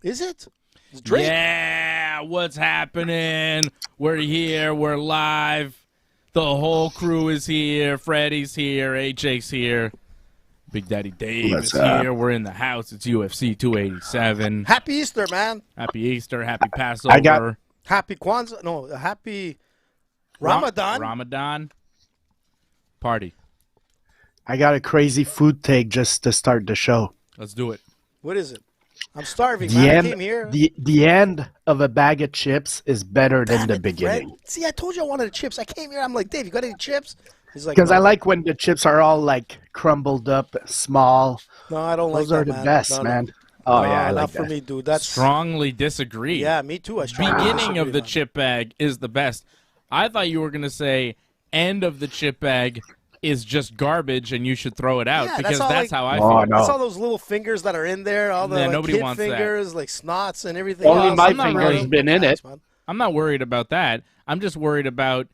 Is it? It's Drake. Yeah, what's happening? We're here. We're live. The whole crew is here. Freddie's here. AJ's here. Big Daddy Dave is here. We're in the house. It's UFC 287. Happy Easter, man. Happy Easter. Happy Passover. Happy Kwanzaa. No, happy Ramadan. Ramadan. Party. I got a crazy food take just to start the show. Let's do it. What is it? I'm starving, man. I came here. The end of a bag of chips is better than the beginning. Fred. See, I told you I wanted chips. I came here. I'm like, Dave, you got any chips? He's like, because no. I like when the chips are all like crumbled up, small. No, I don't like that. Those are the best, man. Oh, yeah, I like not that. for me, dude. That's strongly disagree. Yeah, me too. I strongly Beginning disagree, of the chip bag is the best. I thought you were going to say end of the chip bag is just garbage and you should throw it out, because that's how I feel. That's all those little fingers that are in there, all the nobody kid wants fingers, that. like snots and everything. Only my finger's been in it. I'm not worried about that. I'm just worried about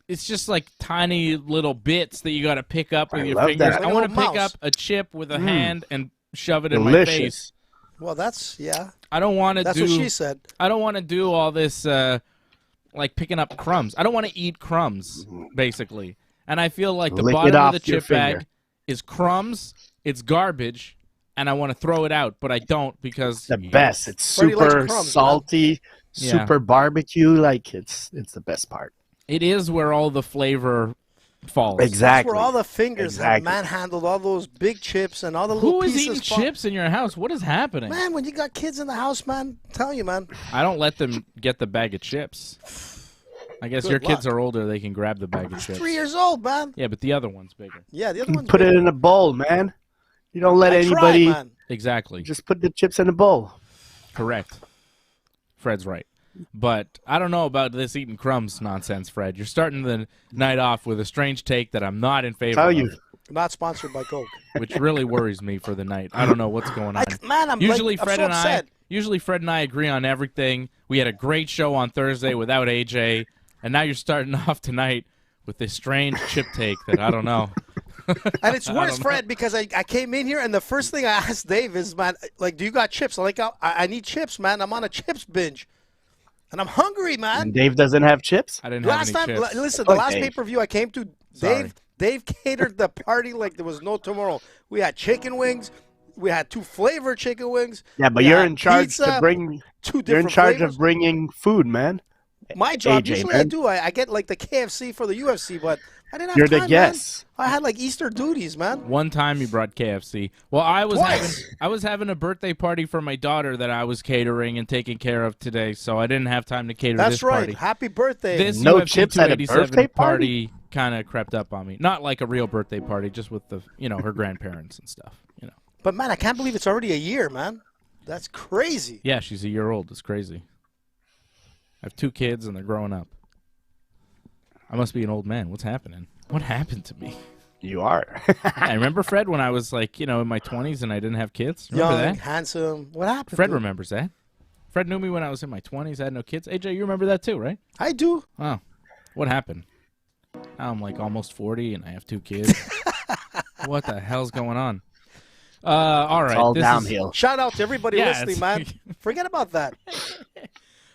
it's just like tiny little bits that you got to pick up with your fingers. That. I want to pick up a chip with a hand and shove it in my face. Well, that's I don't want to do. That's what she said. I don't want to do all this like picking up crumbs. I don't want to eat crumbs, basically. And I feel like the bottom of the chip bag is crumbs, it's garbage, and I want to throw it out, but I don't because the best. It's super salty, super barbecue. Like it's the best part. It is where all the flavor falls. Exactly. That's where all the fingers have manhandled all those big chips and all the little pieces. Who is eating chips in your house? What is happening? Man, when you got kids in the house, man, I'm telling you, man. I don't let them get the bag of chips. I guess your kids are older. They can grab the bag of chips. 3 years old, man. Yeah, but the other one's bigger. Yeah, the other one's Put it in a bowl, man. You don't let anybody. Try, man. Exactly. Just put the chips in a bowl. Correct. Fred's right. But I don't know about this eating crumbs nonsense, Fred. You're starting the night off with a strange take that I'm not in favor of. Not sponsored by Coke. Which really worries me for the night. I don't know what's going on. I'm usually so Fred upset. and I agree on everything. We had a great show on Thursday without AJ. And now you're starting off tonight with this strange chip take that I don't know. And it's worse, Fred, because I came in here and the first thing I asked Dave is, man, like, do you got chips? I'm like, I need chips, man. I'm on a chips binge. And I'm hungry, man. And Dave doesn't have chips? I didn't have any chips. Listen, the last pay-per-view I came to, Dave catered the party like there was no tomorrow. We had chicken wings. We had 2 flavored chicken wings. Yeah, but you're in charge to bring. You're in charge of bringing food, man. My job, AJ, usually man. I do. I get like the KFC for the UFC, but I didn't have You're time, the guest. Man. I had like Easter duties, man. One time you brought KFC. Well, I was having a birthday party for my daughter that I was catering and taking care of today, so I didn't have time to cater this party. That's right. Happy birthday. This no UFC chips at a birthday party kind of crept up on me. Not like a real birthday party, just with the her grandparents and stuff. But man, I can't believe it's already a year, man. That's crazy. Yeah, she's a year old. It's crazy. I have 2 kids, and they're growing up. I must be an old man. What's happening? What happened to me? You are. I remember Fred when I was like, in my 20s and I didn't have kids. Remember Young, that? handsome. What happened? Fred remembers that. Fred knew me when I was in my 20s. I had no kids. AJ, you remember that too, right? I do. Oh, what happened? Now I'm like almost 40 and I have 2 kids. What the hell's going on? All right. It's all downhill. Shout out to everybody listening, man. Forget about that.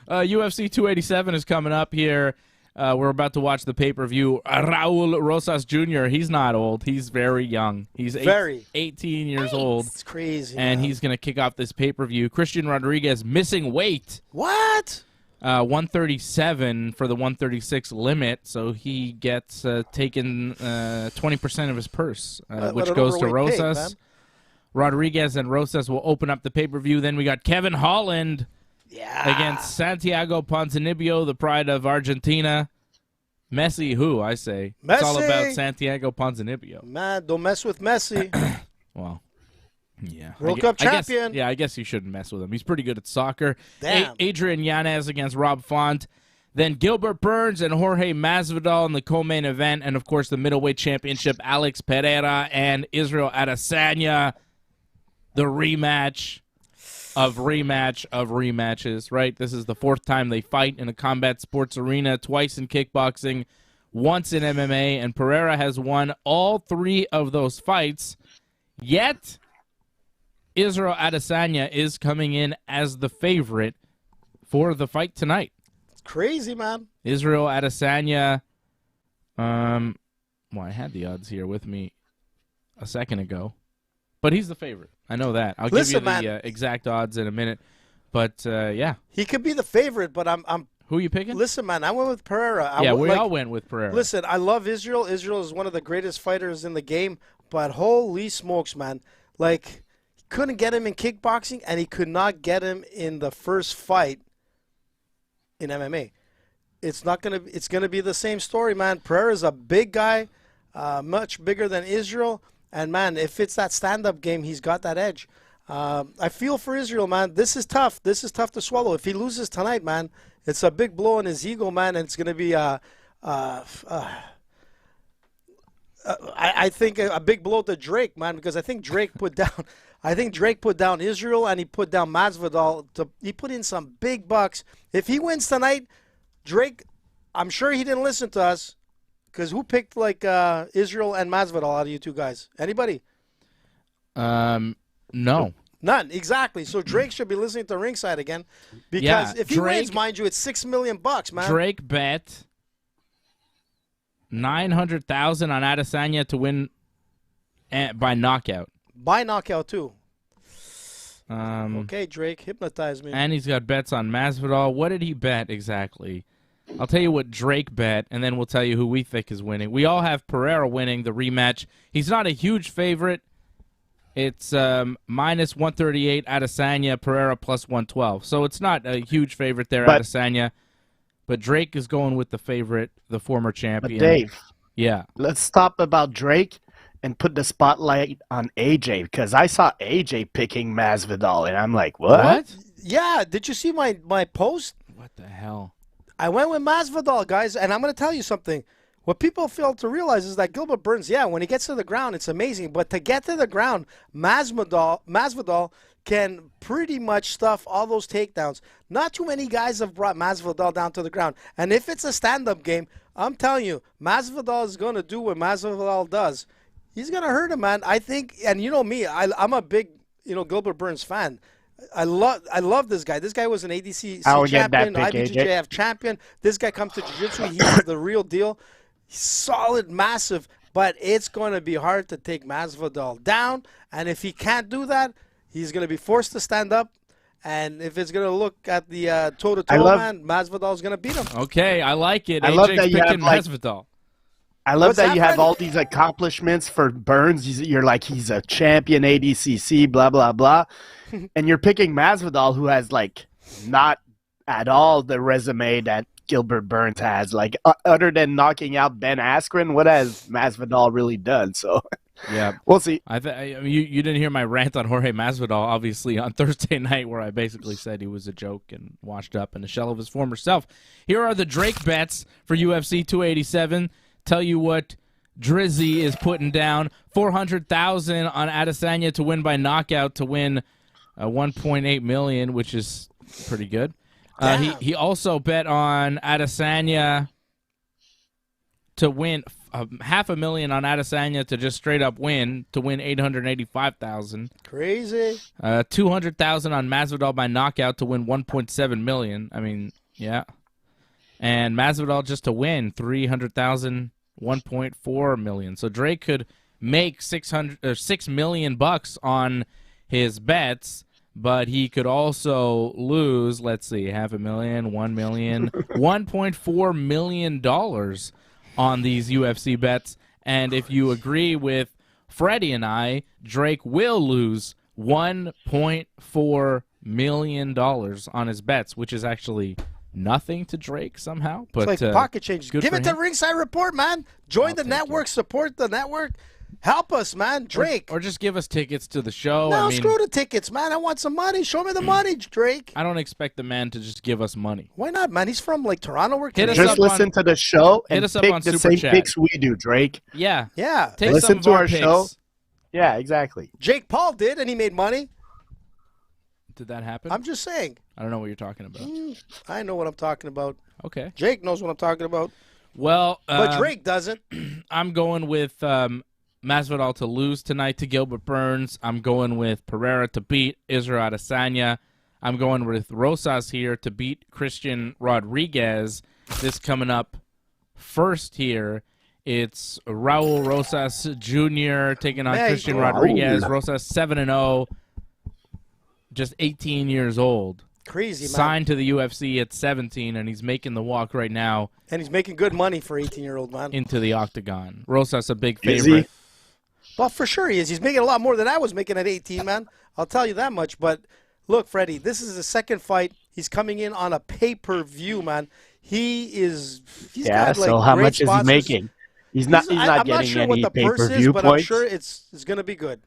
UFC 287 is coming up here. We're about to watch the pay-per-view. Raul Rosas Jr., he's not old. He's very young. He's 18 years old. It's crazy, and man. he's going to kick off this pay-per-view. Christian Rodriguez missing weight. What? 137 for the 136 limit, so he gets taken 20% of his purse, which goes to Rosas. Rodriguez and Rosas will open up the pay-per-view. Then we got Kevin Holland against Santiago Ponzanibio, the pride of Argentina. Messi, who, I say. Messi. It's all about Santiago Ponzanibio. Man, don't mess with Messi. Well, yeah. World Cup champion. I guess you shouldn't mess with him. He's pretty good at soccer. Damn. Adrian Yanez against Rob Font. Then Gilbert Burns and Jorge Masvidal in the co-main event. And, of course, the middleweight championship, Alex Pereira and Israel Adesanya. The rematch. of rematch of rematches, right? This is the 4th time they fight in a combat sports arena, twice in kickboxing, once in MMA, and Pereira has won all 3 of those fights. Yet, Israel Adesanya is coming in as the favorite for the fight tonight. It's crazy, man. Israel Adesanya, well, I had the odds here with me a second ago, but he's the favorite. I know that. I'll give you the exact odds in a minute, but yeah. He could be the favorite, but I'm Who are you picking? Listen, man, I went with Pereira. We all went with Pereira. Listen, I love Israel. Israel is one of the greatest fighters in the game, but holy smokes, man. Like, he couldn't get him in kickboxing, and he could not get him in the first fight in MMA. It's gonna be the same story, man. Pereira's a big guy, much bigger than Israel, and man, if it's that stand-up game, he's got that edge. I feel for Israel, man. This is tough. This is tough to swallow. If he loses tonight, man, it's a big blow on his ego, man, and it's gonna be I think a big blow to Drake, man, because I think Drake put down. I think Drake put down Israel and he put down Masvidal. He put in some big bucks. If he wins tonight, Drake, I'm sure he didn't listen to us, because who picked like Israel and Masvidal out of you two guys? Anybody? No. None, exactly. So Drake should be listening to Ringside again, because if he wins, mind you, it's $6 million, man. Drake bet $900,000 on Adesanya to win by knockout. By knockout too. Okay, Drake, hypnotize me. And he's got bets on Mazvidal. What did he bet exactly? I'll tell you what Drake bet, and then we'll tell you who we think is winning. We all have Pereira winning the rematch. He's not a huge favorite. It's minus 138 Adesanya, Pereira plus 112. So it's not a huge favorite there, Adesanya. But Drake is going with the favorite, the former champion. But Dave, yeah, let's stop about Drake and put the spotlight on AJ, because I saw AJ picking Masvidal, and I'm like, what? Yeah, did you see my post? What the hell? I went with Masvidal, guys, and I'm going to tell you something. What people fail to realize is that Gilbert Burns, when he gets to the ground, it's amazing. But to get to the ground, Masvidal can pretty much stuff all those takedowns. Not too many guys have brought Masvidal down to the ground. And if it's a stand-up game, I'm telling you, Masvidal is going to do what Masvidal does. He's going to hurt him, man. I think, and you know me, I'm a big, Gilbert Burns fan. I love this guy. This guy was an ADCC champion, IBJJF champion. This guy comes to jiu-jitsu. He's the real deal. He's solid, massive, but it's going to be hard to take Masvidal down. And if he can't do that, he's going to be forced to stand up. And if it's going to look at the toe-to-toe, man, Masvidal is going to beat him. Okay, I like it. I love that you have Masvidal. I love that you have all these accomplishments for Burns. You're like, he's a champion ADCC, blah, blah, blah. And you're picking Masvidal, who has, like, not at all the resume that Gilbert Burns has. Like, other than knocking out Ben Askren, what has Masvidal really done? So, yeah, we'll see. You didn't hear my rant on Jorge Masvidal, obviously, on Thursday night, where I basically said he was a joke and washed up in a shell of his former self. Here are the Drake bets for UFC 287. Tell you what Drizzy is putting down. $400,000 on Adesanya to win by knockout to win $1.8 million, which is pretty good. He also bet on Adesanya to win $500,000 on Adesanya to just straight up win, to win $885,000. Crazy. $200,000 on Masvidal by knockout to win $1.7 million. I mean, yeah. And Mazvidal just to win $300,000, $1.4 million. So Drake could make $6 million on his bets, but he could also lose, let's see, $500,000, $1 million, $1.4 million on these UFC bets. And if you agree with Freddie and I, Drake will lose $1.4 million on his bets, which is actually nothing to Drake somehow. But it's like pocket change. Give it to Ringside Report, man. Join the network, support the network. Help us, man. Drake. Or just give us tickets to the show. No, screw the tickets, man. I want some money. Show me the money, Drake. I don't expect the man to just give us money. Why not, man? He's from like Toronto. Just listen to the show and pick the same picks we do, Drake. Yeah. Yeah. Listen to our show. Yeah, exactly. Jake Paul did, and he made money. Did that happen? I'm just saying. I don't know what you're talking about. I know what I'm talking about. Okay. Jake knows what I'm talking about. Well, but Drake doesn't. I'm going with Masvidal to lose tonight to Gilbert Burns. I'm going with Pereira to beat Israel Adesanya. I'm going with Rosas here to beat Christian Rodriguez. This coming up first here. It's Raul Rosas Jr. taking on Christian Rodriguez. Rosas 7-0, just 18 years old. Crazy, man. Signed to the UFC at 17, and he's making the walk right now. And he's making good money for 18-year-old, man. Into the octagon. Rosas a big favorite. Well, for sure he is. He's making a lot more than I was making at 18, man. I'll tell you that much. But look, Freddie, this is his second fight. He's coming in on a pay-per-view, man. He's got, like, so how great much sponsors. is he making? He's not getting sure any what the purse pay-per-view is, but points. I'm sure it's going to be good.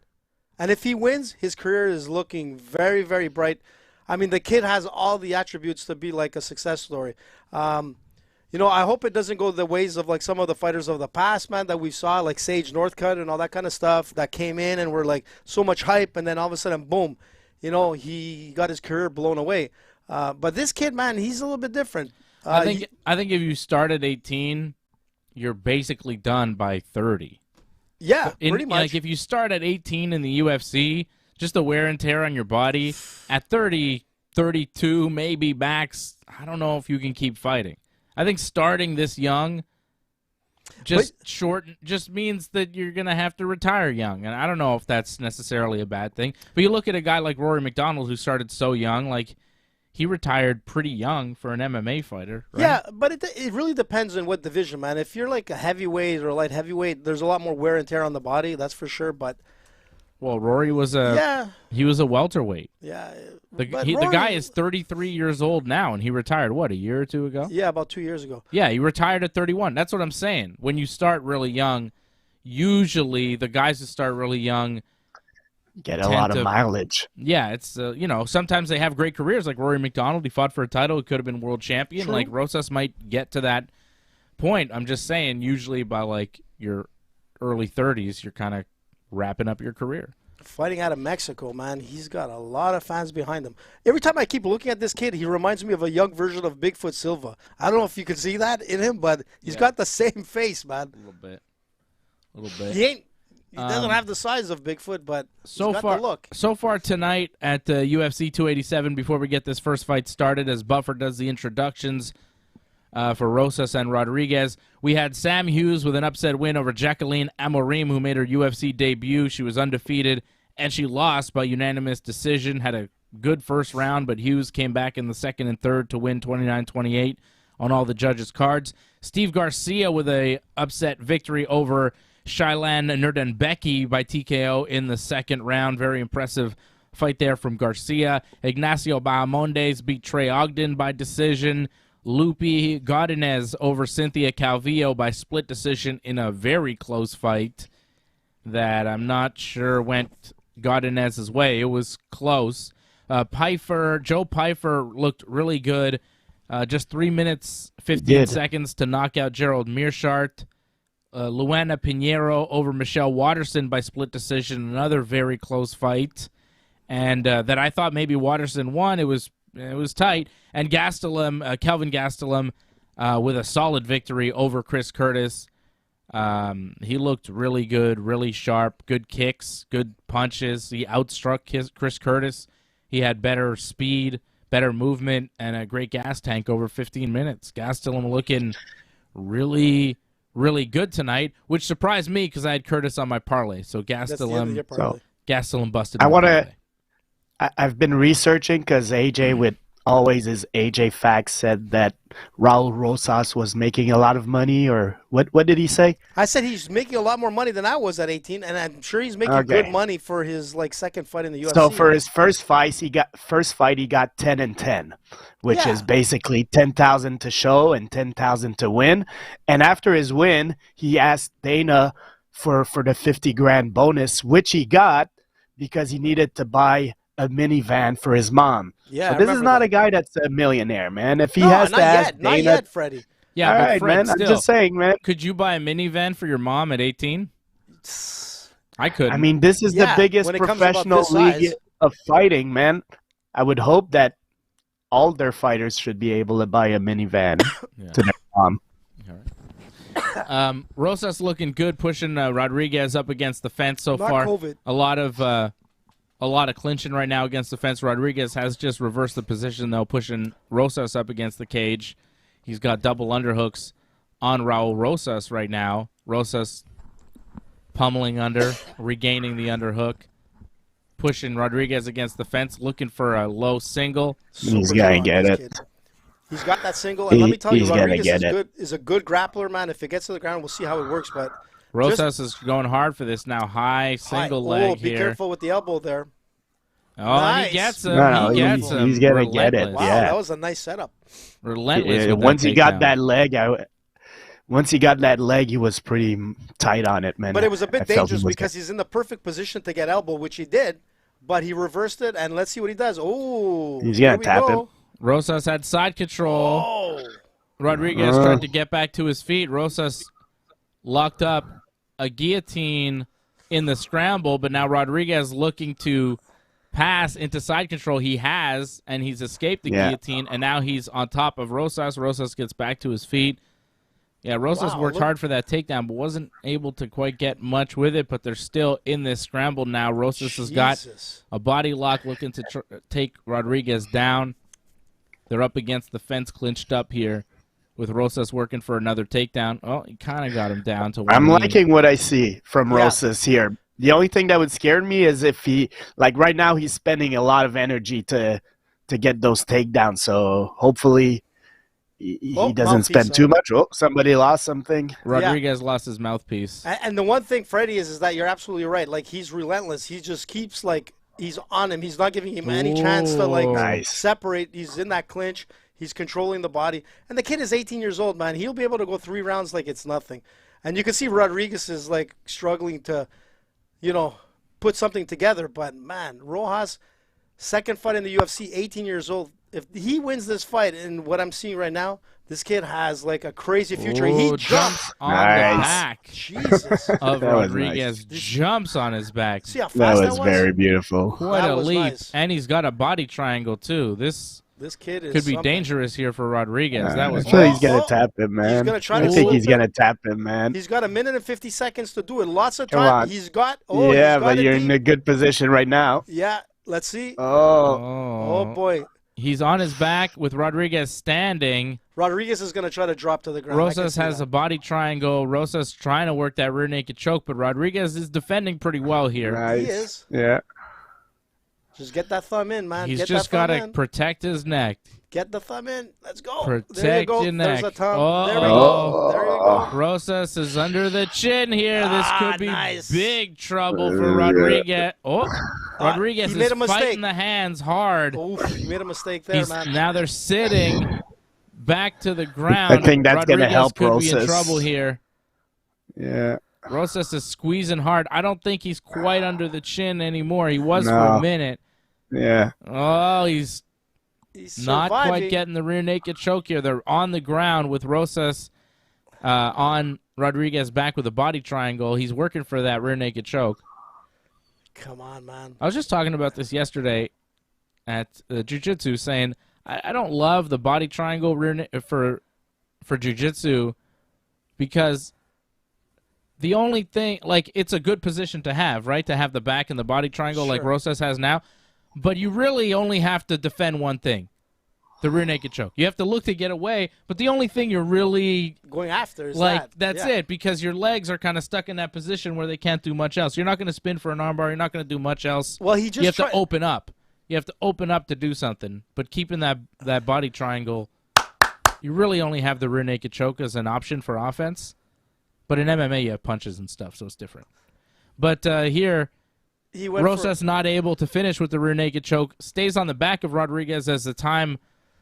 And if he wins, his career is looking very, very bright. I mean, the kid has all the attributes to be like a success story. You know, I hope it doesn't go the ways of like some of the fighters of the past, man, that we saw, like Sage Northcutt and all that kind of stuff that came in and were like so much hype, and then all of a sudden, boom, you know, he got his career blown away. But this kid, man, he's a little bit different. I think if you start at 18, you're basically done by 30. Yeah, pretty much. Like if you start at 18 in the UFC, just the wear and tear on your body, at 30, 32, maybe max, I don't know if you can keep fighting. I think starting this young just means that you're going to have to retire young. And I don't know if that's necessarily a bad thing. But you look at a guy like Rory McDonald who started so young, like he retired pretty young for an MMA fighter, right? Yeah, but it really depends on what division, man. If you're like a heavyweight or a light heavyweight, there's a lot more wear and tear on the body, that's for sure. But well, Rory was a welterweight. Yeah, the guy is 33 years old now, and he retired what, a year or two ago? Yeah, about 2 years ago. Yeah, he retired at 31. That's what I'm saying. When you start really young, usually the guys who start really young get a lot of mileage. Yeah, it's you know, sometimes they have great careers. Like Rory McDonald, he fought for a title, he could have been world champion. True. Like Rosas might get to that point. I'm just saying, usually by like your early 30s, you're kind of wrapping up your career. Fighting out of Mexico, man, he's got a lot of fans behind him. Every time I keep looking at this kid, he reminds me of a young version of Bigfoot Silva. I don't know if you can see that in him, but he's got the same face, man. A little bit. He doesn't have the size of Bigfoot, but he's got the look. So far tonight at UFC 287, before we get this first fight started, as Buffer does the introductions for Rosas and Rodriguez, we had Sam Hughes with an upset win over Jacqueline Amorim, who made her UFC debut. She was undefeated, and she lost by unanimous decision. Had a good first round, but Hughes came back in the second and third to win 29-28 on all the judges' cards. Steve Garcia with a upset victory over Shailan Nurdenbecki by TKO in the second round. Very impressive fight there from Garcia. Ignacio Bahamondes beat Trey Ogden by decision. Lupi Godinez over Cynthia Calvillo by split decision in a very close fight that I'm not sure went Godinez's way. It was close. Joe Pyfer looked really good. Just 3 minutes, 15 seconds to knock out Gerald Mearshart. Luana Pinheiro over Michelle Watterson by split decision, another very close fight. And that I thought maybe Watterson won. It was tight. And Gastelum, Kelvin Gastelum, with a solid victory over Chris Curtis. He looked really good, really sharp, good kicks, good punches. He outstruck Chris Curtis. He had better speed, better movement, and a great gas tank over 15 minutes. Gastelum looking really good tonight, which surprised me because I had Curtis on my parlay. So Gastelum busted my parlay. I've been researching because AJ with always his AJ Facts said that Raul Rosas was making a lot of money, or what did he say? I said he's making a lot more money than I was at 18, and I'm sure he's making good money for his like second fight in the UFC. So for his first fight, he got 10-10, which is basically 10,000 to show and 10,000 to win. And after his win, he asked Dana for the 50 grand bonus, which he got because he needed to buy a minivan for his mom. Yeah, but this is not a guy that's a millionaire, man. If he has to ask Dana, not yet, Freddie. Yeah, all but right, Fred, man. still, I'm just saying, man. Could you buy a minivan for your mom at 18? I could. I mean, this is the biggest professional league of fighting, man. I would hope that all their fighters should be able to buy a minivan to their mom. Rosas looking good, pushing Rodriguez up against the fence so Not far. COVID. A lot of clinching right now against the fence. Rodriguez has just reversed the position though, pushing Rosas up against the cage. He's got double underhooks on Raul Rosas right now. Rosas pummeling under, regaining the underhook, pushing Rodriguez against the fence, looking for a low single. He's gonna get it. Kid. He's got that single, and let me tell you, He's Rodriguez is a good grappler, man. If it gets to the ground, we'll see how it works. But Rosas is going hard for this now. High single leg be here. Be careful with the elbow there. Oh, nice. He gets him. No, he gets him. He's gonna get it. Wow, yeah, that was a nice setup. Relentless. Once he got that leg, he was pretty tight on it, man. But it was a bit dangerous because he's in the perfect position to get elbow, which he did. But he reversed it, and let's see what he does. Oh, he's gonna tap him. Rosas had side control. Oh. Rodriguez tried to get back to his feet. Rosas locked up a guillotine in the scramble, but now Rodriguez looking to pass into side control. He has, and he's escaped the guillotine, and now he's on top of Rosas. Rosas gets back to his feet. Yeah, Rosas worked hard for that takedown, but wasn't able to quite get much with it, but they're still in this scramble now. Rosas has got a body lock looking to take Rodriguez down. They're up against the fence, clinched up here, with Rosas working for another takedown. Oh, he kind of got him down to one. I'm liking what I see from Rosas here. The only thing that would scare me is if he, like right now, he's spending a lot of energy to get those takedowns. So hopefully he doesn't spend too much. Oh, somebody lost something. Rodriguez lost his mouthpiece. And the one thing, Freddie, is that you're absolutely right. Like, he's relentless. He just keeps, like, he's on him. He's not giving him any chance to, like, separate. He's in that clinch. He's controlling the body. And the kid is 18 years old, man. He'll be able to go 3 rounds like it's nothing. And you can see Rodriguez is, like, struggling to, you know, put something together. But, man, Rojas, second fight in the UFC, 18 years old. If he wins this fight, and what I'm seeing right now, this kid has, like, a crazy future. He jumps on the back. Jesus. Of Rodriguez. Jumps on his back. See how fast that was very beautiful. Quite a leap. Nice. And he's got a body triangle, too. This kid could be dangerous here for Rodriguez. That was he's going to tap him, man. He's gonna try I think he's going to tap him, man. He's got 1 minute and 50 seconds to do it. Lots of time. He's got but you're in a good position right now. Yeah, let's see. Oh, boy. He's on his back with Rodriguez standing. Rodriguez is going to try to drop to the ground. Rosas has a body triangle. Rosas trying to work that rear naked choke, but Rodriguez is defending pretty well here. Nice. He is. Yeah. Just get that thumb in, man. He's just got to protect his neck. Get the thumb in. Let's go. Protect your neck. There's a thumb. There we go. There you go. Rosas is under the chin here. This could be big trouble for Rodriguez. Rodriguez is fighting the hands hard. He made a mistake there, man. Now they're sitting back to the ground. I think that's going to help Rosas. Rosas. Be in trouble here. Yeah. Rosas is squeezing hard. I don't think he's quite under the chin anymore. He was for a minute. Yeah. Oh, he's not quite getting the rear naked choke here. They're on the ground with Rosas on Rodriguez back with a body triangle. He's working for that rear naked choke. Come on, man. I was just talking about this yesterday at Jiu-Jitsu, saying I don't love the body triangle for Jiu-Jitsu because the only thing, like, it's a good position to have, right? To have the back and the body triangle like Rosas has now. But you really only have to defend one thing, the rear naked choke. You have to look to get away, but the only thing you're really going after is that's it, because your legs are kind of stuck in that position where they can't do much else. You're not going to spin for an armbar. You're not going to do much else. Well, you have to open up. You have to open up to do something. But keeping that body triangle, you really only have the rear naked choke as an option for offense. But in MMA, you have punches and stuff, so it's different. But here, Rosas not able to finish with the rear naked choke. Stays on the back of Rodriguez as the time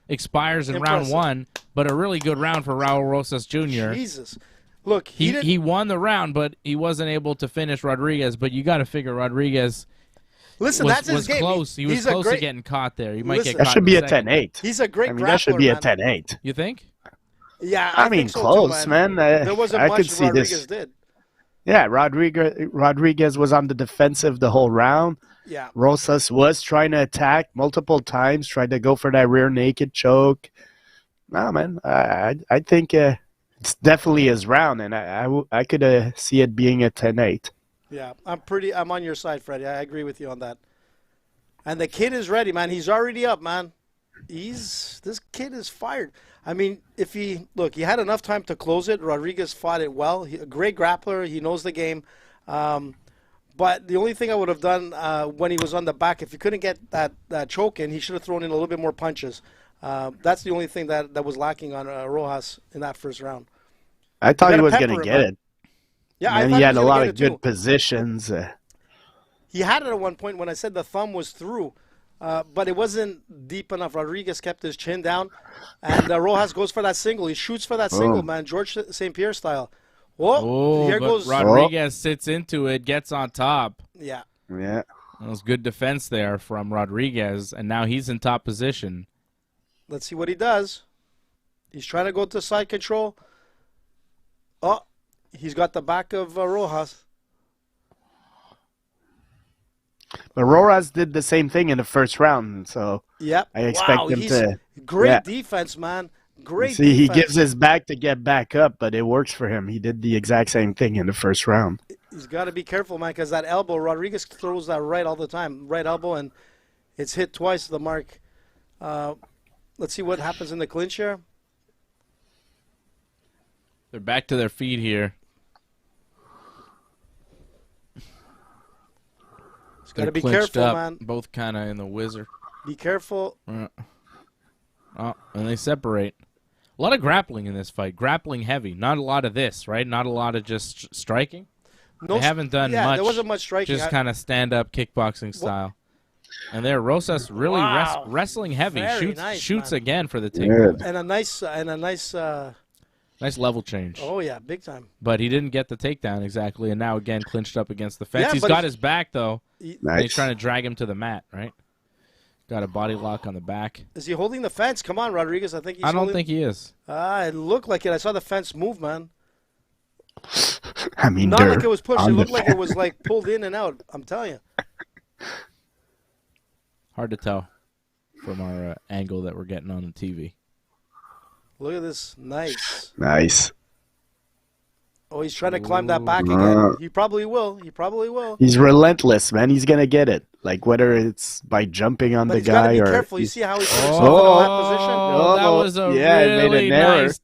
expires in round 1. But a really good round for Raul Rosas Jr. Jesus. Look, he won the round, but he wasn't able to finish Rodriguez. But you got to figure Rodriguez that's his game. Close. He was close to getting caught there. He might get caught. That should be a 10-8. He's a great grappler, that should be a 10-8. You think? Yeah, I mean, so close, too, man. There wasn't I much could see Rodriguez this. did. Yeah, Rodriguez was on the defensive the whole round. Yeah. Rosas was trying to attack multiple times, tried to go for that rear naked choke. No, man, I think it's definitely his round, and I could see it being a 10-8. Yeah, I'm on your side, Freddie. I agree with you on that. And the kid is ready, man. He's already up, man. This kid is fired. I mean, he had enough time to close it. Rodriguez fought it well. A great grappler. He knows the game. But the only thing I would have done when he was on the back, if he couldn't get that choke in, he should have thrown in a little bit more punches. That's the only thing that was lacking on Rojas in that first round. I thought he was going to get it. Yeah, and he had a lot of good positions. He had it at one point when I said the thumb was through. But it wasn't deep enough. Rodriguez kept his chin down, and Rojas goes for that single. He shoots for that single, man, George St. Pierre style. Here goes Rodriguez sits into it, gets on top. Yeah. That was good defense there from Rodriguez, and now he's in top position. Let's see what he does. He's trying to go to side control. Oh, he's got the back of Rojas. But Rojas did the same thing in the first round, so yep. I expect him to. Great defense, man. Great defense. He gives his back to get back up, but it works for him. He did the exact same thing in the first round. He's got to be careful, man, because that elbow, Rodriguez throws that right all the time, right elbow, and it's hit twice the mark. Let's see what happens in the clinch here. They're back to their feet here. Got to be careful, up, man. Both kind of in the whizzer. Be careful. And they separate. A lot of grappling in this fight. Grappling heavy. Not a lot of this, right? Not a lot of just striking. They haven't done much. Yeah, there wasn't much striking. Just kind of stand-up kickboxing style. And there, Rosas really wrestling heavy. Shoots again for the takedown. And a nice level change. Oh, yeah, big time. But he didn't get the takedown exactly, and now again clinched up against the fence. He's got his back, though. And he's trying to drag him to the mat, right? Got a body lock on the back. Is he holding the fence? Come on, Rodriguez. I don't think he is. It looked like it. I saw the fence move, man. I mean, not like it was pushed. It looked like it was like pulled in and out. I'm telling you. Hard to tell from our angle that we're getting on the TV. Look at this. Nice. Oh, he's trying to climb that back again. He probably will. He's relentless, man. He's going to get it. Like, whether it's by jumping on the guy or... Be careful. You see how he puts himself in that position? That was a really nice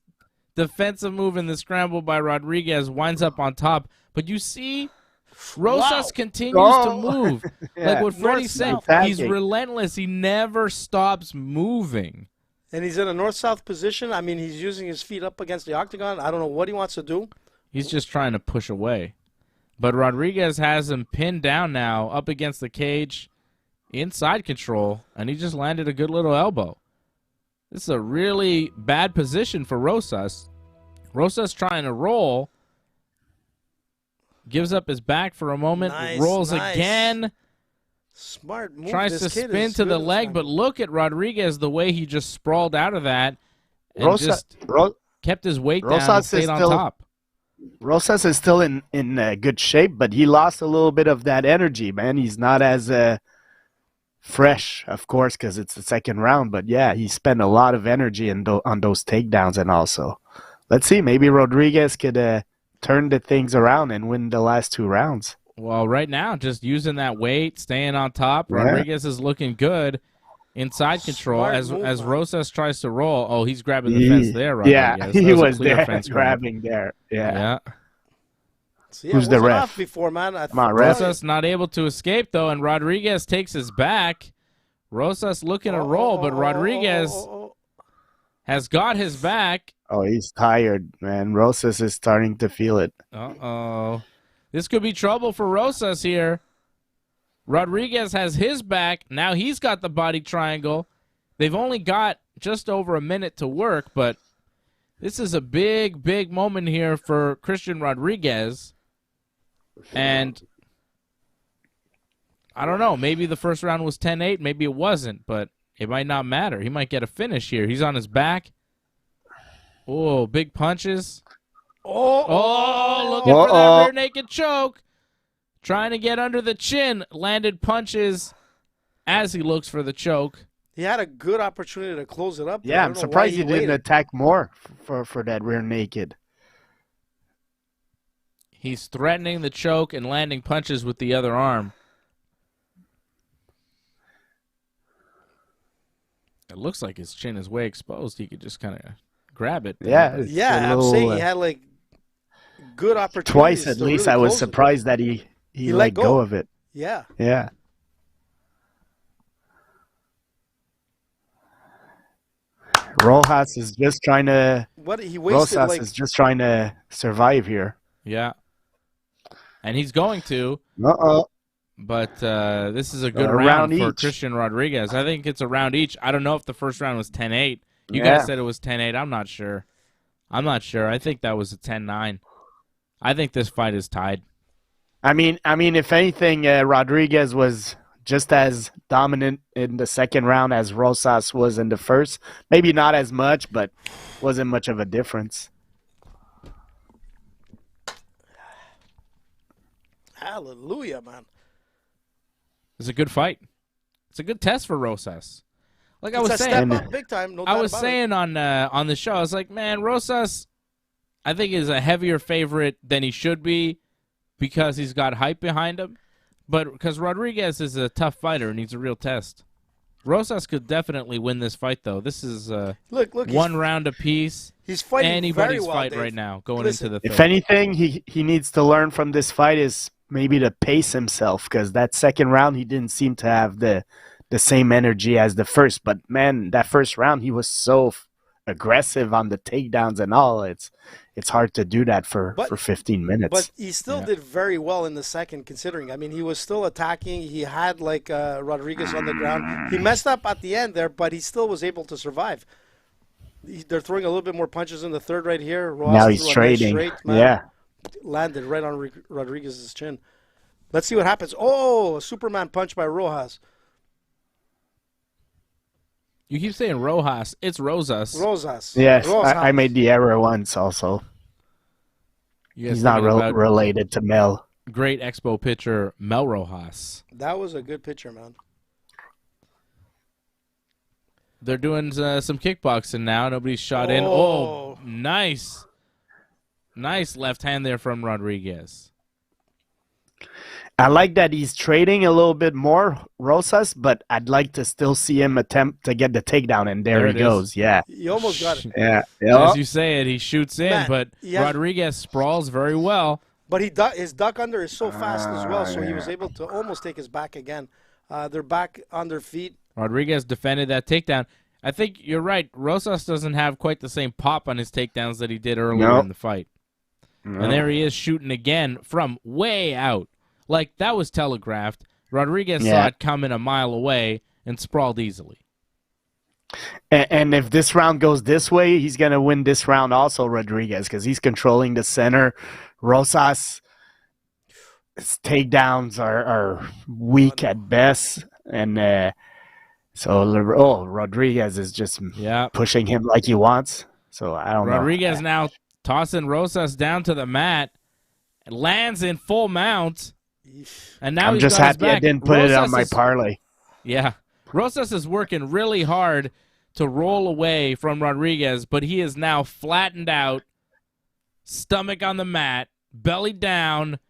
defensive move in the scramble by Rodriguez. Winds up on top. But you see, Rosas continues to move. Like what Freddie's saying, he's relentless. He never stops moving. And he's in a north-south position. I mean, he's using his feet up against the octagon. I don't know what he wants to do. He's just trying to push away. But Rodriguez has him pinned down now, up against the cage, inside control, and he just landed a good little elbow. This is a really bad position for Rosas. Rosas trying to roll. Gives up his back for a moment, rolls again. Smart move. Tries to spin to the leg, but look at Rodriguez, the way he just sprawled out of that and kept his weight down and stayed on top. Rosas is still in good shape, but he lost a little bit of that energy, man. He's not as fresh, of course, because it's the second round. But, yeah, he spent a lot of energy on those takedowns. And also, let's see, maybe Rodriguez could turn the things around and win the last 2 rounds. Well, right now, just using that weight, staying on top, Rodriguez is looking good. Inside control as Rosas tries to roll. Oh, he's grabbing the fence there, Rodriguez. Yeah, he was there grabbing there. Yeah. See, who's the ref? Before, man. Rosas not able to escape, though, and Rodriguez takes his back. Rosas looking to roll, but Rodriguez has got his back. Oh, he's tired, man. Rosas is starting to feel it. Uh-oh. This could be trouble for Rosas here. Rodriguez has his back. Now he's got the body triangle. They've only got just over a minute to work, but this is a big, big moment here for Christian Rodriguez. And I don't know. Maybe the first round was 10-8. Maybe it wasn't, but it might not matter. He might get a finish here. He's on his back. Oh, big punches. Oh, looking for that rear naked choke. Trying to get under the chin. Landed punches as he looks for the choke. He had a good opportunity to close it up. Yeah, I'm surprised he didn't attack more for that rear naked. He's threatening the choke and landing punches with the other arm. It looks like his chin is way exposed. He could just kind of grab it. Yeah, I'm saying he had like good opportunities. Twice at least, really I was surprised that he let go of it. Yeah. Yeah. Rojas is just trying to. Rosas is just trying to survive here. Yeah. And he's going to. But this is a good round for Christian Rodriguez. I think it's a round each. I don't know if the first round was 10-8. You guys said it was 10-8. I'm not sure. I think that was a 10-9. I think this fight is tied. I mean, if anything, Rodriguez was just as dominant in the second round as Rosas was in the first. Maybe not as much, but wasn't much of a difference. Hallelujah, man. It's a good fight. It's a good test for Rosas. Like I was saying, step up big time, no doubt I was saying on the show, I was like, man, Rosas, I think is a heavier favorite than he should be because he's got hype behind him. But because Rodriguez is a tough fighter and he's a real test. Rosas could definitely win this fight, though. This is look, one round apiece. He's fighting anybody's very well, fight Dave. right now going into the third. If anything, he needs to learn from this fight is maybe to pace himself, because that second round he didn't seem to have the same energy as the first. But man, that first round he was so aggressive on the takedowns and all. It's hard to do that for 15 minutes. But he still did very well in the second, considering. I mean, he was still attacking. He had like Rodriguez on the ground. He messed up at the end there, but he still was able to survive. They're throwing a little bit more punches in the third right here. Ross now he's trading. Landed right on Rodriguez's chin. Let's see what happens. Oh, a Superman punch by Rojas. You keep saying Rojas. It's Rosas. Rosas. Yes, I made the error once also. He's not related to Mel. Great Expo pitcher, Mel Rojas. That was a good pitcher, man. They're doing some kickboxing now. Nobody's shot in. Oh, nice. Nice left hand there from Rodriguez. I like that he's trading a little bit more, Rosas, but I'd like to still see him attempt to get the takedown, and there he goes. Yeah. He almost got it. Yeah. As you say it, he shoots in, but Rodriguez sprawls very well. But his duck under is so fast as well, so he was able to almost take his back again. They're back on their feet. Rodriguez defended that takedown. I think you're right. Rosas doesn't have quite the same pop on his takedowns that he did earlier in the fight. And there he is shooting again from way out. Like, that was telegraphed. Rodriguez saw it coming a mile away and sprawled easily. And if this round goes this way, he's going to win this round also, Rodriguez, because he's controlling the center. Rosas' takedowns are weak at best. And so Rodriguez is just pushing him like he wants. So I don't know. Rodriguez now tossing Rosas down to the mat. Lands in full mount. And now I'm just happy I didn't put it on my parlay. Yeah. Rosas is working really hard to roll away from Rodriguez, but he is now flattened out, stomach on the mat, belly down.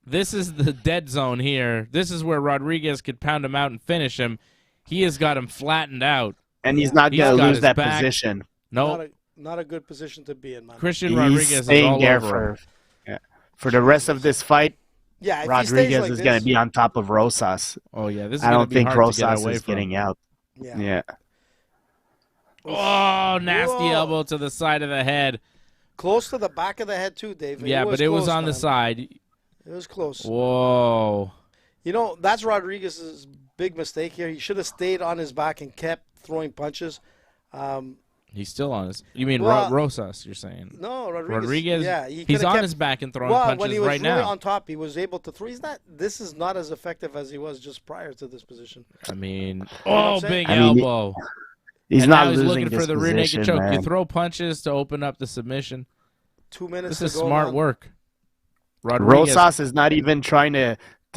This is the dead zone here. This is where Rodriguez could pound him out and finish him. He has got him flattened out. And he's not going to lose that position. No. Not a good position to be in, man. Christian Rodriguez is all over him. For the rest of this fight, Rodriguez is going to be on top of Rosas. Oh, yeah. This is I don't think hard Rosas to is getting out. Yeah. Oh, nasty elbow to the side of the head. Close to the back of the head, too, Dave. But it was on the side. It was close. Whoa. You know, that's Rodriguez's big mistake here. He should have stayed on his back and kept throwing punches. He's still on his. You mean Rosas? You're saying? No, Rodriguez. Yeah, he's on his back and throwing punches when he was right really now. on top, he was able to throw. This is not as effective as he was just prior to this position. I mean, big elbow. He's not losing for the rear naked choke. Man. You throw punches to open up the submission. 2 minutes. This is smart work. Rosas is not even trying to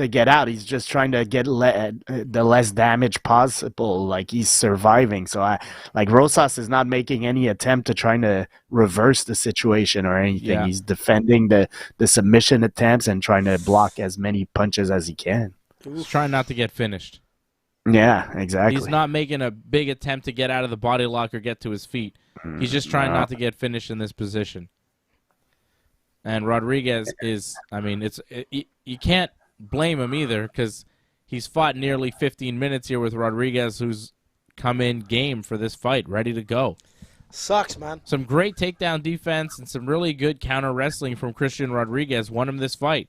get out. He's just trying to get the less damage possible. Like, he's surviving. So Rosas is not making any attempt to trying to reverse the situation or anything. Yeah. He's defending the submission attempts and trying to block as many punches as he can. He's trying not to get finished. Yeah, exactly. He's not making a big attempt to get out of the body lock or get to his feet. He's just trying not to get finished in this position. And Rodriguez is, you can't blame him either, because he's fought nearly 15 minutes here with Rodriguez, who's come in game for this fight, ready to go. Sucks, man. Some great takedown defense and some really good counter wrestling from Christian Rodriguez won him this fight.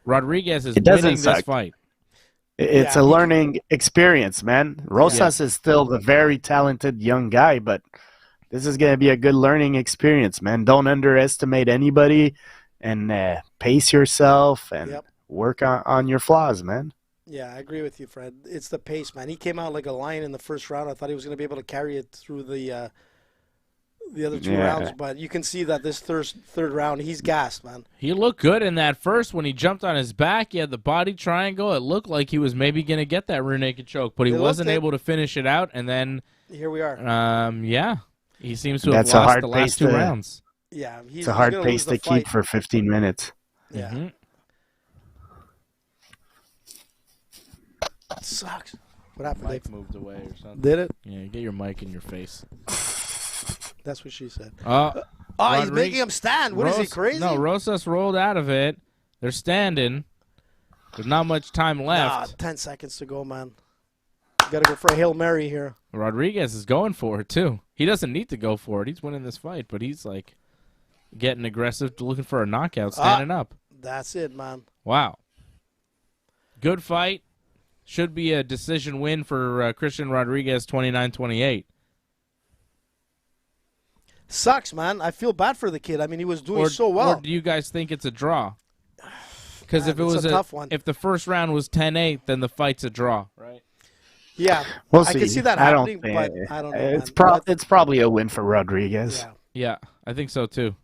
Rodriguez is winning this fight. It's a learning experience, man. Rosas is still the very talented young guy, but this is going to be a good learning experience, man. Don't underestimate anybody, and pace yourself and work on your flaws, man. Yeah, I agree with you, Fred. It's the pace, man. He came out like a lion in the first round. I thought he was going to be able to carry it through the other two rounds, but you can see that this third round, he's gassed, man. He looked good in that first when he jumped on his back. He had the body triangle. It looked like he was maybe going to get that rear naked choke, but he wasn't able to finish it out, and then here we are. He seems to have lost the last two rounds. Yeah, it's a hard pace to keep for 15 minutes. Yeah. It sucks. What happened? Mike moved away or something. Did it? Yeah, get your mic in your face. That's what she said. He's making him stand. What is he, crazy? No, Rosas rolled out of it. They're standing. There's not much time left. 10 seconds to go, man. You got to go for a Hail Mary here. Rodriguez is going for it, too. He doesn't need to go for it. He's winning this fight, but he's, like, getting aggressive, looking for a knockout, standing up. That's it, man. Wow. Good fight. Should be a decision win for Christian Rodriguez, 29-28. Sucks, man. I feel bad for the kid. I mean, he was doing so well. Or do you guys think it's a draw? Because if it was a tough one. If the first round was 10-8, then the fight's a draw, right? Yeah, we'll see. I can see that happening, but I don't know. It's probably a win for Rodriguez. Yeah, I think so too.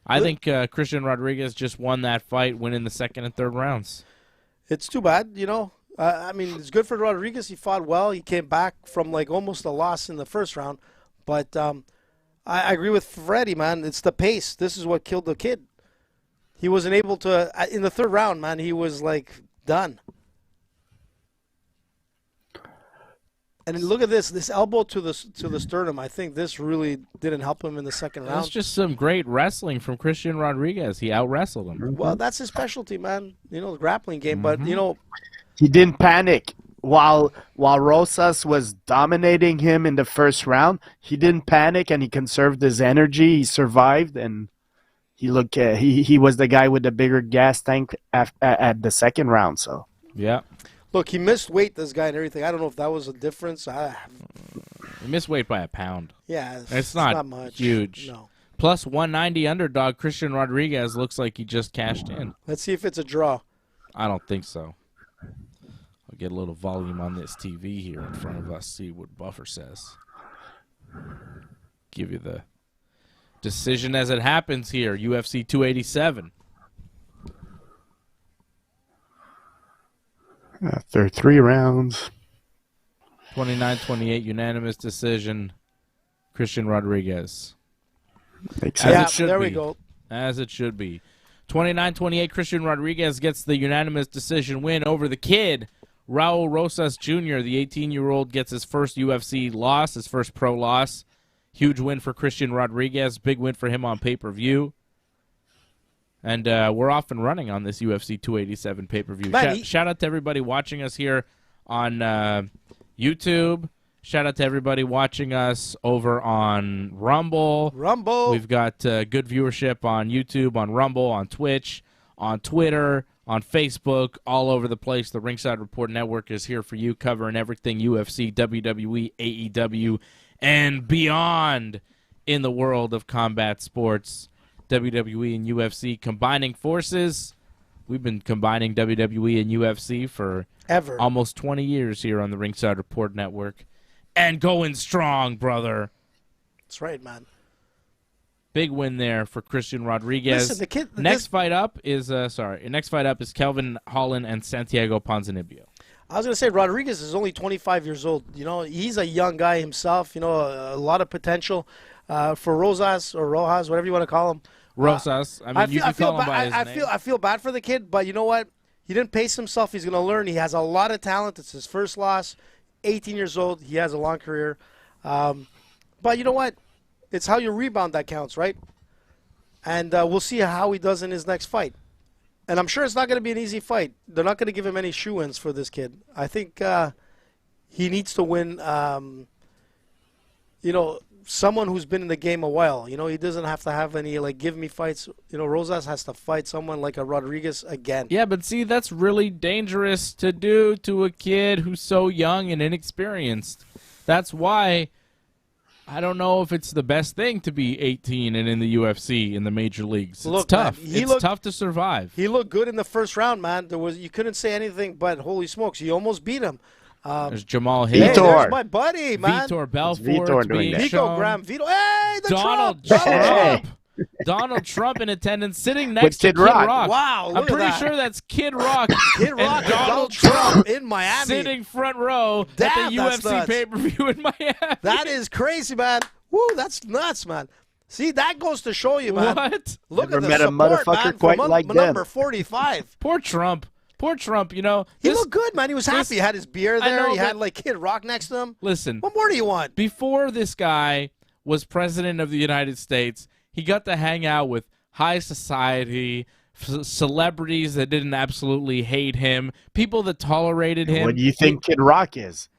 I think Christian Rodriguez just won that fight, winning the second and third rounds. It's too bad, I mean, it's good for Rodriguez. He fought well. He came back from like almost a loss in the first round, but I agree with Freddie, man. It's the pace. This is what killed the kid. He wasn't able to in the third round, man. He was like done. And look at this elbow to the sternum. I think this really didn't help him in the second round. That's just some great wrestling from Christian Rodriguez. He out-wrestled him. Well, that's his specialty, man. The grappling game. But, he didn't panic. While Rosas was dominating him in the first round, he didn't panic and he conserved his energy. He survived, and he was the guy with the bigger gas tank at the second round. So yeah. Look, he missed weight, this guy, and everything. I don't know if that was a difference. He missed weight by a pound. Yeah, it's not much. Huge. No. Plus 190 underdog Christian Rodriguez looks like he just cashed in. Let's see if it's a draw. I don't think so. I'll get a little volume on this TV here in front of us, see what Buffer says. Give you the decision as it happens here, UFC 287. After 3 rounds. 29-28 unanimous decision, Christian Rodriguez. There we go. As it should be. 29-28, Christian Rodriguez gets the unanimous decision win over the kid, Raul Rosas Jr. The 18-year-old gets his first UFC loss, his first pro loss. Huge win for Christian Rodriguez. Big win for him on pay-per-view. And we're off and running on this UFC 287 pay-per-view. Shout out to everybody watching us here on YouTube. Shout out to everybody watching us over on Rumble. We've got good viewership on YouTube, on Rumble, on Twitch, on Twitter, on Facebook, all over the place. The Ringside Report Network is here for you, covering everything UFC, WWE, AEW, and beyond in the world of combat sports. WWE and UFC combining forces. We've been combining WWE and UFC for almost 20 years here on the Ringside Report Network. And going strong, brother. That's right, man. Big win there for Christian Rodriguez. Listen, next fight up is Kelvin Holland and Santiago Ponzanibio. I was going to say Rodriguez is only 25 years old. You know, he's a young guy himself. You know, a lot of potential for Rosas or Rojas, whatever you want to call him. Rosas. I mean, you can call him by his name. I feel bad for the kid, but you know what? He didn't pace himself. He's going to learn. He has a lot of talent. It's his first loss. 18 years old. He has a long career. But you know what? It's how you rebound that counts, right? And we'll see how he does in his next fight. And I'm sure it's not going to be an easy fight. They're not going to give him any shoe-ins for this kid. I think he needs to win, you know, someone who's been in the game a while. You know, he doesn't have to have any, like, give me fights. You know, Rosas has to fight someone like a Rodriguez again. Yeah, but see, that's really dangerous to do to a kid who's so young and inexperienced. That's why I don't know if it's the best thing to be 18 and in the UFC in the major leagues. It's tough. Man, it's tough to survive. He looked good in the first round, man. You couldn't say anything but holy smokes. He almost beat him. There's Jamal Hayes. Hey, there's my buddy, man. Vitor Belfort being Vico Graham. Vito. Hey, Donald Trump. Trump. Donald Trump in attendance, sitting next to Kid Rock. Wow, I'm pretty sure that's Kid Rock. Kid Rock and Donald Trump in Miami, sitting front row at the UFC pay-per-view in Miami. That is crazy, man. Woo, that's nuts, man. See, that goes to show you, man. What? Look Never at the met support, a motherfucker man, quite from like number them. 45. Poor Trump. Poor Trump, you know. He looked good, man. He was happy. He had his beer there. He had, like, Kid Rock next to him. Listen. What more do you want? Before this guy was president of the United States, he got to hang out with high society, celebrities that didn't absolutely hate him, people that tolerated him. What do you think Kid Rock is?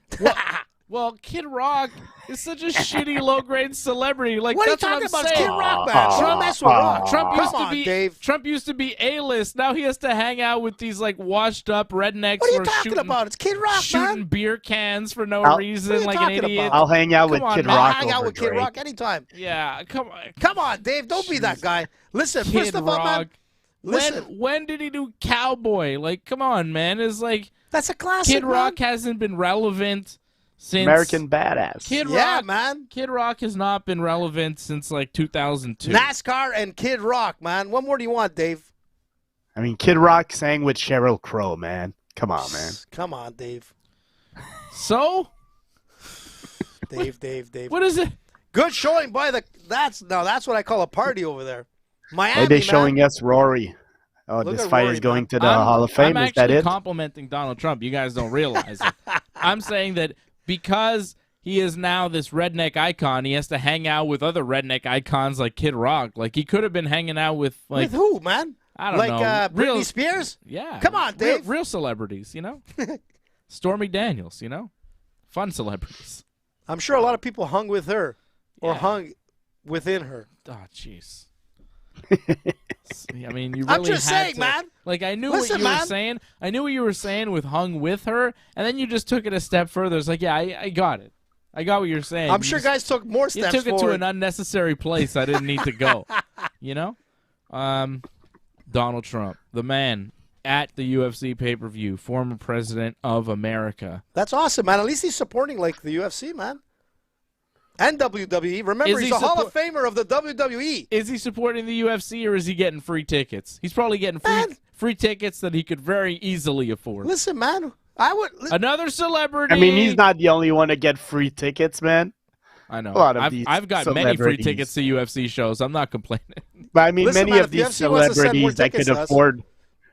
Well, Kid Rock is such a shitty, low-grade celebrity. Like, what are you that's talking what I'm about? saying. It's Kid Rock, man. Trump mess with Rock. Trump used to be A-list. Now he has to hang out with these, like, washed-up rednecks. What are you talking about? It's Kid Rock, shooting man. beer cans for no reason, like an idiot. I'll hang out with Kid Rock. I'll hang out with Kid Rock anytime. Yeah, come on. Come on, Dave. Don't be that guy. Listen, Kid first of all, man. Listen. When did he do Cowboy? Like, come on, man. It's like that's a classic. Kid Rock hasn't been relevant since American Badass. Kid Rock, man. Kid Rock has not been relevant since like 2002. NASCAR and Kid Rock, man. What more do you want, Dave? I mean, Kid Rock sang with Sheryl Crow, man. Come on, man. Come on, Dave. So, Dave. What is it? Good showing by the. That's what I call a party over there. Miami, they're showing us Rory. Oh, this fight is going to the Hall of Fame. Is that it? I'm actually complimenting Donald Trump. You guys don't realize it. I'm saying that because he is now this redneck icon, he has to hang out with other redneck icons like Kid Rock. Like, he could have been hanging out with, like... With who, man? I don't know. Like Britney Spears? Yeah. Come on, Dave. Real celebrities, you know? Stormy Daniels, you know? Fun celebrities. I'm sure a lot of people hung with her or hung within her. Oh, jeez. I mean, you really I'm just had saying, to, man. Like, I knew Listen, what you man. were saying. I knew what you were saying with hung with her, and then you just took it a step further. It's like, yeah, I got it. I got what you're saying. I'm sure guys took more steps You took it forward. to an unnecessary place I didn't need to go. You know? Donald Trump, the man at the UFC pay-per-view, former president of America. That's awesome, man. At least he's supporting, like, the UFC, man. And WWE. Remember, he's a Hall of Famer of the WWE. Is he supporting the UFC or is he getting free tickets? He's probably getting free tickets that he could very easily afford. Listen, man. Another celebrity. I mean, he's not the only one to get free tickets, man. I know. A lot of I've got many free tickets to UFC shows. I'm not complaining. But I mean, many of these celebrities that could afford,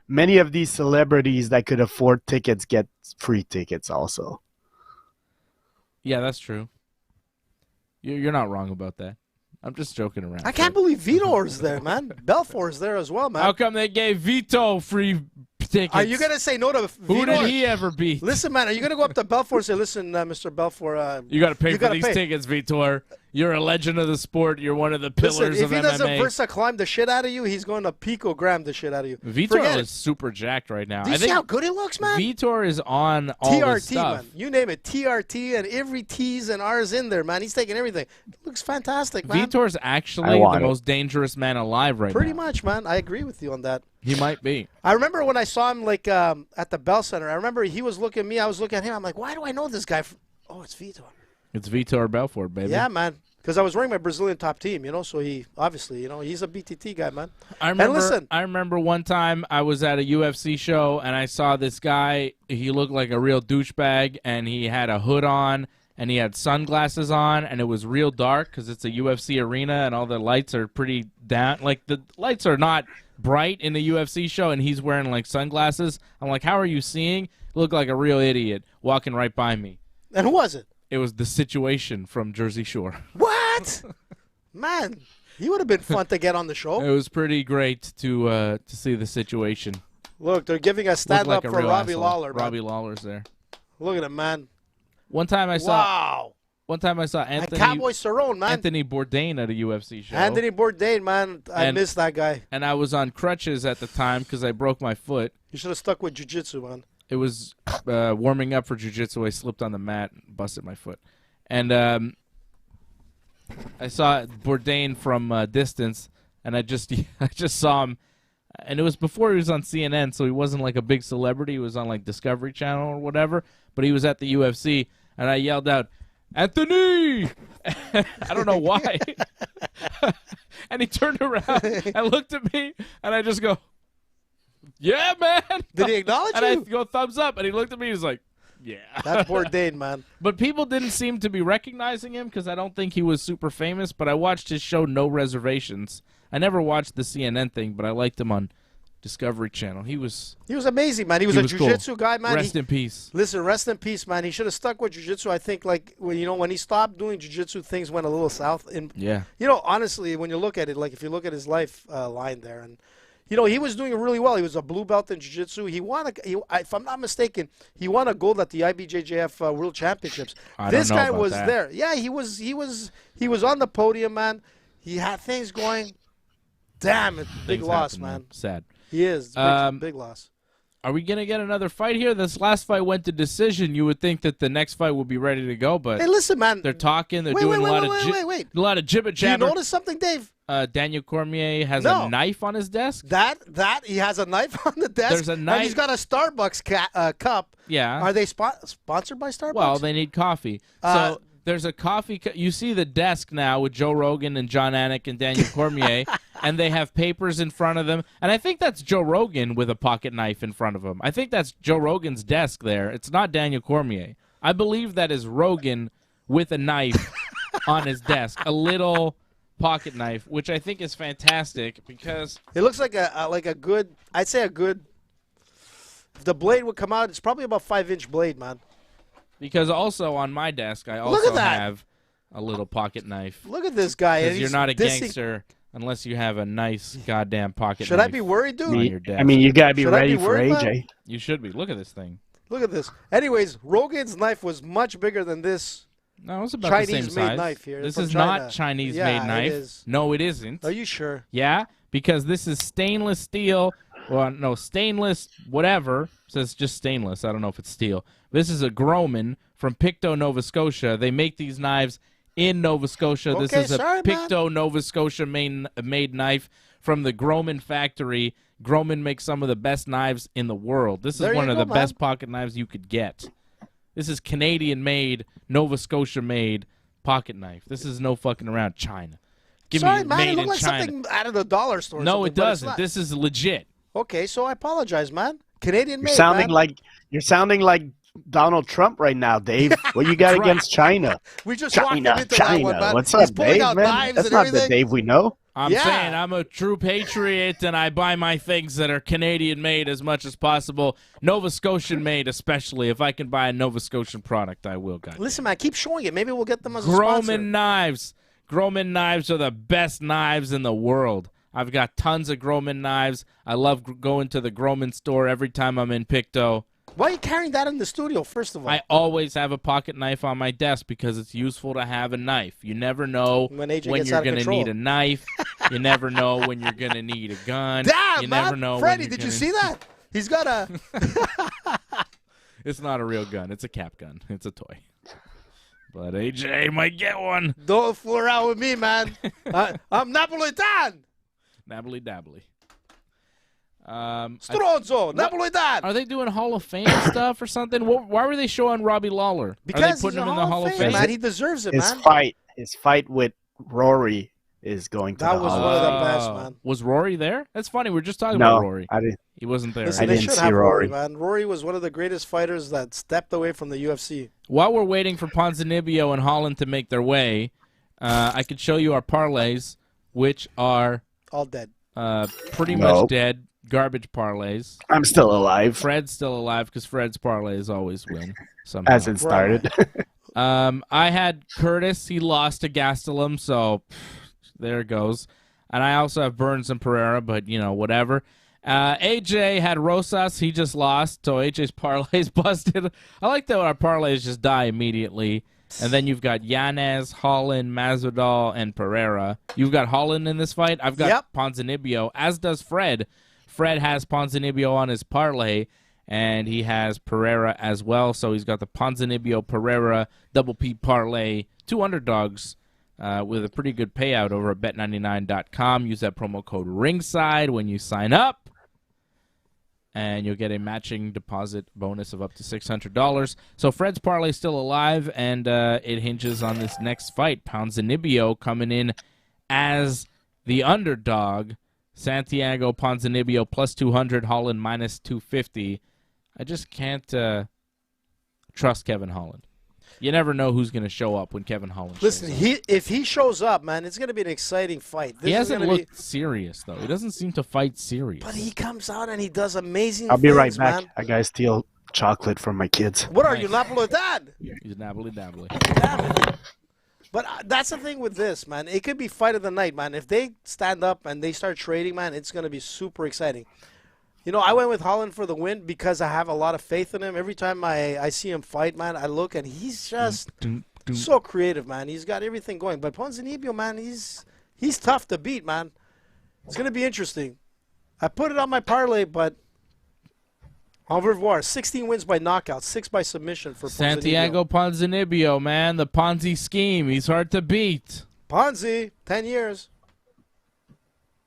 many of these celebrities that could afford tickets get free tickets also. Yeah, that's true. You're not wrong about that. I'm just joking around. I can't believe Vitor's there, man. Belfort's there as well, man. How come they gave Vito free tickets? Are you going to say no to Vitor? Who did he ever beat? Listen, man, are you going to go up to Belfort and say, listen, Mr. Belfort. You got to pay for these tickets, Vitor. You're a legend of the sport. You're one of the pillars of MMA. If he doesn't Versa climb the shit out of you, he's going to picogram the shit out of you. Vitor is super jacked right now. Do you see how good he looks, man? Vitor is on all TRT, this stuff. Man. You name it. TRT and every T's and R's in there, man. He's taking everything. It looks fantastic, man. Vitor's actually the most dangerous man alive right now. Pretty much, man. I agree with you on that. He might be. I remember when I saw him like at the Bell Center. I remember he was looking at me. I was looking at him. I'm like, why do I know this guy? Oh, it's Vitor. It's Vitor Belfort, baby. Yeah, man. Because I was wearing my Brazilian top team, you know, so he obviously, you know, he's a BTT guy, man. I remember one time I was at a UFC show and I saw this guy. He looked like a real douchebag, and he had a hood on and he had sunglasses on, and it was real dark because it's a UFC arena and all the lights are pretty down. Like, the lights are not bright in the UFC show, and he's wearing like sunglasses. I'm like, how are you seeing? He looked like a real idiot walking right by me. And who was it? It was The Situation from Jersey Shore. What? Man, he would have been fun to get on the show. It was pretty great to see The Situation. Look, they're giving a stand-up for Robbie Lawler, man. Robbie Lawler's there. Look at him, man. One time I saw Anthony, and Cowboy Cerrone, man. Anthony Bourdain at a UFC show. Anthony Bourdain, man. I miss that guy. And I was on crutches at the time because I broke my foot. You should have stuck with jiu-jitsu, man. It was warming up for jiu-jitsu. I slipped on the mat and busted my foot. And I saw Bourdain from distance, and I just saw him. And it was before he was on CNN, so he wasn't like a big celebrity. He was on like Discovery Channel or whatever. But he was at the UFC, and I yelled out, "Anthony!" I don't know why. And he turned around and looked at me, and I just go, "Yeah, man." Did he acknowledge and you? I go, "Thumbs up." And he looked at me, he was like, "Yeah." That's Bourdain, man. But people didn't seem to be recognizing him because I don't think he was super famous, but I watched his show No Reservations. I never watched the CNN thing, but I liked him on Discovery Channel. He was amazing, man. He was a jiu-jitsu guy, man. Rest in peace. Listen, rest in peace, man. He should have stuck with jiu-jitsu. I think, like, when he stopped doing jiu-jitsu, things went a little south. Yeah. You know, honestly, when you look at it, like, if you look at his life line there, and, you know, he was doing really well. He was a blue belt in jiu-jitsu. If I'm not mistaken, he won a gold at the IBJJF World Championships. This guy was there. Yeah, he was on the podium, man. He had things going. Damn, it's a big loss, man. Sad. He is. Big loss. Are we going to get another fight here? This last fight went to decision. You would think that the next fight would be ready to go, but hey, listen, man. They're talking. They're doing a lot of jibber jabber. Do you notice something, Dave? Daniel Cormier has a knife on his desk. That he has a knife on the desk. There's a knife. And he's got a Starbucks cup. Yeah. Are they sponsored by Starbucks? Well, they need coffee. So there's a coffee. You see the desk now with Joe Rogan and John Anik and Daniel Cormier, and they have papers in front of them. And I think that's Joe Rogan with a pocket knife in front of him. I think that's Joe Rogan's desk there. It's not Daniel Cormier. I believe that is Rogan with a knife on his desk, a little pocket knife, which I think is fantastic because it looks like a good. I'd say a good. If the blade would come out, it's probably about 5-inch blade, man. Because also on my desk, I also have a little pocket knife. Look at this guy. Because you're not a gangster unless you have a nice goddamn pocket knife. Should I be worried, dude? On your desk. I mean, you got to be ready for AJ. Man? You should be. Look at this thing. Look at this. Anyways, Rogan's knife was much bigger than this. No, it's about Chinese the same size. Made knife here. This is not Chinese-made knife. It is. No, it isn't. Are you sure? Yeah, because this is stainless steel. Well, no, stainless whatever. It says just stainless. I don't know if it's steel. This is a Groman from Pictou, Nova Scotia. They make these knives in Nova Scotia. Okay, this is a Pictou, man. Nova Scotia made knife from the Groman factory. Groman makes some of the best knives in the world. This is one of the best pocket knives you could get. This is Canadian-made, Nova Scotia-made pocket knife. This is no fucking around China. Sorry, man, it looks like something out of the dollar store. No, it doesn't. This is legit. Okay, so I apologize, man. Canadian-made, You're sounding like Donald Trump right now, Dave. What you got against China? We just China. That one, man. What's up, Dave, man? That's not the Dave we know. I'm saying I'm a true patriot, and I buy my things that are Canadian-made as much as possible. Nova Scotian-made, especially. If I can buy a Nova Scotian product, I will, guys. Listen, man, keep showing it. Maybe we'll get them as a sponsor. Groman knives. Groman knives are the best knives in the world. I've got tons of Groman knives. I love going to the Groman store every time I'm in Pictou. Why are you carrying that in the studio, first of all? I always have a pocket knife on my desk because it's useful to have a knife. You never know when you're going to need a knife. You never know when you're going to need a gun. Damn, you man. never know Freddie, did you see that? He's got a... It's not a real gun. It's a cap gun. It's a toy. But AJ might get one. Don't fool around with me, man. I'm Napolitan. Nabbly dabbly. Stronzo, Napolitan. Are they doing Hall of Fame stuff or something? Why were they showing Robbie Lawler? Because are they putting him in the Hall of Fame? Man, he deserves it, His man. his fight with Rory is going to That the was Hall one of of the Fame. best, man. Was Rory there? That's funny. We're just talking No, about Rory. I didn't. He wasn't there. Listen, I they didn't should see have Rory, Rory. man. Rory was one of the greatest fighters that stepped away from the UFC. While we're waiting for Ponzanibio and Holland to make their way, I could show you our parlays, which are All dead. pretty much dead, garbage parlays. I'm still alive. Fred's still alive because Fred's parlays always win somehow. Hasn't started. I had Curtis. He lost to Gastelum, so there it goes. And I also have Burns and Pereira, but, whatever. AJ had Rosas. He just lost, so AJ's parlay's busted. I like that our parlays just die immediately. And then you've got Yanez, Holland, Mazvidal, and Pereira. You've got Holland in this fight. I've got Ponzanibio, as does Fred. Fred has Ponzanibio on his parlay, and he has Pereira as well. So he's got the Ponzanibio-Pereira double P parlay, 2 underdogs with a pretty good payout over at bet99.com. Use that promo code RINGSIDE when you sign up, and you'll get a matching deposit bonus of up to $600. So Fred's parlay is still alive, and it hinges on this next fight. Ponzanibio coming in as the underdog. Santiago Ponzanibio plus 200, Holland minus 250. I just can't trust Kevin Holland. You never know who's going to show up when Kevin Holland shows up. If he shows up, man, it's going to be an exciting fight. He hasn't looked serious, though. He doesn't seem to fight serious. But he comes out and he does amazing I'll be right things, back. man. I gotta steal chocolate from my kids. What are you, Napolitan? He's nabbly-dabbly. But that's the thing with this, man. It could be fight of the night, man. If they stand up and they start trading, man, it's going to be super exciting. I went with Holland for the win because I have a lot of faith in him. Every time I see him fight, man, I look and he's just so creative, man. He's got everything going. But Ponzanibio, man, he's tough to beat, man. It's going to be interesting. I put it on my parlay, but au revoir. 16 wins by knockout, 6 by submission for Ponzanibio. Santiago Ponzanibio, man, the Ponzi scheme. He's hard to beat. Ponzi, 10 years.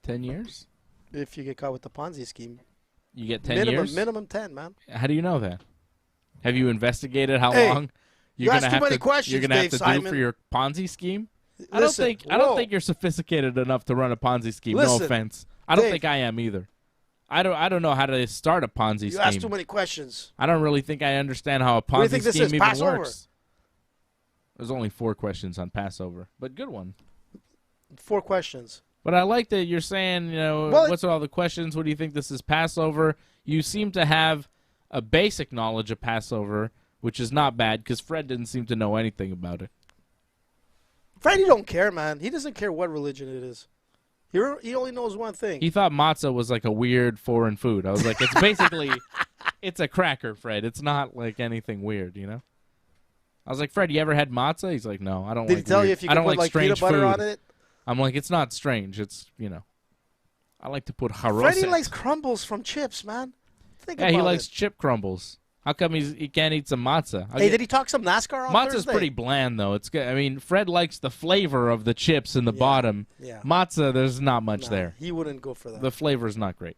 10 years? If you get caught with the Ponzi scheme. You get 10 years? Minimum 10, man. How do you know that? Have you investigated how long you're going to have to do for your Ponzi scheme? I don't think you're sophisticated enough to run a Ponzi scheme. No offense. I don't think I am either. I don't know how to start a Ponzi scheme. You ask too many questions. I don't really think I understand how a Ponzi scheme even works. There's only 4 questions on Passover, but good one. 4 questions. But I like that you're saying, what's all the questions? What do you think this is Passover? You seem to have a basic knowledge of Passover, which is not bad because Fred didn't seem to know anything about it. Freddie don't care, man. He doesn't care what religion it is. He only knows one thing. He thought matzah was like a weird foreign food. I was like, it's basically, it's a cracker, Fred. It's not like anything weird, I was like, Fred, you ever had matzah? He's like, no, I don't. Did he tell you if you could put like peanut butter on it? I'm like, it's not strange. It's, I like to put haroset. Freddie likes crumbles from chips, man. Think about it. Yeah, he likes chip crumbles. How come he can't eat some matzah? Did he talk some NASCAR on Matzah's Thursday? pretty bland, though. It's good. I mean, Fred likes the flavor of the chips in the bottom. Yeah. Matzah, there's not much there. He wouldn't go for that. The flavor's not great.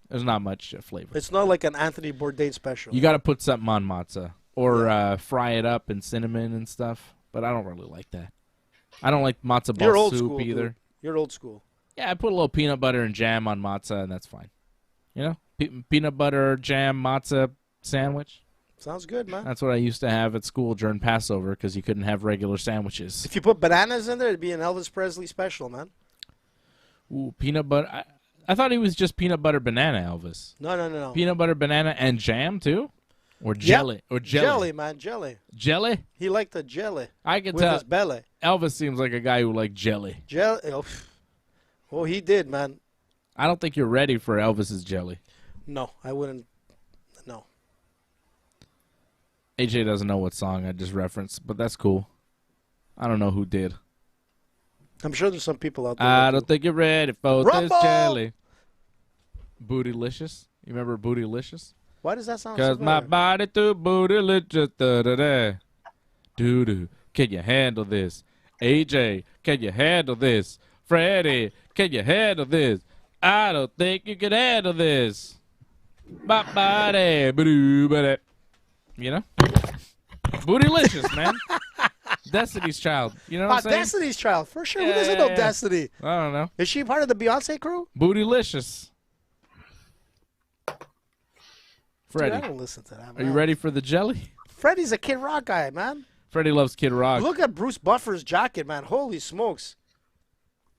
There's not much flavor. It's not like an Anthony Bourdain special. You got to put something on matzah or fry it up in cinnamon and stuff, but I don't really like that. I don't like matzo ball soup either. Dude. You're old school. Yeah, I put a little peanut butter and jam on matzah, and that's fine. Peanut butter, jam, matzah sandwich. Sounds good, man. That's what I used to have at school during Passover because you couldn't have regular sandwiches. If you put bananas in there, it'd be an Elvis Presley special, man. Ooh, peanut butter. I thought he was just peanut butter banana, Elvis. No. Peanut butter, banana, and jam, too? Or jelly? Yep. Or jelly? Jelly, man, jelly. Jelly? He liked the jelly. I can with tell. His belly. Elvis seems like a guy who liked jelly. Jelly? Oh, he did, man. I don't think you're ready for Elvis's jelly. No, I wouldn't. No. AJ doesn't know what song I just referenced, but that's cool. I don't know who did. I'm sure there's some people out there. I don't think you're ready for Rumble! this jelly. Bootylicious? You remember Bootylicious? Why does that sound so Cause my body too bootylicious. Da-da-da. Doo-doo. Can you handle this? AJ, can you handle this? Freddie, can you handle this? I don't think you can handle this. My body, boo-boo. Bootylicious, man. Destiny's Child. You know what I'm saying? Destiny's Child, for sure. Who doesn't know Destiny? I don't know. Is she part of the Beyonce crew? Bootylicious. Freddie. Dude, I don't listen to that, man. Are you ready for the jelly? Freddie's a Kid Rock guy, man. Freddie loves Kid Rock. Look at Bruce Buffer's jacket, man. Holy smokes.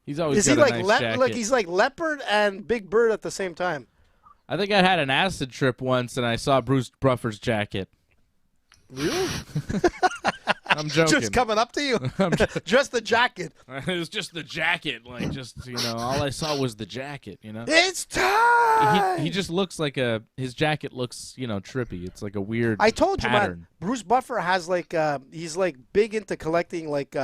He's always Is got he a like nice jacket. Look, he's like Leopard and Big Bird at the same time. I think I had an acid trip once and I saw Bruce Buffer's jacket. Really? I'm joking. Just coming up to you. Just the jacket. It was just the jacket. Like, just, all I saw was the jacket, It's time! He just looks like his jacket looks, trippy. It's like a weird I told pattern. you, man. Bruce Buffer has like, he's like big into collecting like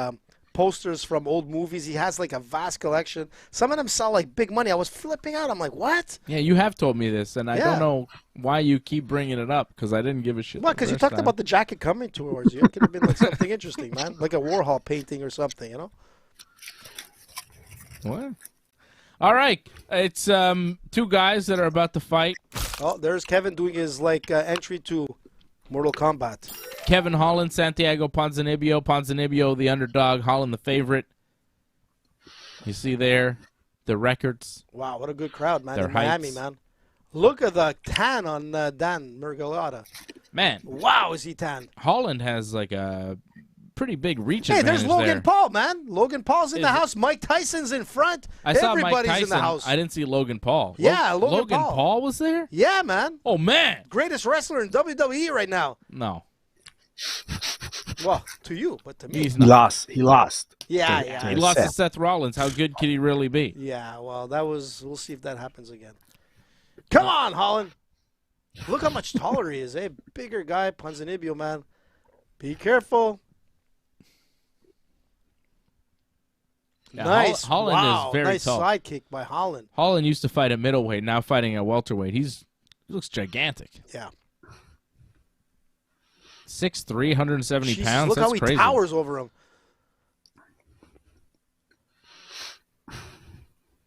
posters from old movies. He has like a vast collection. Some of them sell like big money. I was flipping out. I'm like, what? Yeah, you have told me this, and I don't know why you keep bringing it up, because I didn't give a shit. Well, because you talked about the jacket coming towards you. It could have been like something interesting, man. Like a Warhol painting or something, What? All right. It's two guys that are about to fight. Oh, there's Kevin doing his like entry to Mortal Kombat. Kevin Holland, Santiago Ponzanibio. Ponzanibio, the underdog. Holland, the favorite. You see there the records. Wow, what a good crowd, man. Their in Miami, heights. man. Look at the tan on Dan Murgalata. Man. Wow, is he tan. Holland has like a pretty big reach Hey, advantage there's Logan there. Paul, man. Logan Paul's in the house. Mike Tyson's in front. I saw Everybody's Mike Tyson. in the house. I didn't see Logan Paul. Yeah, Logan Paul. Paul was there? Yeah, man. Oh, man. Greatest wrestler in WWE right now. No. Well, to you, but to me. He's He not. lost. He lost. Yeah. He lost to Seth Rollins. How good could he really be? Yeah, well, we'll see if that happens again. Come on, Holland. Look how much taller he is, eh? Bigger guy, Ponzanibio, man. Be careful. Yeah, Nice. Holland wow. is very nice tall. sidekick by Holland. Holland used to fight at middleweight, now fighting at welterweight. He looks gigantic. Yeah. 6'3", 170 Jesus, pounds. look That's how he crazy. towers over him.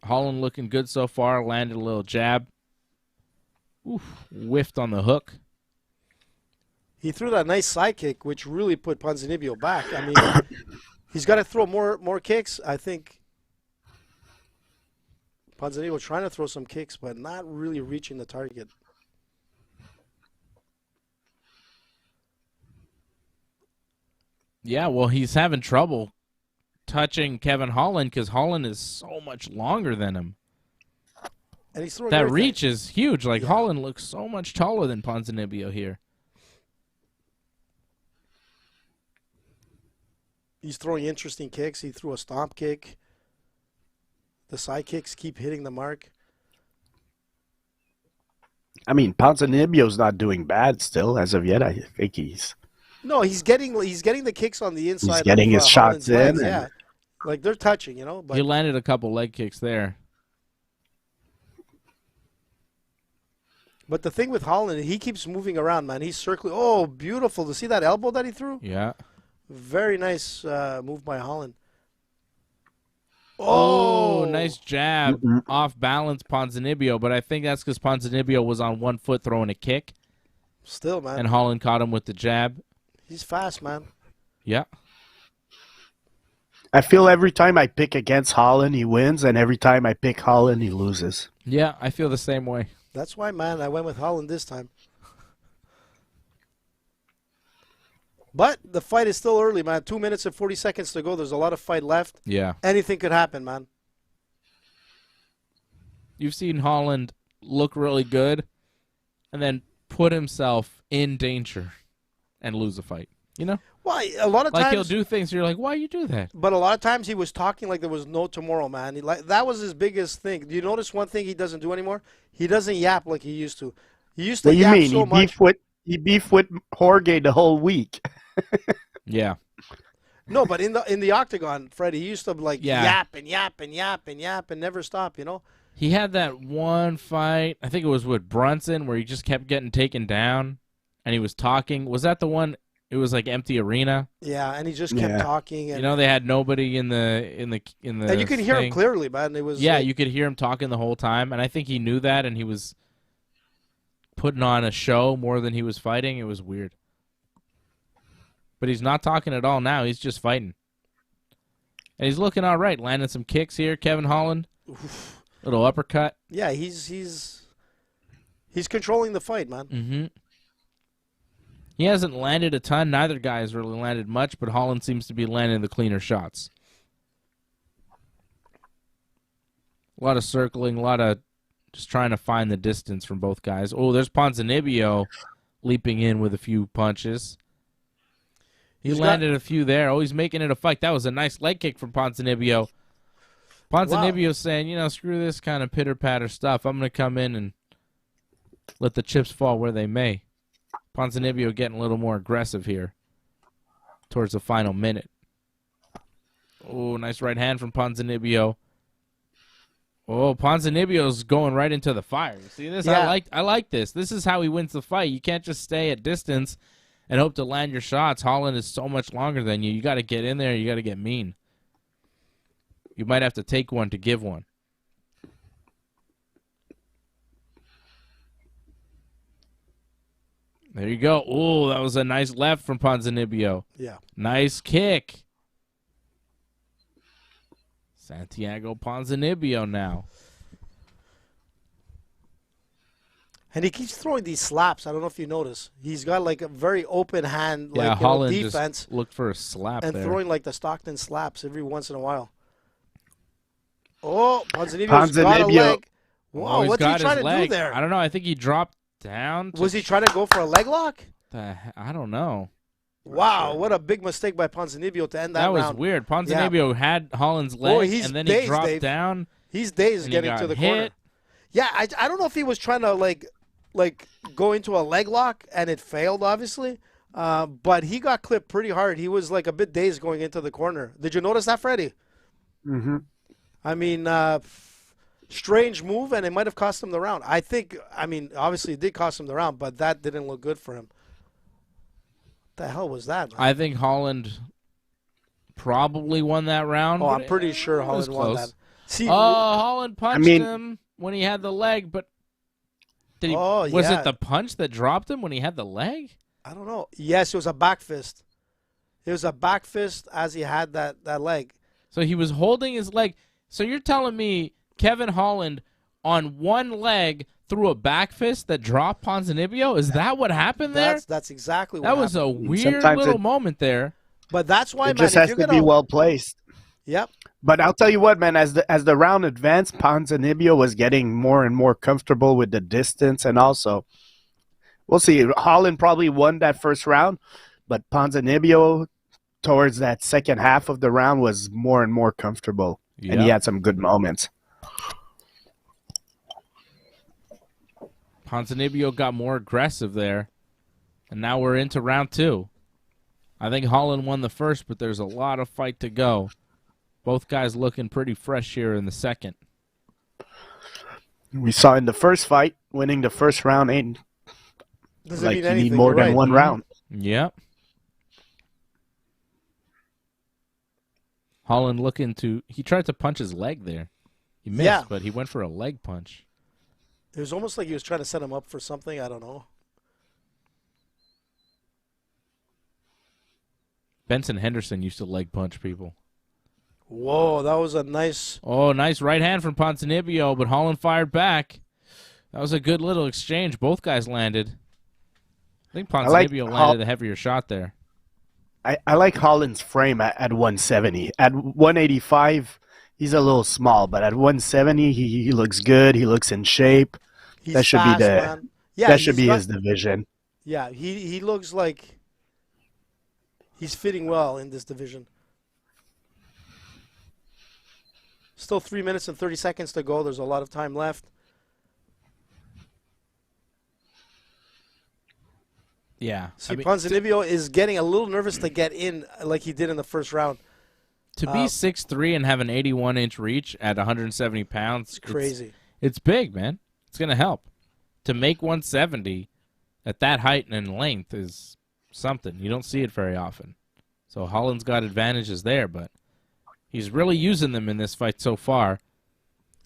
Holland looking good so far. Landed a little jab. Oof, whiffed on the hook. He threw that nice sidekick, which really put Ponzanibio back. I mean, he's got to throw more kicks. I think Ponzanibio trying to throw some kicks, but not really reaching the target. Yeah, well, he's having trouble touching Kevin Holland because Holland is so much longer than him. And he's throwing that everything. reach is huge. Like, Holland looks so much taller than Ponzanibio here. He's throwing interesting kicks. He threw a stomp kick. The side kicks keep hitting the mark. I mean, Ponzanibio's not doing bad still as of yet. I think he's getting the kicks on the inside. He's getting his shots in. Legs, yeah, like they're touching, But He landed a couple leg kicks there. But the thing with Holland, he keeps moving around, man. He's circling. Oh, beautiful. To see that elbow that he threw? Yeah. Very nice move by Holland. Oh, nice jab. Off balance, Ponzanibio. But I think that's because Ponzanibio was on one foot throwing a kick. Still, man. And Holland caught him with the jab. He's fast, man. Yeah. I feel every time I pick against Holland, he wins, and every time I pick Holland, he loses. Yeah, I feel the same way. That's why, man, I went with Holland this time. But the fight is still early, man. 2 minutes and 40 seconds to go. There's a lot of fight left. Yeah. Anything could happen, man. You've seen Holland look really good and then put himself in danger and lose a fight. Well, a lot of times. Like, he'll do things, you're like, why you do that? But a lot of times he was talking like there was no tomorrow, man. That was his biggest thing. Do you notice one thing he doesn't do anymore? He doesn't yap like he used to. He used to yap so much. He beefed with Jorge the whole week. Yeah. No, but in the octagon, Freddie, he used to yap and never stop, He had that one fight, I think it was with Brunson, where he just kept getting taken down and he was talking. Was that the one? It was like empty arena. Yeah, and he just kept talking. And, they had nobody in the. And you could hear him clearly, man. It was. Yeah, you could hear him talking the whole time, and I think he knew that, and he was putting on a show more than he was fighting. It was weird. But he's not talking at all now. He's just fighting. And he's looking all right, landing some kicks here, Kevin Holland. Oof. Little uppercut. Yeah, he's controlling the fight, man. Mm-hmm. He hasn't landed a ton. Neither guy has really landed much, but Holland seems to be landing the cleaner shots. A lot of circling, a lot of just trying to find the distance from both guys. Oh, there's Ponzanibio leaping in with a few punches. He landed a few there. Oh, he's making it a fight. That was a nice leg kick from Ponzanibio. Ponzanibio saying, you know, screw this kind of pitter-patter stuff. I'm going to come in and let the chips fall where they may. Ponzanibio getting a little more aggressive here towards the final minute. Oh, nice right hand from Ponzanibio. Oh, Ponzanibio's going right into the fire. You see this? Yeah. I like this. This is how he wins the fight. You can't just stay at distance and hope to land your shots. Holland is so much longer than you. You got to get in there. You got to get mean. You might have to take one to give one. There you go. Oh, that was a nice left from Ponzanibio. Yeah. Nice kick. Santiago Ponzanibio now. And he keeps throwing these slaps. I don't know if you notice. He's got like a very open hand, Yeah, like Holland defense. just looked for a slap and there. throwing like the Stockton slaps every once in a while. Oh, Ponzanibio's got a leg. Wow, what's he trying to do there? I don't know. I think he dropped down. Was he trying to go for a leg lock? I don't know. Wow, what a big mistake by Ponzanibio to end that round. That was weird. Ponzanibio had Holland's leg, and then he dropped down. He's dazed getting to the corner. Yeah, I don't know if he was trying to like go into a leg lock, and it failed, obviously. But he got clipped pretty hard. He was like a bit dazed going into the corner. Did you notice that, Freddie? Mm-hmm. I mean, strange move, and it might have cost him the round. Obviously it did cost him the round, but that didn't look good for him. What the hell was that, man? I think Holland probably won that round. Oh, I'm pretty sure Holland won that. See, Holland punched him when he had the leg, but did he? Was it the punch that dropped him when he had the leg? I don't know. Yes, it was a back fist. It was a back fist as he had that leg. So he was holding his leg. So you're telling me Kevin Holland on one leg threw a back fist that dropped Ponzanibio? Is that what happened there? That's exactly what happened. That was a weird little moment there. But that's why, it just has to be well placed. Yep. But I'll tell you what, man, as the round advanced, Ponzanibio was getting more and more comfortable with the distance, and also, we'll see. Holland probably won that first round, but Ponzanibio, towards that second half of the round, was more and more comfortable, and he had some good moments. Ponzanibio got more aggressive there, and now we're into round two. I think Holland won the first, but there's a lot of fight to go. Both guys looking pretty fresh here in the second. We saw in the first fight, winning the first round ain't like you need more than one round. Yep. Holland he tried to punch his leg there. He missed, but he went for a leg punch. It was almost like he was trying to set him up for something. I don't know. Benson Henderson used to leg punch people. Whoa, that was a nice... Oh, nice right hand from Ponzanibio, but Holland fired back. That was a good little exchange. Both guys landed. I think Ponzanibio landed the heavier shot there. I like Holland's frame at 170. At 185, he's a little small, but at 170, he looks good. He looks in shape. That should be his division. Yeah, he looks like he's fitting well in this division. Still 3 minutes and 30 seconds to go. There's a lot of time left. Yeah. See, Ponzanibio is getting a little nervous to get in like he did in the first round. To be 6'3" and have an 81-inch reach at 170 pounds. It's crazy. It's big, man. It's going to help. To make 170 at that height and length is something. You don't see it very often. So Holland's got advantages there, but he's really using them in this fight so far.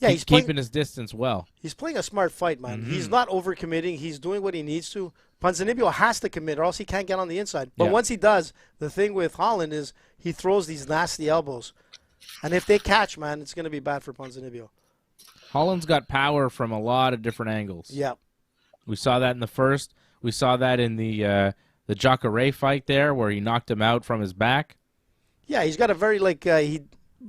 Yeah, he's keeping his distance well. He's playing a smart fight, man. Mm-hmm. He's not overcommitting. He's doing what he needs to. Ponzanibio has to commit, or else he can't get on the inside. But Yeah. once he does, the thing with Holland is he throws these nasty elbows. And if they catch, man, it's going to be bad for Ponzanibio. Holland's got power from a lot of different angles. Yeah. We saw that in the first. We saw that in the Jacare fight there, where he knocked him out from his back. Yeah, he's got a very,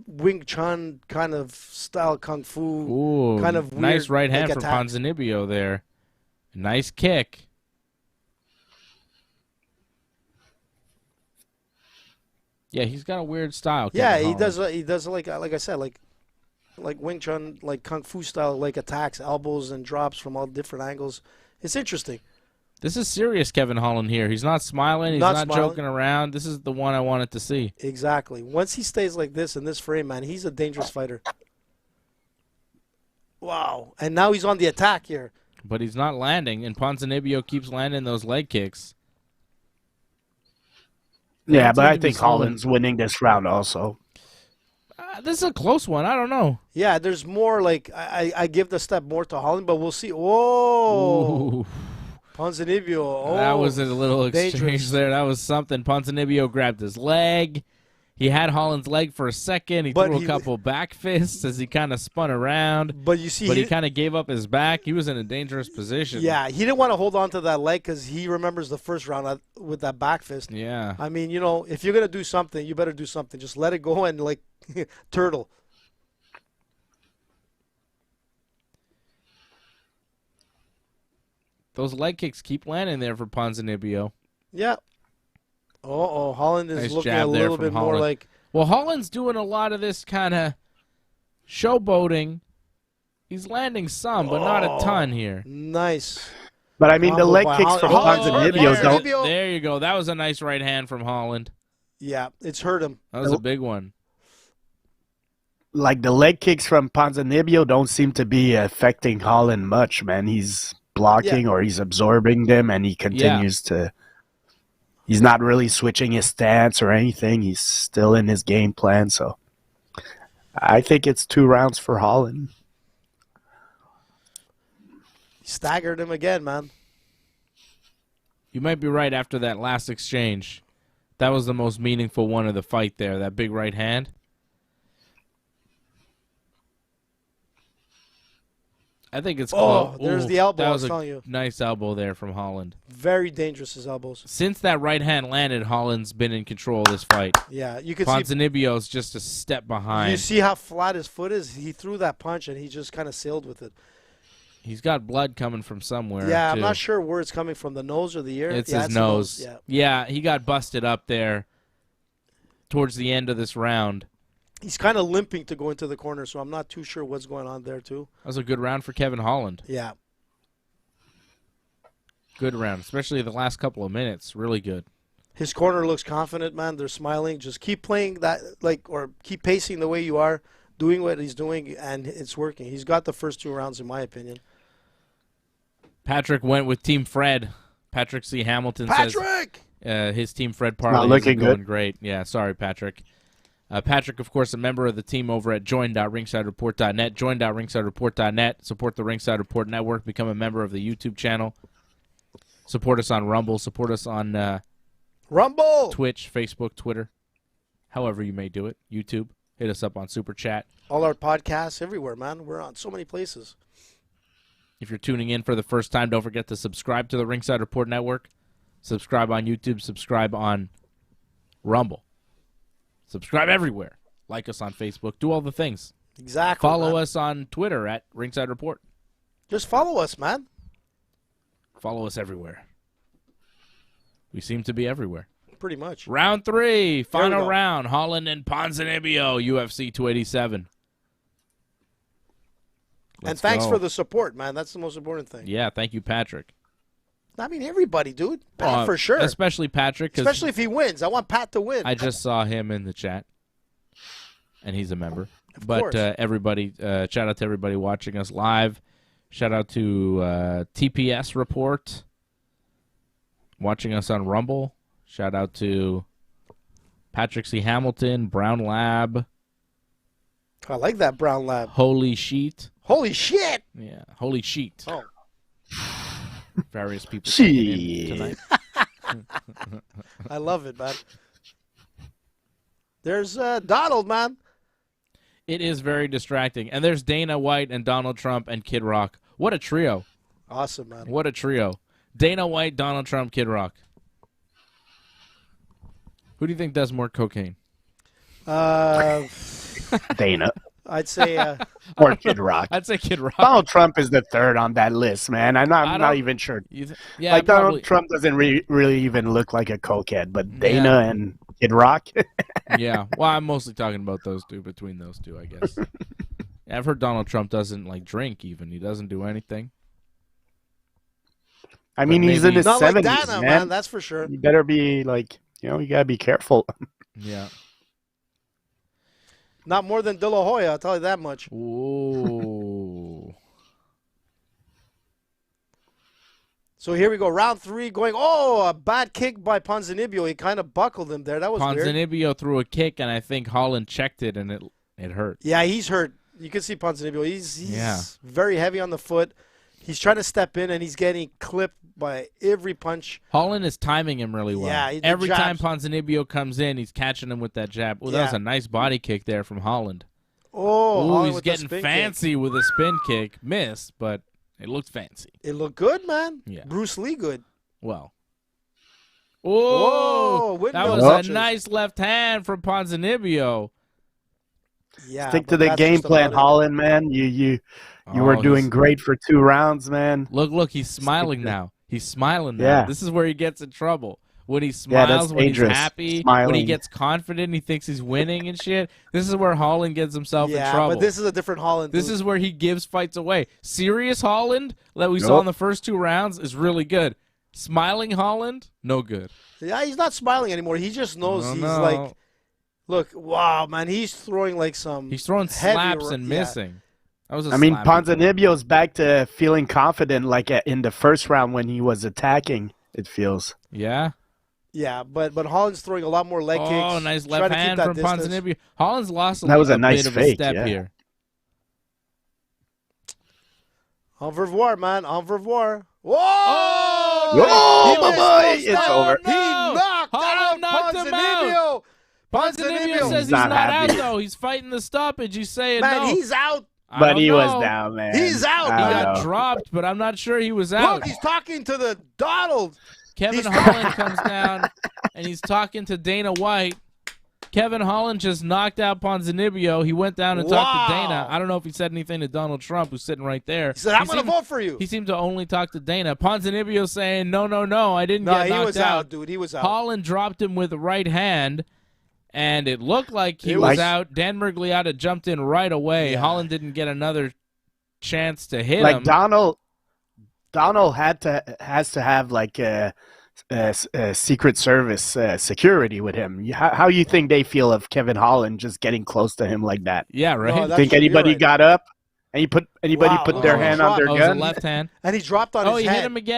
Wing Chun kind of style, Kung Fu. Ooh, kind of weird, nice right hand from attack. Ponzanibio there. Nice kick. Yeah, he's got a weird style. Yeah, Kevin he Holland. does like I said, like Wing Chun, like Kung Fu style, like attacks, elbows and drops from all different angles. It's interesting. This is serious, Kevin Holland here. He's not smiling. He's not joking around. This is the one I wanted to see. Exactly. Once he stays like this in this frame, man, he's a dangerous fighter. Wow. And now he's on the attack here. But he's not landing, and Ponzanibio keeps landing those leg kicks. Yeah, but I think Holland's winning this round also. This is a close one. I don't know. Yeah, there's more like I give the step more to Holland, but we'll see. Whoa. Ooh. Ponzanibio. Oh, That was a little exchange dangerous. there. That was something. Ponzanibio grabbed his leg. He had Holland's leg for a second. He threw a couple back fists as he kind of spun around. But you see, But he kind of gave up his back. He was in a dangerous position. yeah, he didn't want to hold on to that leg because he remembers the first round with that back fist. Yeah. I mean, if you're going to do something, you better do something. Just let it go and, turtle. Those leg kicks keep landing there for Ponzanibio. Yeah. Holland is Nice looking jab a there little from bit more Holland. like... Well, Holland's doing a lot of this kind of showboating. He's landing some, but not a ton here. Nice. But I mean, the leg kicks from Ponzanibio don't. There you go. That was a nice right hand from Holland. Yeah, it's hurt him. That was a big one. Like the leg kicks from Ponzanibio don't seem to be affecting Holland much, man. He's blocking or he's absorbing them, and he continues to. He's not really switching his stance or anything. He's still in his game plan. So I think it's 2 rounds for Holland. Staggered him again, man. You might be right after that last exchange. That was the most meaningful one of the fight there, that big right hand. I think it's close. There's the elbow. That I was was telling you. nice elbow there from Holland. Very dangerous, his elbows. Since that right hand landed, Holland's been in control of this fight. Yeah, you could see. Ponzanibio's just a step behind. You see how flat his foot is? He threw that punch, and he just kind of sailed with it. He's got blood coming from somewhere. Yeah, too. I'm not sure where it's coming from, the nose or the ear. It's yeah, his the nose. Yeah. He got busted up there towards the end of this round. He's kind of limping to go into the corner, so I'm not too sure what's going on there, too. That was a good round for Kevin Holland. Yeah. Good round, especially the last couple of minutes. Really good. His corner looks confident, man. They're smiling. Just keep playing that, or keep pacing the way you are, doing what he's doing, and it's working. He's got the first 2 rounds, in my opinion. Patrick went with Team Fred. Patrick C. Hamilton says his Team Fred parlay is going great. Yeah, sorry, Patrick. Patrick, of course, a member of the team over at join.ringsidereport.net. Join.ringsidereport.net. Support the Ringside Report Network. Become a member of the YouTube channel. Support us on Rumble. Support us on Rumble, Twitch, Facebook, Twitter, however you may do it. YouTube. Hit us up on Super Chat. All our podcasts everywhere, man. We're on so many places. If you're tuning in for the first time, don't forget to subscribe to the Ringside Report Network. Subscribe on YouTube. Subscribe on Rumble. Subscribe everywhere. Like us on Facebook. Do all the things. Exactly. Follow us on Twitter at Ringside Report. Just follow us, man. Follow us everywhere. We seem to be everywhere. Pretty much. Round 3. Final round. Holland and Ponzanibio. UFC 287. And thanks for the support, man. That's the most important thing. Yeah, thank you, Patrick. I mean, everybody, dude. Pat for sure. Especially Patrick. Especially if he wins. I want Pat to win. I just saw him in the chat, and he's a member. Of course. Everybody, shout out to everybody watching us live. Shout out to TPS Report, watching us on Rumble. Shout out to Patrick C. Hamilton, Brown Lab. I like that Brown Lab. Holy Sheet. Holy shit! Yeah, Holy Sheet. Oh. various people tuning in tonight. I love it, man. There's Donald, man. It is very distracting. And there's Dana White and Donald Trump and Kid Rock. What a trio. Awesome, man. What a trio. Dana White, Donald Trump, Kid Rock. Who do you think does more cocaine? Dana. I'd say or Kid Rock. I'd say Kid Rock. Donald Trump is the third on that list, man. I'm not even sure. Yeah, like probably. Donald Trump doesn't really even look like a cokehead, but Dana and Kid Rock. Yeah. Well, I'm mostly talking about those two, between those two, I guess. Yeah, I've heard Donald Trump doesn't like drink even. He doesn't do anything. I mean, he's in his 70s, like Dana, man. That's for sure. You better be like, you gotta be careful. Yeah. Not more than De La Hoya, I'll tell you that much. Ooh. So here we go, round 3 going. Oh, a bad kick by Ponzanibio. He kind of buckled him there. That was weird. Ponzanibio threw a kick, and I think Holland checked it, and it hurt. Yeah, he's hurt. You can see Ponzanibio. He's very heavy on the foot. He's trying to step in, and he's getting clipped by every punch. Holland is timing him really well. Yeah, every time Ponzanibio comes in, he's catching him with that jab. Well, that was a nice body kick there from Holland. Oh, he's getting fancy with a spin kick. Missed, but it looked fancy. It looked good, man. Yeah. Bruce Lee good. Well. Oh, that was a nice left hand from Ponzanibio. Yeah. Stick to the game plan, Holland, man. You were doing great for 2 rounds, man. Look, he's smiling now. He's smiling now. Yeah. This is where he gets in trouble. When he smiles, when he's happy, when he gets confident, he thinks he's winning and shit. This is where Holland gets himself in trouble. But this is a different Holland. This is where he gives fights away. Serious Holland that we saw in the first 2 rounds is really good. Smiling Holland, no good. Yeah, he's not smiling anymore. He just knows like, look, wow, man, he's throwing like some. He's throwing slaps and missing. That was Ponzanibio's back to feeling confident like in the first round when he was attacking, it feels. Yeah. Yeah, but Holland's throwing a lot more leg kicks. Oh, nice left hand from Ponzanibio. Holland's lost a nice bit of a step here. Au revoir, man. Au revoir. Whoa! Oh, bye-bye. It's over. He knocked Holland out Ponzanibio. Ponzanibio says he's not out, though. He's fighting the stoppage. He's saying no. Man, he's out. But he was down, man. He's out. He got dropped, but I'm not sure he was out. Look, he's talking to the Donald. Kevin Holland comes down, and he's talking to Dana White. Kevin Holland just knocked out Ponzanibio. He went down and talked to Dana. I don't know if he said anything to Donald Trump, who's sitting right there. He said, I'm going to vote for you. He seemed to only talk to Dana. Ponzanibio saying, no, I didn't get knocked out. No, he was out, dude. He was out. Holland dropped him with the right hand, and it looked like he was out. Dan Miragliotta jumped in right away. Yeah. Holland didn't get another chance to hit him. Donald has to have like a Secret Service security with him. How you think they feel of Kevin Holland just getting close to him like that? Yeah, right. Think anybody got up? Put their hand on their gun? Left hand. And he dropped on his head.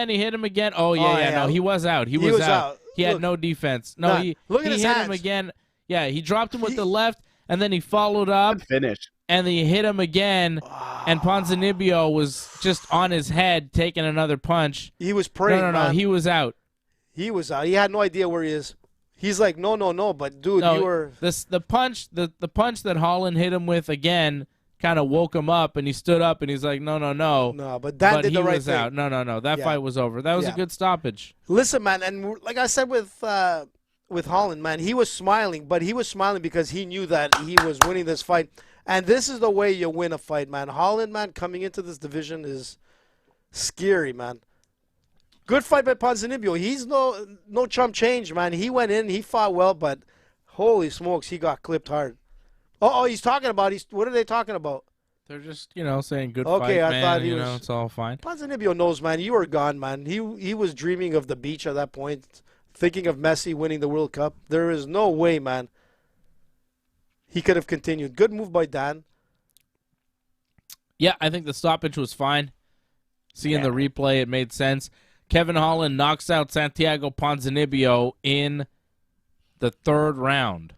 He hit him again. Oh, yeah. No, he was out. He was out. He had no defense. No, he hit him again. Yeah, he dropped him with the left, and then he followed up. Finish. And then he hit him again, and Ponzanibio was just on his head taking another punch. He was praying, No, he was out. He was out. He had no idea where he is. He's like, no, but dude, you were the punch that Holland hit him with again kind of woke him up, and he stood up and he's like, no. No, but Dan did the right thing. Out. No. That fight was over. That was a good stoppage. Listen, man, and like I said with Holland, man, he was smiling, but he was smiling because he knew that he was winning this fight. And this is the way you win a fight, man. Holland, man, coming into this division is scary, man. Good fight by Ponzanibio. He's no chump change, man. He went in, he fought well, but holy smokes, he got clipped hard. Oh, he's talking about what are they talking about? They're just, saying good fight, man. I thought he was, it's all fine. Ponzanibio knows, man. You were gone, man. He was dreaming of the beach at that point, thinking of Messi winning the World Cup. There is no way, man. He could have continued. Good move by Dan. Yeah, I think the stoppage was fine. Seeing the replay, it made sense. Kevin Holland knocks out Santiago Ponzanibio in the 3rd round.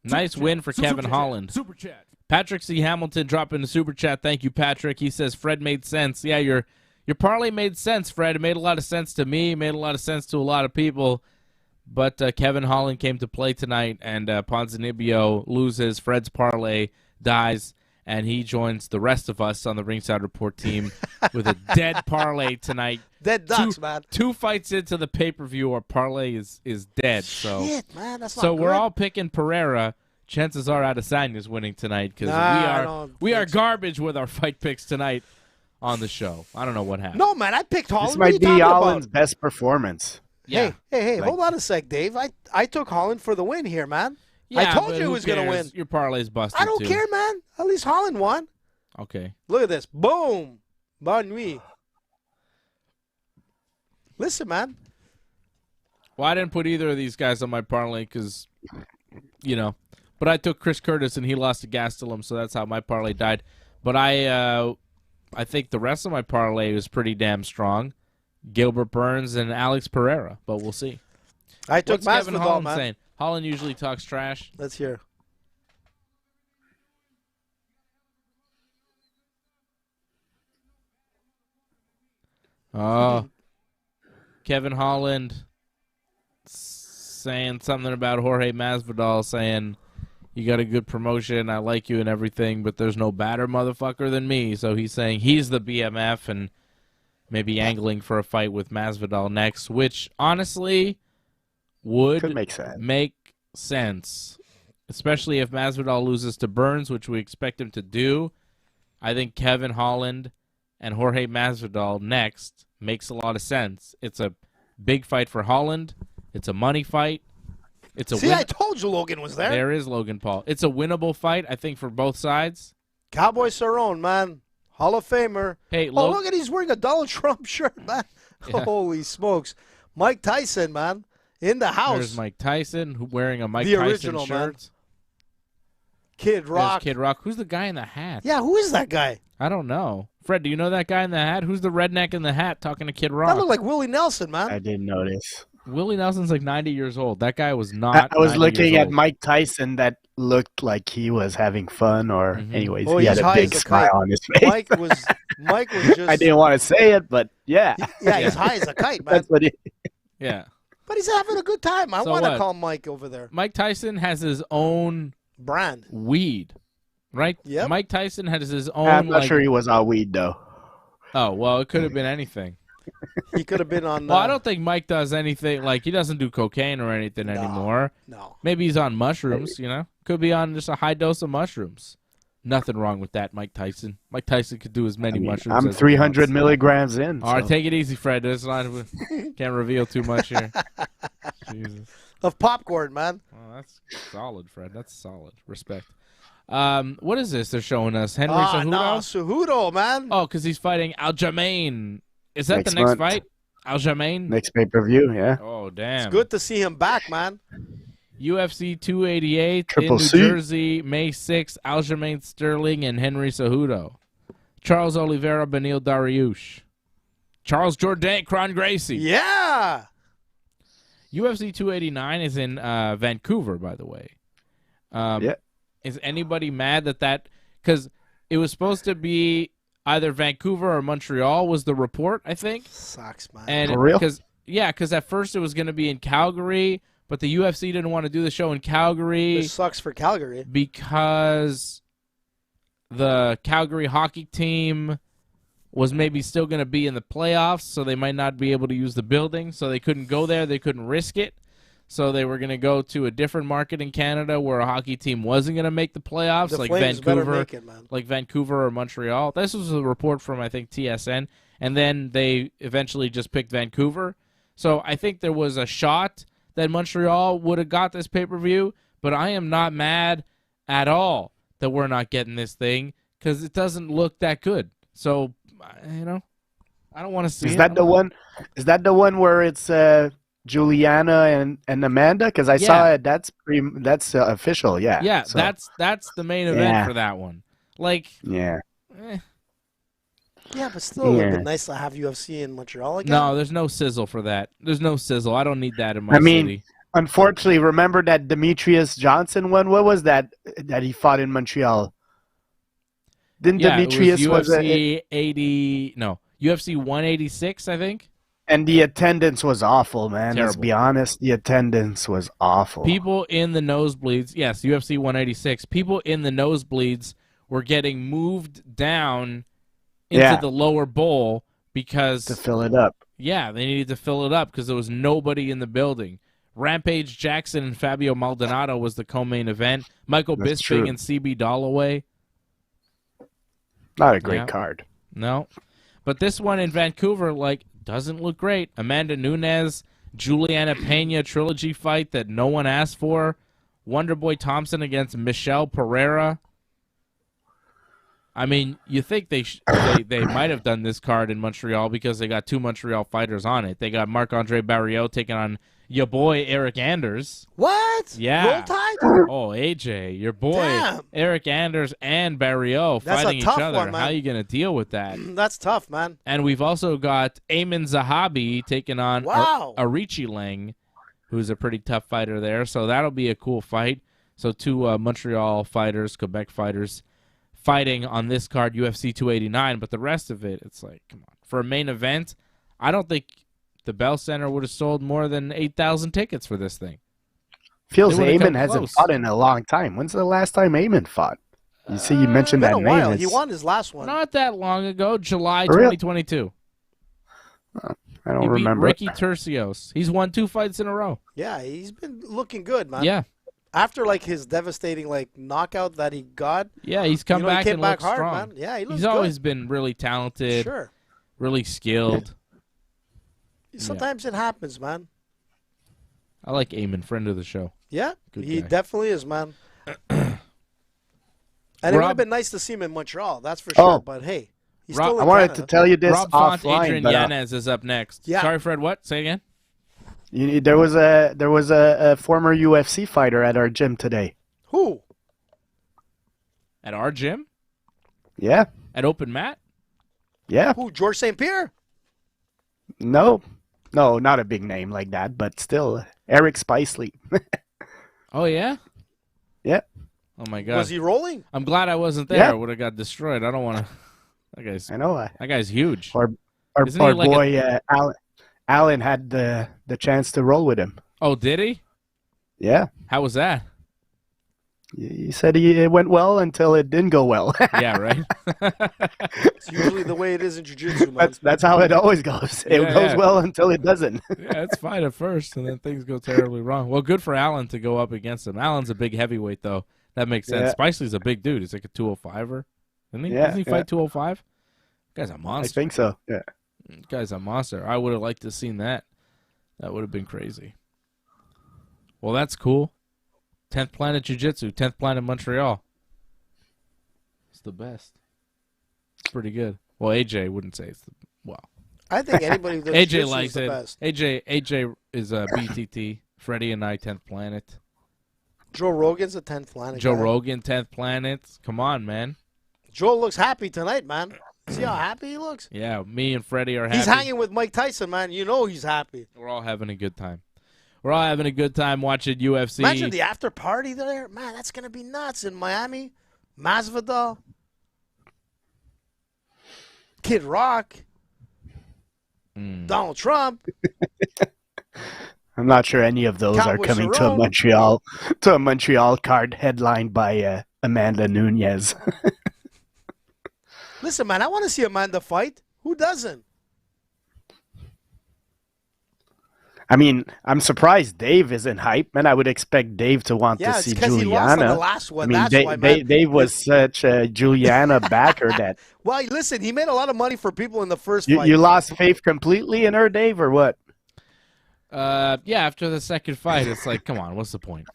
Nice win for Kevin Holland. Super chat. Patrick C. Hamilton dropping the super chat. Thank you, Patrick. He says Fred made sense. Yeah, Your parlay made sense, Fred. It made a lot of sense to me. It made a lot of sense to a lot of people. But Kevin Holland came to play tonight, and Ponzanibio loses. Fred's parlay dies, and he joins the rest of us on the Ringside Report team with a dead parlay tonight. Dead ducks, man. 2 fights into the pay-per-view, our parlay is dead. Shit, man, that's not so good. we're all picking Pereira. Chances are Adesanya's winning tonight because we are garbage with our fight picks tonight on the show. I don't know what happened. No, man, I picked Holland. This might be Holland's best performance. Yeah. Hey, hold on a sec, Dave. I took Holland for the win here, man. Yeah, I told you who was going to win. Your parlay's busted, I don't care, man. At least Holland won. Okay. Look at this. Boom. Bonne nuit. Listen, man. Well, I didn't put either of these guys on my parlay because, but I took Chris Curtis, and he lost to Gastelum, so that's how my parlay died. But I think the rest of my parlay was pretty damn strong. Gilbert Burns and Alex Pereira, but we'll see. I took Kevin Masvidal, Holland man. saying? Holland usually talks trash. Let's hear. Oh, Kevin Holland saying something about Jorge Masvidal, saying, you got a good promotion, I like you and everything, but there's no badder motherfucker than me. So he's saying he's the BMF and maybe angling for a fight with Mazvidal next, which honestly would make sense, especially if Mazvidal loses to Burns, which we expect him to do. I think Kevin Holland and Jorge Masvidal next makes a lot of sense. It's a big fight for Holland. It's a money fight. I told you Logan was there. There is Logan Paul. It's a winnable fight, I think, for both sides. Cowboy Cerrone, man. Hall of Famer. Hey, look at he's wearing a Donald Trump shirt, man. Yeah. Holy smokes. Mike Tyson, man. In the house. There's Mike Tyson wearing a Mike the Tyson original, shirt. Man. Kid Rock. There's Kid Rock. Who's the guy in the hat? Yeah, who is that guy? I don't know. Fred, do you know that guy in the hat? Who's the redneck in the hat talking to Kid Rock? That looked like Willie Nelson, man. I didn't notice. Willie Nelson's like 90 years old. That guy was not. I was looking at Mike Tyson that looked like he was having fun, or anyways, he had a big smile on his face. Mike was just. I didn't want to say it, but yeah. He's high as a kite, man. That's what he. Yeah. But he's having a good time. I want to call Mike over there. Mike Tyson has his own brand weed, right? Yeah. Mike Tyson has his own. I'm not sure he was on weed though. Oh well, it could have been anything. He could have been on. Well, I don't think Mike does anything. Like, he doesn't do cocaine or anything anymore. No. Maybe he's on mushrooms, Could be on just a high dose of mushrooms. Nothing wrong with that, Mike Tyson. Mike Tyson could do as many mushrooms I'm as 300 milligrams in. All right, take it easy, Fred. Can't reveal too much here. Jesus. Of popcorn, man. Well, that's solid, Fred. That's solid. Respect. What is this they're showing us? Henry Cejudo? No, Cejudo, man. Oh, because he's fighting Aljamain. Is that the next fight? Aljamain? Next pay-per-view, yeah. Oh, damn. It's good to see him back, man. UFC 288 in New Jersey, May 6th. Aljamain Sterling and Henry Cejudo. Charles Oliveira, Beneil Dariush. Charles Jourdain, Kron Gracie. Yeah. UFC 289 is in Vancouver, by the way. Yeah. Is anybody mad that because it was supposed to be either Vancouver or Montreal was the report, I think. Sucks, man. And for real? Because at first it was going to be in Calgary, but the UFC didn't want to do the show in Calgary. This sucks for Calgary. Because the Calgary hockey team was maybe still going to be in the playoffs, so they might not be able to use the building, so they couldn't go there. They couldn't risk it. So they were going to go to a different market in Canada where a hockey team wasn't going to make the playoffs, the like Flames Vancouver, man. like Vancouver or Montreal. This was a report from, I think, TSN, and then they eventually just picked Vancouver. So I think there was a shot that Montreal would have got this pay-per-view, but I am not mad at all that we're not getting this thing because it doesn't look that good. So, I don't want to see it. Is that the one? Is that the one where it's Juliana and Amanda? Because I saw it. That's official. Yeah. Yeah, so. that's the main event for that one. Like. Yeah. Yeah, but still, it would have been nice to have UFC in Montreal again. No, there's no sizzle for that. There's no sizzle. I don't need that in my city. Unfortunately, remember that Demetrius Johnson one? What was that he fought in Montreal? Didn't Demetrius it was UFC 80? No, UFC 186, I think. And the attendance was awful, man. Terrible. Let's be honest. The attendance was awful. People in the nosebleeds, yes, UFC 186, people in the nosebleeds were getting moved down into the lower bowl because... to fill it up. Yeah, they needed to fill it up because there was nobody in the building. Rampage Jackson and Fabio Maldonado was the co-main event. Michael Bisping and CB Dollaway. Not a great card. No. But this one in Vancouver, doesn't look great. Amanda Nunes, Juliana Pena trilogy fight that no one asked for. Wonderboy Thompson against Michelle Pereira. I mean, you think they might have done this card in Montreal because they got 2 Montreal fighters on it. They got Marc-Andre Barriault taking on your boy Eric Anders. What? Yeah. Roll Tide? Oh, AJ, your boy Damn. Eric Anders and Barriault fighting each other. One, how are you going to deal with that? That's tough, man. And we've also got Ayman Zahabi taking on Arichi Lang, who's a pretty tough fighter there. So that'll be a cool fight. So 2 Montreal fighters, Quebec fighters, fighting on this card, UFC 289. But the rest of it, it's like, come on. For a main event, I don't think the Bell Center would have sold more than 8,000 tickets for this thing. Feels Ayman hasn't fought in a long time. When's the last time Ayman fought? You see, you mentioned that name. He won his last one. Not that long ago, July 2022. I don't remember. Ricky Tercios. He's won 2 fights in a row. Yeah, he's been looking good, man. Yeah. After his devastating knockout that he got. Yeah, he's come back and looks hard, strong. man. Yeah, he looks He's good. always been really talented. Sure. Really skilled. Sometimes it happens, man. I like Ayman, friend of the show. Yeah, he guy. Definitely is, man. And it would have been nice to see him in Montreal, that's for sure. But hey, he's still in I wanted Canada. to tell you this Rob Font, offline. Adrian Yanez is up next. Yeah. Sorry, Fred. What? Say again. There was a former UFC fighter at our gym today. Who? At our gym? Yeah. At Open Mat? Yeah. Who? George St. Pierre? No, not a big name like that, but still, Eric Spicely. Oh yeah. Yeah. Oh my God. Was he rolling? I'm glad I wasn't there. Yeah. I would have got destroyed. I don't want to. I know. That guy's huge. Our boy Alan had the chance to roll with him. Oh, did he? Yeah. How was that? He said it went well until it didn't go well. Yeah, right. It's usually the way it is in jiu-jitsu, man. That's how it always goes. It goes well until it doesn't. Yeah, it's fine at first, and then things go terribly wrong. Well, good for Alan to go up against him. Alan's a big heavyweight, though. That makes sense. Yeah. Spicely's a big dude. He's like a 205er. Isn't he? Yeah, Doesn't he fight 205? Guy's a monster. I think so, yeah. Guy's a monster. I would have liked to have seen that. That would have been crazy. Well, that's cool. 10th Planet Jiu-Jitsu, 10th Planet Montreal. It's the best. It's pretty good. Well, AJ wouldn't say it's the I think anybody who does AJ jiu-jitsu likes is the it. best. AJ is a BTT. Freddie and I 10th Planet. Joe Rogan's a 10th Planet. Joe guy. Rogan 10th Planet. Come on, man. Joe looks happy tonight, man. See how happy he looks? Yeah, me and Freddie are happy. He's hanging with Mike Tyson, man. You know he's happy. We're all having a good time. We're all having a good time watching UFC. Imagine the after party there. Man, that's going to be nuts in Miami. Masvidal. Kid Rock. Donald Trump. I'm not sure any of those Cowboy are coming Cerrone. to a Montreal card headlined by Amanda Nunes. Listen, man, I want to see Amanda fight. Who doesn't? I mean, I'm surprised Dave isn't hype, man. I would expect Dave to want to see because he lost on the Juliana. last one. I mean, That's why, man. Dave was such a Juliana backer that Well, listen, he made a lot of money for people in the first fight. you lost faith completely in her, Dave, or what? Yeah, after the second fight, it's like, come on, what's the point?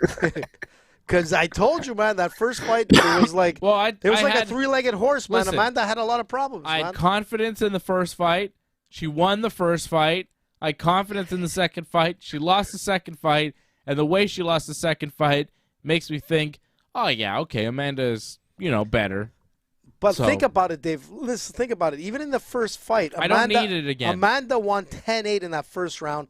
Because I told you, man, that first fight, it was like a three-legged horse, man. Listen, Amanda had a lot of problems, I man. had confidence in the first fight. She won the first fight. I had confidence in the second fight. She lost the second fight. And the way she lost the second fight makes me think, oh, yeah, okay, Amanda's, better. But think about it, Dave. Listen, think about it. Even in the first fight, I don't need it again. Amanda won 10-8 in that first round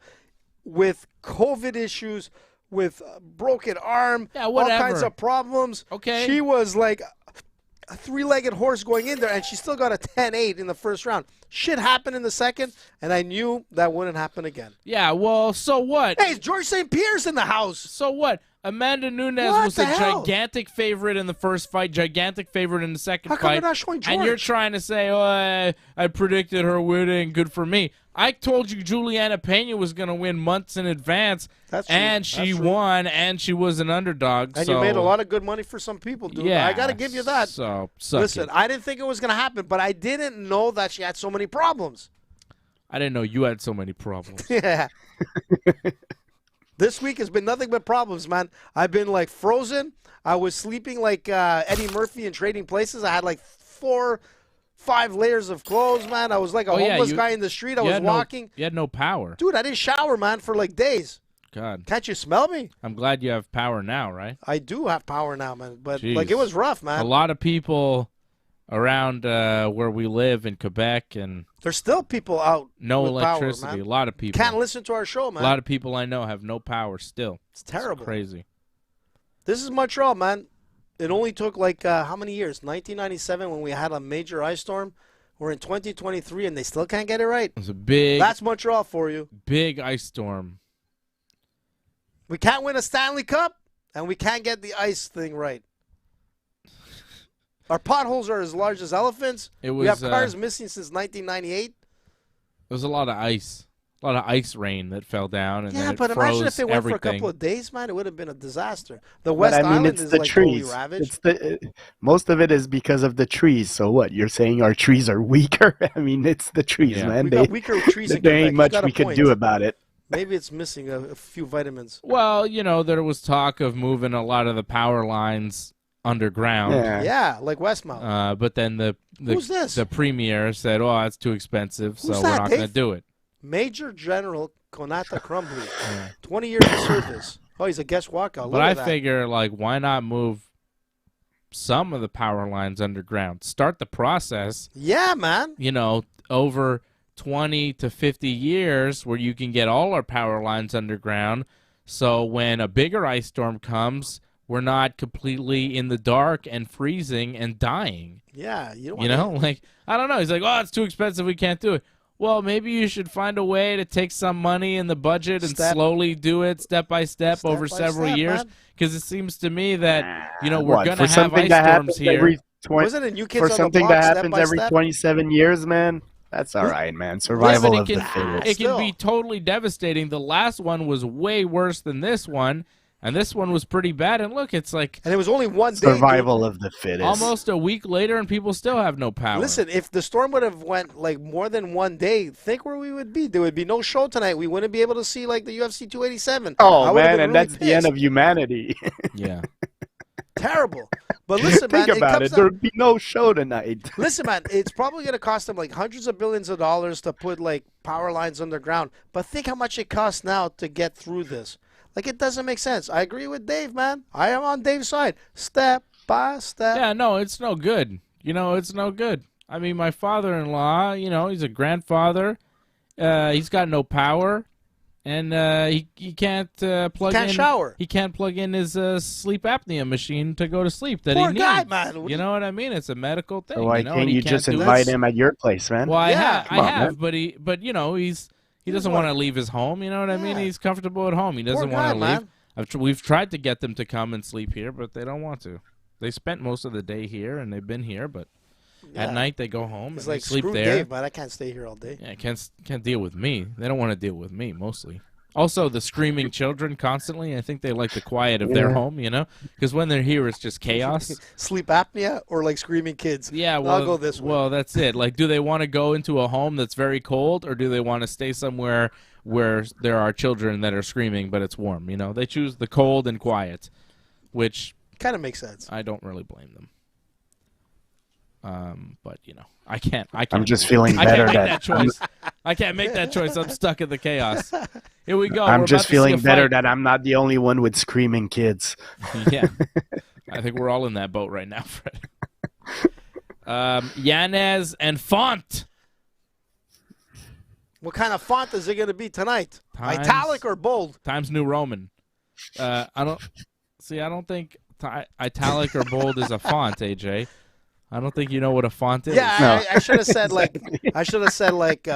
with COVID issues, with broken arm, all kinds of problems. Okay. She was like a three-legged horse going in there, and she still got a 10-8 in the first round. Shit happened in the second, and I knew that wouldn't happen again. Yeah, well, so what? Hey, George St. Pierre's in the house. So what? Amanda Nunes was a gigantic favorite in the first fight, gigantic favorite in the second fight. How come fight. you're not showing George? And you're trying to say, oh, I predicted her winning, good for me. I told you Juliana Pena was going to win months in advance, and she won, and she was an underdog. And you made a lot of good money for some people, dude. Yeah, I got to give you that. So, listen, I didn't think it was going to happen, but I didn't know that she had so many problems. I didn't know you had so many problems. Yeah. This week has been nothing but problems, man. I've been, like, frozen. I was sleeping like Eddie Murphy in Trading Places. I had, like, 4-5 layers of clothes, man. I was like a homeless guy in the street. I was walking. You had no power. Dude, I didn't shower, man, for, like, days. God. Can't you smell me? I'm glad you have power now, right? I do have power now, man. But, Jeez. like, it was rough, man. A lot of people around where we live in Quebec, and there's still people out no with electricity. Power, man. A lot of people can't listen to our show, man. A lot of people I know have no power still. It's terrible. It's crazy. This is Montreal, man. It only took like how many years? 1997 when we had a major ice storm. We're in 2023 and they still can't get it right. It's a big. That's Montreal for you. Big ice storm. We can't win a Stanley Cup and we can't get the ice thing right. Our potholes are as large as elephants. We have cars missing since 1998. There was a lot of ice. A lot of ice rain that fell down. And yeah, it but froze imagine if it went everything. for a couple of days, man. It would have been a disaster. The West Island is like totally ravaged. Most of it is because of the trees. So what? You're saying our trees are weaker? I mean, it's the trees, man. We got weaker trees in There Quebec. ain't much we could do about it. Maybe it's missing a few vitamins. Well, you know, there was talk of moving a lot of the power lines underground. Yeah, like Westmount. But then Who's this? the premier said, "Oh, that's too expensive, so we're not going to do it." Major General Konata Crumbly, 20 years of service. Oh, he's a guest walkout. But I figure, like, why not move some of the power lines underground? Start the process. Yeah, man. You know, over 20 to 50 years where you can get all our power lines underground. So when a bigger ice storm comes, we're not completely in the dark and freezing and dying. Yeah, like, I don't know. He's like, oh, it's too expensive. We can't do it. Well, maybe you should find a way to take some money in the budget and slowly do it step by step over several years. Because it seems to me that, you know, we're going to have ice storms here. Wasn't it New Kids for on the something Block, that happens every 27 years, man? That's all right, man. Survival of the fittest. It can be totally devastating. The last one was way worse than this one. And this one was pretty bad. And look, it's like... And it was only one day. Survival of the fittest. Almost a week later, and people still have no power. Listen, if the storm would have went, like, more than one day, think where we would be. There would be no show tonight. We wouldn't be able to see, like, the UFC 287. Oh, man, and that's the end of humanity. Yeah. Terrible. But listen, man. Think about it. There would be no show tonight. Listen, man, it's probably going to cost them, like, hundreds of billions of dollars to put, like, power lines underground. But think how much it costs now to get through this. Like, it doesn't make sense. I agree with Dave, man. I am on Dave's side. Step by step. Yeah, no, it's no good. You know, it's no good. I mean, my father-in-law, you know, he's a grandfather. He's got no power. And he can't plug in. Shower. He can't plug in his sleep apnea machine to go to sleep that Poor he needs. guy, man. You know what I mean? It's a medical thing. So why you know, can't you just invite him at your place, man? Well, I man. have, but you know, he doesn't want to leave his home. You know what I mean? He's comfortable at home. He doesn't want to leave. We've tried to get them to come and sleep here, but they don't want to. They spent most of the day here, and they've been here, but at night they go home and like, they sleep screw there. Dave, man. I can't stay here all day. Yeah, can't deal with me. They don't want to deal with me mostly. Also, the screaming children constantly. I think they like the quiet of their home, you know? Because when they're here, it's just chaos. Sleep apnea or like screaming kids? Yeah, well, I'll go this way. Well, that's it. Like, do they want to go into a home that's very cold, or do they want to stay somewhere where there are children that are screaming, but it's warm? You know, they choose the cold and quiet, which kind of makes sense. I don't really blame them. But you know, I can't. I'm just feeling better that choice. I can't make that choice. I'm stuck in the chaos. Here we go. I'm just feeling better that I'm not the only one with screaming kids. Yeah, I think we're all in that boat right now, Fred. Yanez and Font. What kind of font is it going to be tonight? Italic or bold? Times New Roman. I don't think italic or bold is a font, AJ. I don't think you know what a font is. Yeah, No. I should have said like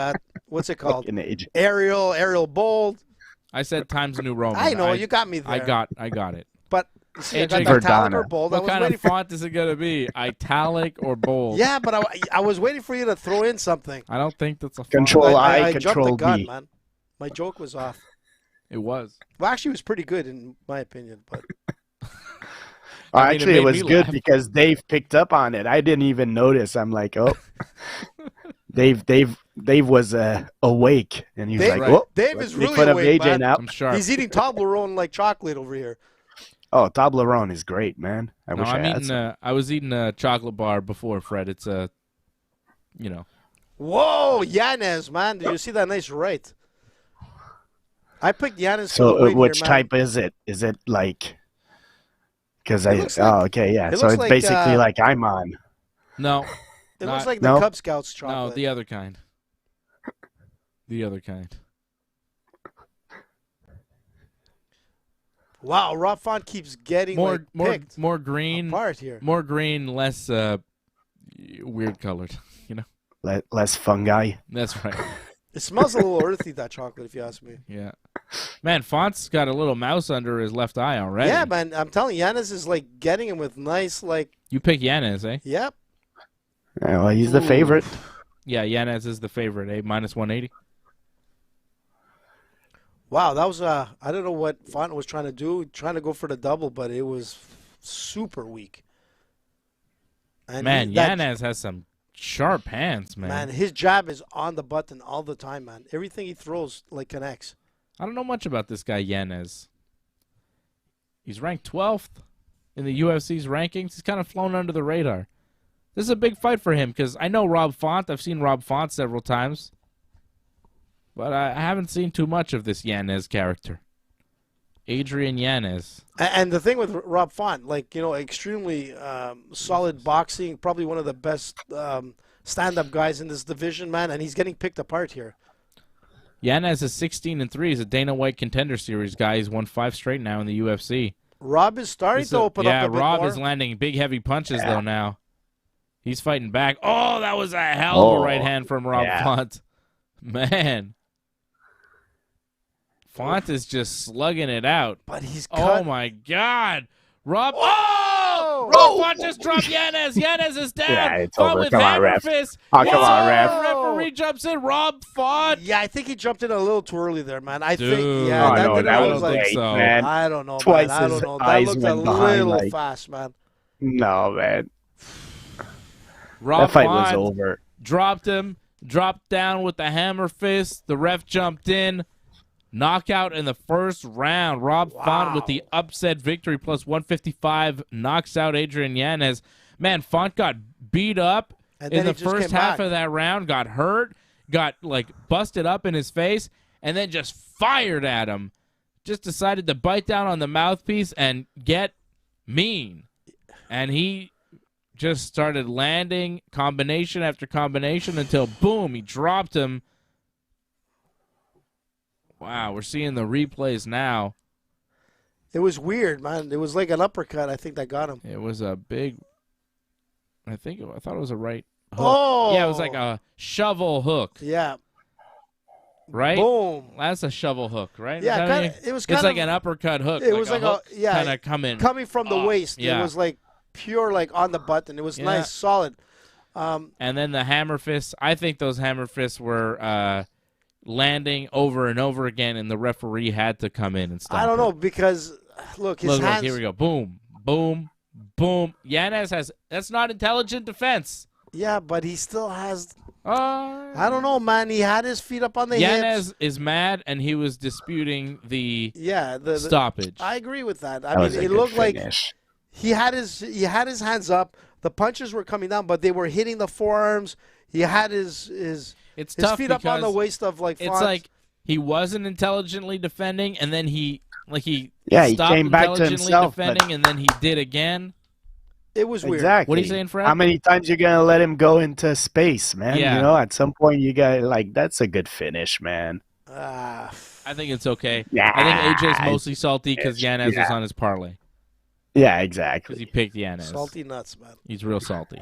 what's it called? Fucking age. Arial bold. I said Times New Roman. I know you got me there. I got it. But see, I AJ got italic Verdana. or bold. I What was kind of waiting for. font is it gonna be? Italic or bold? Yeah, but I was waiting for you to throw in something. I don't think that's a font. Control I, I jumped Control the gun, B. man. My joke was off. It was. Well, actually, it was pretty good in my opinion. But I mean, Actually, it it made was me good laugh. because Dave picked up on it. I didn't even notice. I'm like, oh, Dave was awake, and he was Dave, like, oh, Dave let's is make really fun of awake, AJ man. now. I'm sharp. He's eating Toblerone like chocolate over here. Oh, Toblerone is great, man. I No, wish I I'm had eating. some. I was eating a chocolate bar before, Fred. It's a, Whoa, Yanez, man! Did you see that nice right? I picked Yanez for the So, weight which here, man. type is it? Is it like? Because looks like- okay, yeah. it So looks it's like, basically like I'm on. No, It not- looks like the No. Cub Scouts no, chocolate. the other kind. The other kind. Wow, Rob Font keeps getting More picked green. apart here. More green, less weird colored. Less fungi. That's right. It smells a little earthy, that chocolate, if you ask me. Yeah. Man, Font's got a little mouse under his left eye already. Yeah, man, I'm telling you, Yanez is like getting him with nice, You pick Yanez, eh? yep. Yeah, well, he's the Ooh. favorite. Yeah, Yanez is the favorite, eh? Minus 180. Wow, that was I don't know what Font was trying to do, trying to go for the double, but it was super weak. And Man, Yanez has some sharp hands, man. Man, his jab is on the button all the time, man. Everything he throws connects. I don't know much about this guy, Yanez. He's ranked 12th in the UFC's rankings. He's kind of flown under the radar. This is a big fight for him because I know Rob Font. I've seen Rob Font several times. But I haven't seen too much of this Yanez character. Adrian Yanez. And the thing with Rob Font, extremely solid boxing, probably one of the best stand-up guys in this division, man, and he's getting picked apart here. Yanez is 16-3. He's a Dana White Contender Series guy. He's won 5 straight now in the UFC. Rob is starting to open up a bit Rob more. is landing big, heavy punches, though, now. He's fighting back. Oh, that was a hell of a right hand from Rob Font. Man. Font is just slugging it out. But he's Oh, cut. my God. Rob. Oh! Rob Font just dropped Yanez. Yanez is down. Yeah, it's Font over. with Come on, hammer ref. fist. Oh, come on, ref. Referee jumps in. Rob Font. Yeah, I think he jumped in a little too early there, man. I Dude. think, yeah, Oh, that, no, didn't that look was like, late, so. man. I don't know, Twice man. I his don't know. That eyes looked a went behind, little like- fast, man. No, man. Rob That fight Font was over. dropped him, dropped down with the hammer fist. The ref jumped in. Knockout in the first round. Rob Font with the upset victory plus 155 knocks out Adrian Yanez. Man, Font got beat up And in then the he just first came half back. of that round, got hurt, got busted up in his face, and then just fired at him. Just decided to bite down on the mouthpiece and get mean. And he just started landing combination after combination until, boom, he dropped him. Wow, we're seeing the replays now. It was weird, man. It was like an uppercut, I think, that got him. It was a big, I thought it was a right hook. Oh! Yeah, it was like a shovel hook, Yeah. right? Boom. That's a shovel hook, right? Yeah, Is that kinda, what you- it was It's kind like of an uppercut hook. it was like a- hook yeah, kind of coming. coming from the waist. yeah. It was like pure, on the button. It was Yeah. nice, solid. And then the hammer fists. I think those hammer fists were landing over and over again, and the referee had to come in and stop. I don't it. know because look, his Look, hands. here we go. Boom, boom, boom. Yanez that's not intelligent defense. Yeah, but he still has. I don't know, man. He had his feet up on the Yanez hips. is mad, and he was disputing the Yeah, the stoppage. I agree with that. That I was mean, a it good looked like finish. he had his hands up. The punches were coming down, but they were hitting the forearms. He had his It's his tough feet up on the because waist of it's Font. like he wasn't intelligently defending, and then he Yeah, he stopped came back to intelligently himself, but- defending, and then he did again. It was weird. Exactly. What are you saying, Fred? How many times you gonna let him go into space, man? Yeah. You know, at some point you got that's a good finish, man. I think it's okay. Yeah, I think AJ's mostly salty because Yanez was yeah. on his parlay Yeah, because exactly. he picked Yanez. Salty nuts, man. He's real salty.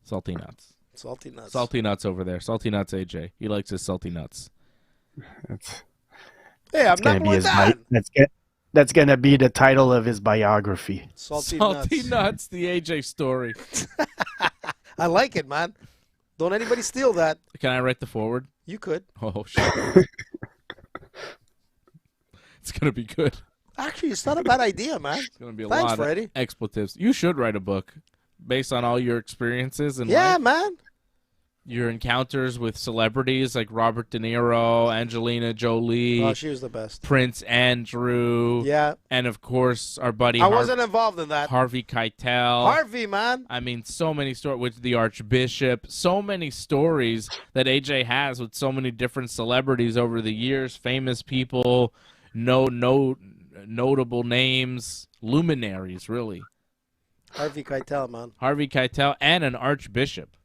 Salty nuts. Salty nuts. Salty nuts over there. Salty nuts, AJ. He likes his salty nuts. Hey, I'm not going that. That's gonna be the title of his biography. Salty nuts, the AJ story. I like it, man. Don't anybody steal that. Can I write the forward? You could. Oh, shit. It's gonna be good. Actually, it's not a bad idea, man. It's gonna be a lot of expletives. You should write a book based on all your experiences and man. Your encounters with celebrities like Robert De Niro, Angelina Jolie. Oh, she was the best. Prince Andrew. Yeah. And, of course, our buddy I wasn't involved in that. Harvey Keitel. Harvey, man. I mean, so many stories with the Archbishop. So many stories that AJ has with so many different celebrities over the years. Famous people, notable names, luminaries, really. Harvey Keitel, man. Harvey Keitel and an Archbishop.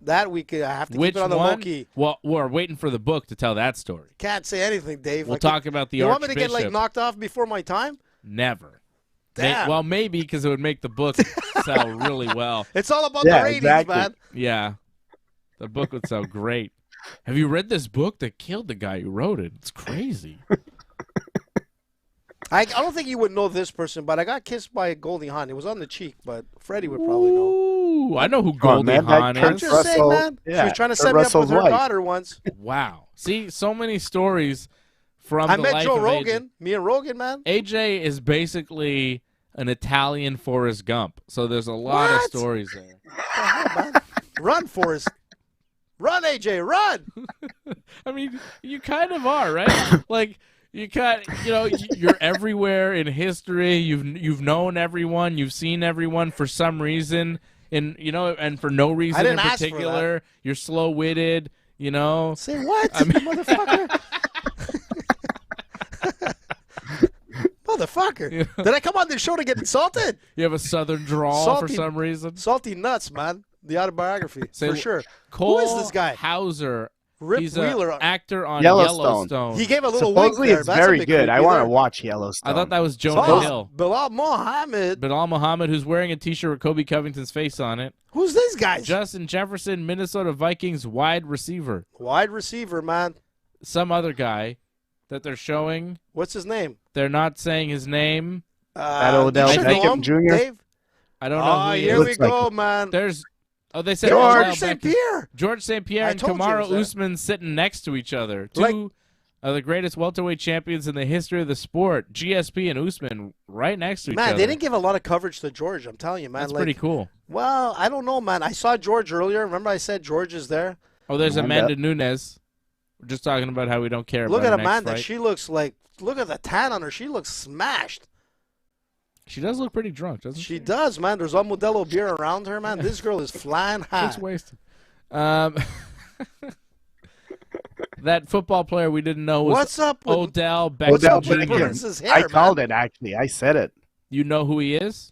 That we could have to keep it on the low-key. Well, we're waiting for the book to tell that story. Can't say anything, Dave. We'll talk about the Archbishop. You want me to get knocked off before my time? Never. Damn. Well, maybe because it would make the book sell really well. It's all about the ratings, man. Yeah. The book would sell great. Have you read this book that killed the guy who wrote it? It's crazy. I don't think you would know this person, but I got kissed by a Goldie Hawn. It was on the cheek, but Freddie would probably know. Ooh, I know who Goldie Hawn is. I'm just saying, man. She was trying to set me up with her daughter once. Wow. See, so many stories from I the met life Joe of Rogan. AJ. Me and Rogan, man. AJ is basically an Italian Forrest Gump, so there's a lot of stories there. Run, Forrest. Run, AJ, run. I mean, you kind of are, right? Like, you're everywhere in history. You've known everyone. You've seen everyone for some reason, and for no reason in particular. You're slow-witted. Say what, motherfucker? Motherfucker. Yeah. Did I come on this show to get insulted? You have a southern drawl for some reason. Salty nuts, man. The autobiography, for sure. Cole Who is this guy? Hauser. Rip He's Wheeler. an actor on Yellowstone. He gave a little Supposedly wink there. It's very good. I want to watch Yellowstone. I thought that was Jonah Hill. Bilal Muhammad, who's wearing a T-shirt with Kobe Covington's face on it. Who's these guys? Justin Jefferson, Minnesota Vikings wide receiver. Wide receiver, man. Some other guy that they're showing. What's his name? They're not saying his name. Odell Beckham Jr.? Dave? I don't know who he here is. we go, man. They said George St. Pierre. George St. Pierre and Kamaru Usman sitting next to each other. Two of the greatest welterweight champions in the history of the sport. GSP and Usman right next to each other. Man, they didn't give a lot of coverage to George, I'm telling you, man. That's pretty cool. Well, I don't know, man. I saw George earlier. Remember I said George is there? Oh, there's Amanda Nunes. We're just talking about how we don't care about her Look at next Amanda. fight. She looks like, look at the tan on her. She looks smashed. She does look pretty drunk, doesn't she? She does, man. There's all Modelo beer around her, man. This girl is flying high. Looks wasted. That football player we didn't know was What's up with Odell Beckham Jr. I called it, actually. I said it. You know who he is?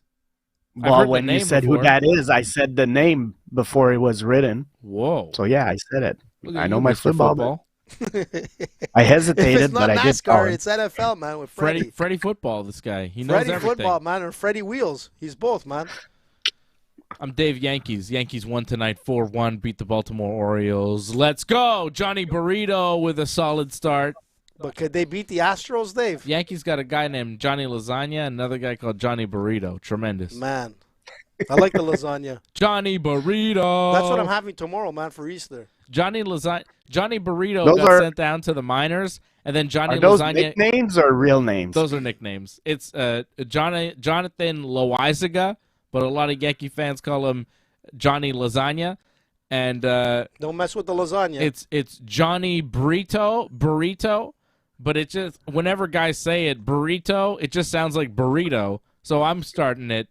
Well, when you said who that is, I said the name before it was written. Whoa. So, yeah, I said it. I know you, my Mr. football. I hesitated, but I did call it. It's NFL, man, with Freddie. Freddie Football, this guy. He knows everything. Freddie Football, man, or Freddie Wheels. He's both, man. I'm Dave Yankees. Yankees won tonight 4-1, beat the Baltimore Orioles. Let's go. Johnny Burrito with a solid start. But could they beat the Astros, Dave? Yankees got a guy named Johnny Lasagna, another guy called Johnny Burrito. Tremendous. Man, I like the lasagna. Johnny Burrito. That's what I'm having tomorrow, man, for Easter. Johnny Burrito got sent down to the minors, and then Johnny Lasagna. Nicknames or real names? Those are nicknames. It's Jonathan Loizaga, but a lot of Yankee fans call him Johnny Lasagna. And don't mess with the lasagna. It's Johnny Burrito, but it just whenever guys say it burrito, it just sounds like burrito. So I'm starting it.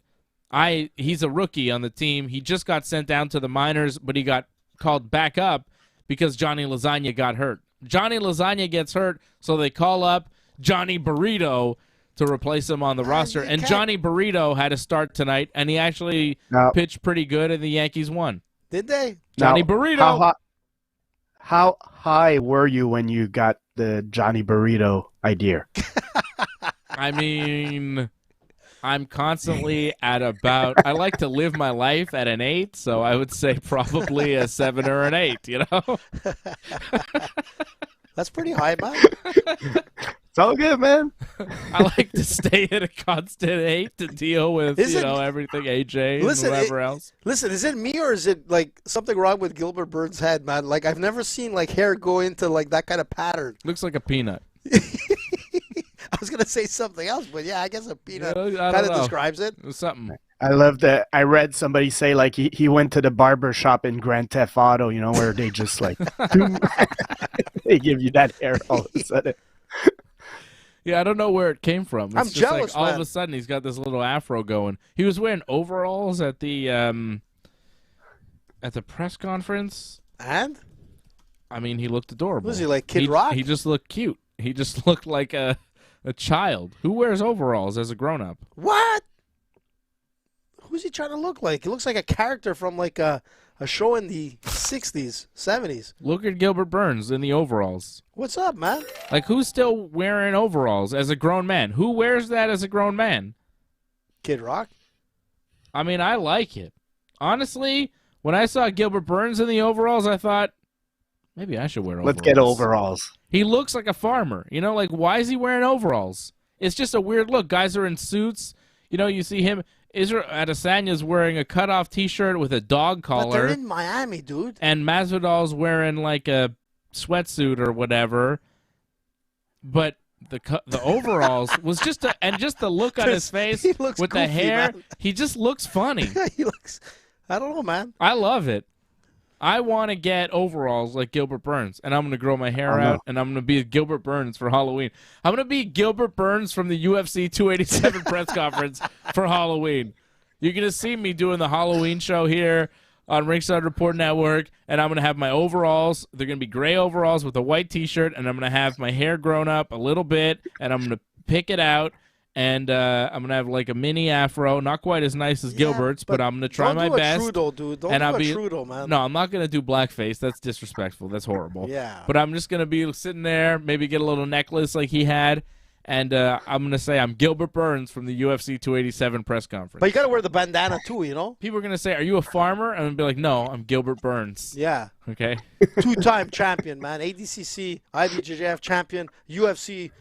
He's a rookie on the team. He just got sent down to the minors, but he got called back up because Johnny Lasagna got hurt. Johnny Lasagna gets hurt, so they call up Johnny Burrito to replace him on the roster. And Johnny Burrito had a start tonight, and he actually pitched pretty good, and the Yankees won. Did they? Johnny Burrito. How high were you when you got the Johnny Burrito idea? I mean, I'm constantly at about. I like to live my life at an 8, so I would say probably a 7 or an 8. You know. That's pretty high, man. It's all good, man. I like to stay at a constant 8 to deal with everything AJ and whatever else. Listen, is it me or is it like something wrong with Gilbert Burns' head, man? Like I've never seen like hair go into like that kind of pattern. Looks like a peanut. I was gonna say something else, but yeah, I guess a peanut kind of describes it. It was something. I love that. I read somebody say like he went to the barber shop in Grand Theft Auto, where they just like they give you that hair all of a sudden. Yeah, I don't know where it came from. It's I'm just jealous, like all man. of a sudden he's got this little afro going. He was wearing overalls at the press conference. And? I mean, he looked adorable. Was he like Kid Rock? He just looked cute. He just looked like a child. Who wears overalls as a grown-up? What? Who's he trying to look like? He looks like a character from like a show in the 60s, 70s. Look at Gilbert Burns in the overalls. What's up, man? Like, who's still wearing overalls as a grown man? Who wears that as a grown man? Kid Rock? I mean, I like it. Honestly, when I saw Gilbert Burns in the overalls, I thought, maybe I should wear overalls. Let's get overalls. He looks like a farmer. Like, why is he wearing overalls? It's just a weird look. Guys are in suits. You see him. Israel Adesanya's wearing a cutoff T-shirt with a dog collar. But they're in Miami, dude. And Mazvidal's wearing like a sweatsuit or whatever. But the overalls was just the look on his face with goofy, the hair. Man. He just looks funny. He looks. I don't know, man. I love it. I want to get overalls like Gilbert Burns, and I'm going to grow my hair out, and I'm going to be Gilbert Burns for Halloween. I'm going to be Gilbert Burns from the UFC 287 press conference for Halloween. You're going to see me doing the Halloween show here on Ringside Report Network, and I'm going to have my overalls. They're going to be gray overalls with a white T-shirt, and I'm going to have my hair grown up a little bit, and I'm going to pick it out. And I'm going to have like a mini afro, not quite as nice as Gilbert's, but I'm going to try my best. Don't do a Trudeau, dude. Don't do a Trudeau, man. No, I'm not going to do blackface. That's disrespectful. That's horrible. Yeah. But I'm just going to be sitting there, maybe get a little necklace like he had, and I'm going to say I'm Gilbert Burns from the UFC 287 press conference. But you got to wear the bandana too, People are going to say, are you a farmer? And I'm going to be like, no, I'm Gilbert Burns. Yeah. Okay? 2-time champion, man. ADCC, IBJJF champion, UFC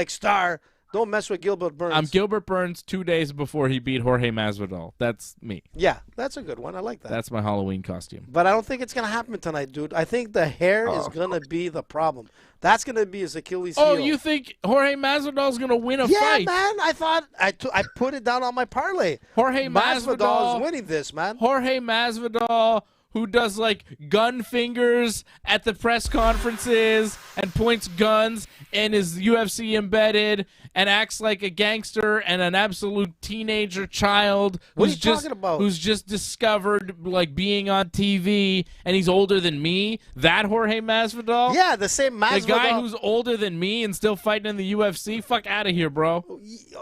star. Don't mess with Gilbert Burns. I'm Gilbert Burns 2 days before he beat Jorge Masvidal. That's me. Yeah, that's a good one. I like that. That's my Halloween costume. But I don't think it's going to happen tonight, dude. I think the hair is going to be the problem. That's going to be his Achilles heel. Oh, you think Jorge Masvidal's going to win a fight? Yeah, man. I thought I put it down on my parlay. Jorge Masvidal is winning this, man. Jorge Masvidal, who does like gun fingers at the press conferences and points guns and is UFC embedded and acts like a gangster and an absolute teenager child who's just discovered like being on TV, and he's older than me. That Jorge Masvidal? Yeah, the same Masvidal. The guy who's older than me and still fighting in the UFC? Fuck out of here, bro.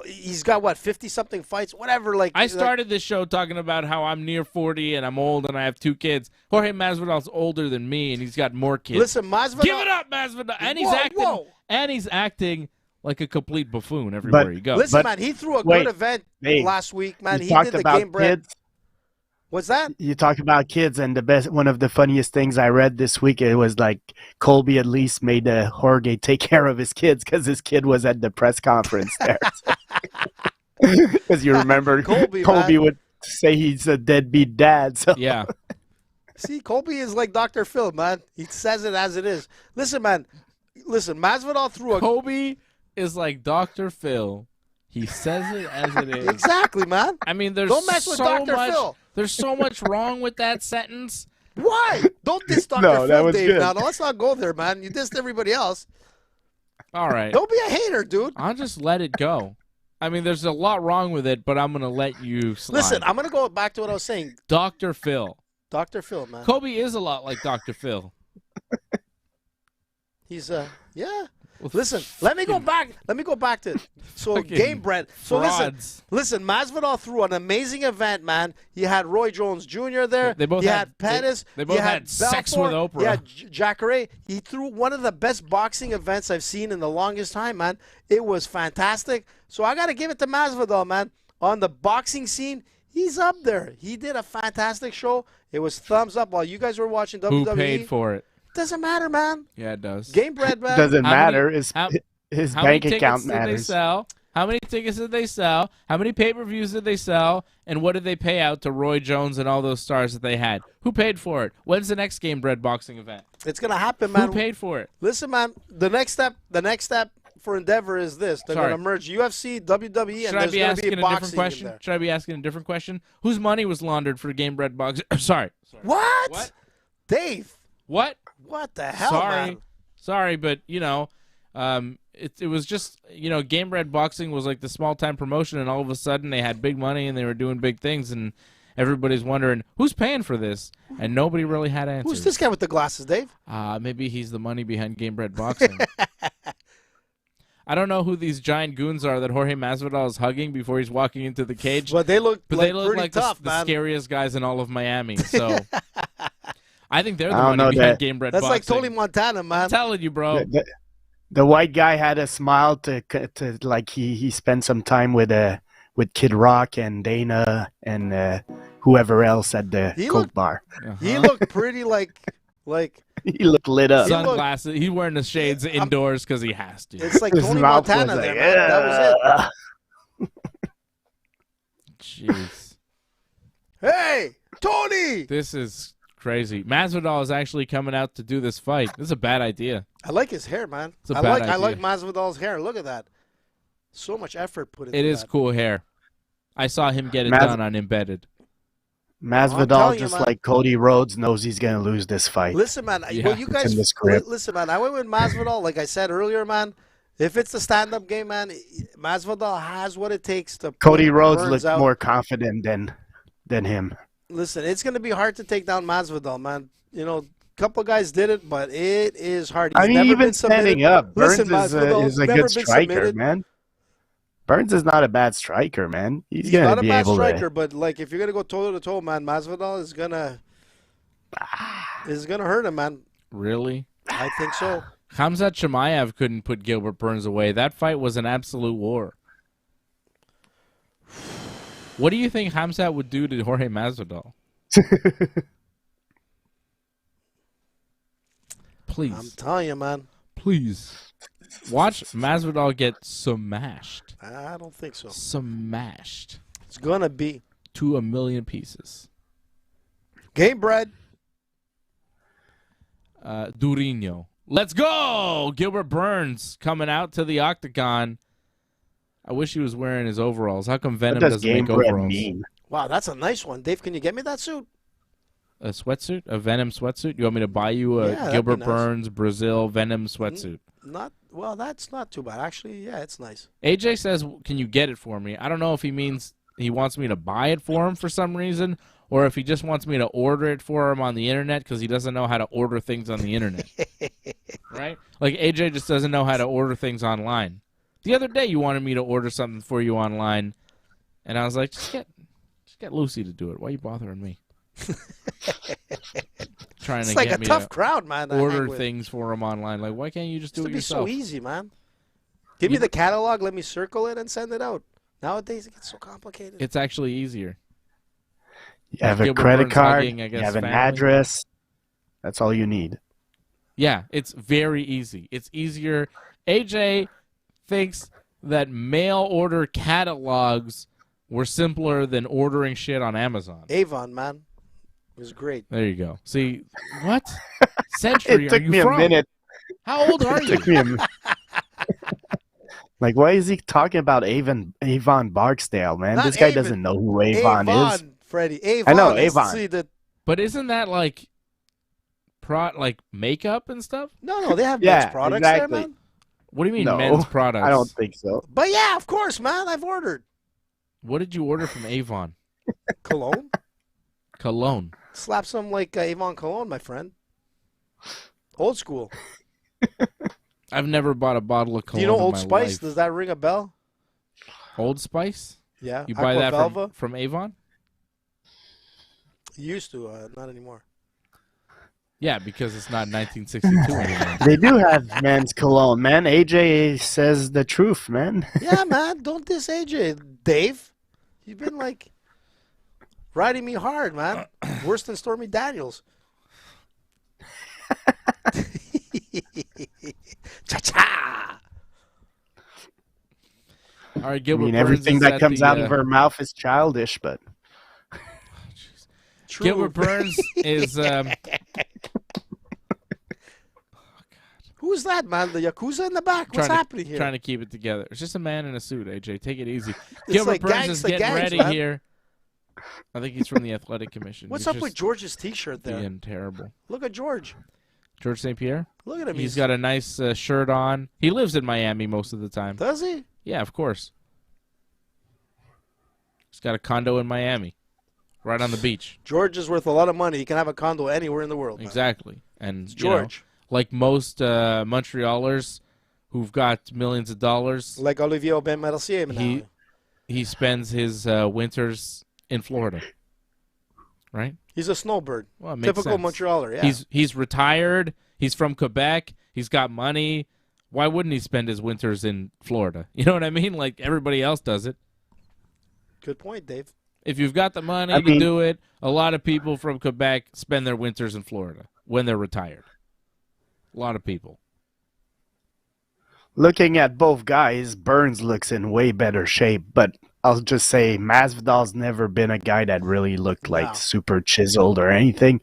He's got what, 50-something fights, whatever. I started this show talking about how I'm near 40 and I'm old and I have 2 kids. Jorge Masvidal's older than me and he's got more kids. Listen, Masvidal. Give it up, Masvidal. And he's acting like a complete buffoon everywhere he goes. Listen, man, he threw a good event last week, man. He did the game bread. What's that? You talk about kids, and one of the funniest things I read this week, it was like Colby at least made Jorge take care of his kids because his kid was at the press conference there. Because you remember Colby would say he's a deadbeat dad. So. Yeah. See, Colby is like Dr. Phil, man. He says it as it is. Listen, man. Masvidal threw a... Colby is like Dr. Phil. He says it as it is. Exactly, man. I mean, there's Don't mess with Dr. Phil. There's so much wrong with that sentence. Why? Don't diss Dr. Phil, Dave. Good. Now, let's not go there, man. You dissed everybody else. All right. Don't be a hater, dude. I'll just let it go. I mean, there's a lot wrong with it, but I'm going to let you slide. Listen, I'm going to go back to what I was saying. Dr. Phil. Dr. Phil, man. Kobe is a lot like Dr. Phil. He's, yeah. Listen, let me go back. Let me go back to game bread. So listen, Masvidal threw an amazing event, man. You had Roy Jones Jr. there. They both had Pettis. They both had sex with Oprah. Yeah, Jacare. He threw one of the best boxing events I've seen in the longest time, man. It was fantastic. So I got to give it to Masvidal, man. On the boxing scene, he's up there. He did a fantastic show. It was thumbs up while you guys were watching WWE. Who paid for it? Doesn't matter, man. Yeah, it does. Game bread, man. Doesn't matter. His bank account matters. Did they sell? How many tickets did they sell? How many pay-per-views did they sell? And what did they pay out to Roy Jones and all those stars that they had? Who paid for it? When's the next Game Bread boxing event? It's gonna happen, man. Who paid for it? Listen, man. The next step for Endeavor is this: they're gonna merge UFC, WWE, and there's gonna be a boxing in there. Should I be asking a different question? Whose money was laundered for Game Bread boxing? Sorry. What? Dave? What? What the hell, man? Sorry, but it was just Game Bread Boxing was like the small time promotion, and all of a sudden they had big money and they were doing big things, and everybody's wondering who's paying for this, and nobody really had answers. Who's this guy with the glasses, Dave? Maybe he's the money behind Game Bread Boxing. I don't know who these giant goons are that Jorge Masvidal is hugging before he's walking into the cage. But they look like tough, the scariest guys in all of Miami. So. I think they're the money behind Game Bread Boxing. That's like Tony Montana, man. I'm telling you, bro. The white guy had a smile to like he spent some time with Kid Rock and Dana and whoever else at the Coke bar. He looked pretty like he looked lit up. Sunglasses. He's wearing the shades indoors because he has to. It's like Tony Montana there, man. That was it. Jeez. Hey, Tony! This is crazy. Masvidal is actually coming out to do this fight. This is a bad idea. I like his hair, man. It's a bad idea. I like Masvidal's hair. Look at that. So much effort put into it. It is cool hair. I saw him get it done on Embedded. Masvidal, just like Cody Rhodes, knows he's going to lose this fight. Listen, man. Yeah. Well, you guys, listen, man. I went with Masvidal, like I said earlier, man. If it's the stand-up game, man, Masvidal has what it takes to. Cody Rhodes looked more confident than him. Listen, it's going to be hard to take down Masvidal, man. A couple guys did it, but it is hard. He's never been standing up. Burns is a good striker, man. Burns is not a bad striker, man. He's going to be able to. He's not a bad striker, but like if you're going to go toe-to-toe, man, Masvidal is going to hurt him, man. Really? I think so. Khamzat Chimaev couldn't put Gilbert Burns away. That fight was an absolute war. What do you think Khamzat would do to Jorge Masvidal? Please. I'm telling you, man. Please. Watch Masvidal get smashed. I don't think so. Smashed. It's going to be. To a million pieces. Game bread. Durinho. Let's go! Gilbert Burns coming out to the octagon. I wish he was wearing his overalls. How come Venom doesn't make overalls? Wow, that's a nice one. Dave, can you get me that suit? A sweatsuit? A Venom sweatsuit? You want me to buy you a Gilbert Burns Brazil Venom sweatsuit? That's not too bad. Actually, yeah, it's nice. AJ says, can you get it for me? I don't know if he means he wants me to buy it for him for some reason, or if he just wants me to order it for him on the internet because he doesn't know how to order things on the internet. Right? Like AJ just doesn't know how to order things online. The other day you wanted me to order something for you online, and I was like, just get Lucy to do it. Why are you bothering me? Trying to get me tough crowd, man. Order things for him online. Like, why can't you just do it yourself? It's so easy, man. Give me the catalog, let me circle it, and send it out. Nowadays, it gets so complicated. It's actually easier. You have a credit card, you have an address. That's all you need. Yeah, it's very easy. It's easier. AJ thinks that mail order catalogs were simpler than ordering shit on Amazon. Avon, man. It was great. There you go. See, what century it took are you me from? A minute. How old are you? Like, why is he talking about Avon Barksdale, man? This guy doesn't know who Avon is. Freddie. Avon. I know, Avon. But isn't that like makeup and stuff? No, they have men's products there, man. What do you mean men's products? I don't think so. But yeah, of course, man. I've ordered. What did you order from Avon? Cologne. Cologne. Slap some Avon cologne, my friend. Old school. I've never bought a bottle of cologne. Do you know in Old my Spice? life. Does that ring a bell? Old Spice? Yeah. You buy that Aquavelva? from Avon? Used to, not anymore. Yeah, because it's not 1962 anymore. They do have men's cologne, man. AJ says the truth, man. Yeah, man. Don't diss AJ. Dave, you've been like riding me hard, man. Worse than Stormy Daniels. Cha-cha! All right, I Gilbert mean, Burns everything is that at comes the, out of her mouth is childish, but True. Gilbert Burns is... Who's that, man? The Yakuza in the back? What's happening here? Trying to keep it together. It's just a man in a suit, AJ. Take it easy. It's Gilbert like Burns is getting ready man. here. I think he's from the Athletic Commission. What's He's up just with George's T-shirt there? being terrible. Look at George. George St. Pierre? Look at him. He's got a nice shirt on. He lives in Miami most of the time. Does he? Yeah, of course. He's got a condo in Miami, right on the beach. George is worth a lot of money. He can have a condo anywhere in the world. Man. Exactly. And It's George. Like most Montrealers who've got millions of dollars, Like Olivier Aubin-Mercier. he spends his winters in Florida. Right? He's a snowbird. Well, it makes Typical sense. Montrealer, yeah. He's retired. He's from Quebec. He's got money. Why wouldn't he spend his winters in Florida? You know what I mean? Like everybody else does it. Good point, Dave. If you've got the money to do it, a lot of people from Quebec spend their winters in Florida when they're retired. A lot of people. looking at both guys, Burns looks in way better shape, but I'll just say Masvidal's never been a guy that really looked like super chiseled or anything.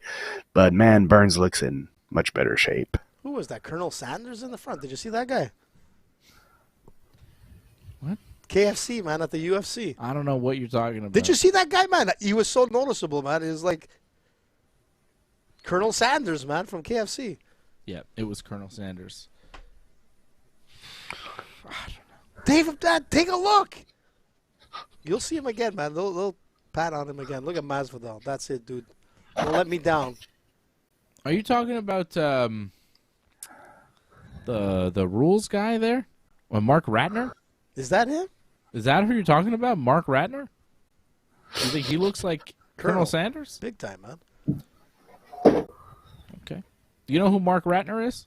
But, man, Burns looks in much better shape. Who was that? Colonel Sanders in the front. Did you see that guy? What? KFC, man, at the UFC. I don't know what you're talking about. Did you see that guy, man? He was so noticeable, man. He was like Colonel Sanders, man, from KFC. Yeah, it was Colonel Sanders. Dave, Dad, take a look. You'll see him again, man. They'll pat on him again. Look at Masvidal. That's it, dude. Don't let me down. Are you talking about the rules guy there? Or Mark Ratner? Is that him? Is that who you're talking about? Mark Ratner? You think he looks like Colonel Sanders? Big time, man. Okay. Do you know who Mark Ratner is?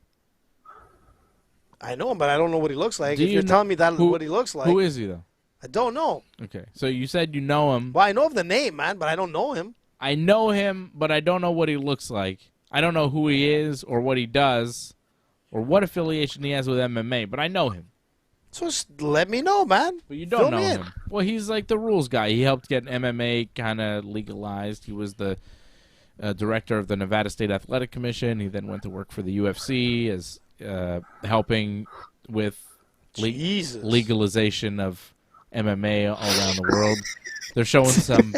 I know him, but I don't know what he looks like. Do If you you're know telling me that what he looks like. Who is he, though? I don't know. Okay. So you said you know him. Well, I know of the name, man, but I don't know him. I know him, but I don't know what he looks like. I don't know who he is or what he does or what affiliation he has with MMA, but I know him. So just let me know, man. But you don't know him. Well, he's like the rules guy. He helped get MMA kind of legalized. He was the director of the Nevada State Athletic Commission. He then went to work for the UFC as helping with legalization of MMA all around the world. They're showing some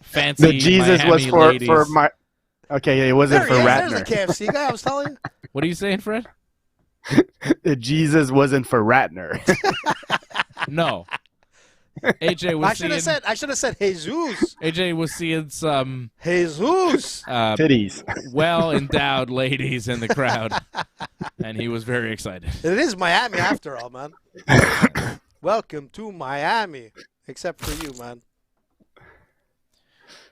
fancy The Jesus Miami was ladies. for my. Okay, it wasn't for Ratner. There's the KFC guy I was telling you. What are you saying, Fred? The Jesus wasn't for Ratner. No. AJ was I should have said Jesus. AJ was seeing some Jesus titties. well-endowed ladies in the crowd, and he was very excited. It is Miami after all, man. Welcome to Miami, except for you, man.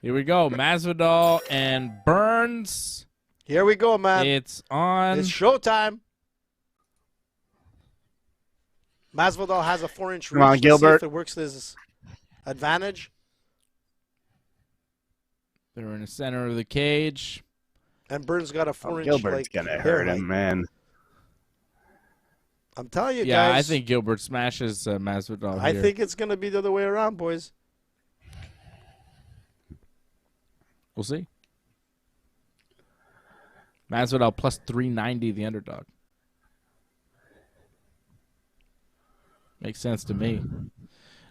Here we go, Masvidal and Burns. Here we go, man. It's on. It's showtime. Mazvidal has a 4-inch reach. Come on, Gilbert. See if it works to his advantage. They're in the center of the cage. And Burns got a 4-inch. Gilbert's gonna hurt him, man. I'm telling you, Yeah, guys. I think Gilbert smashes Masvidal I here. think it's gonna be the other way around, boys. We'll see. Masvidal plus 390, the underdog. Makes sense to me.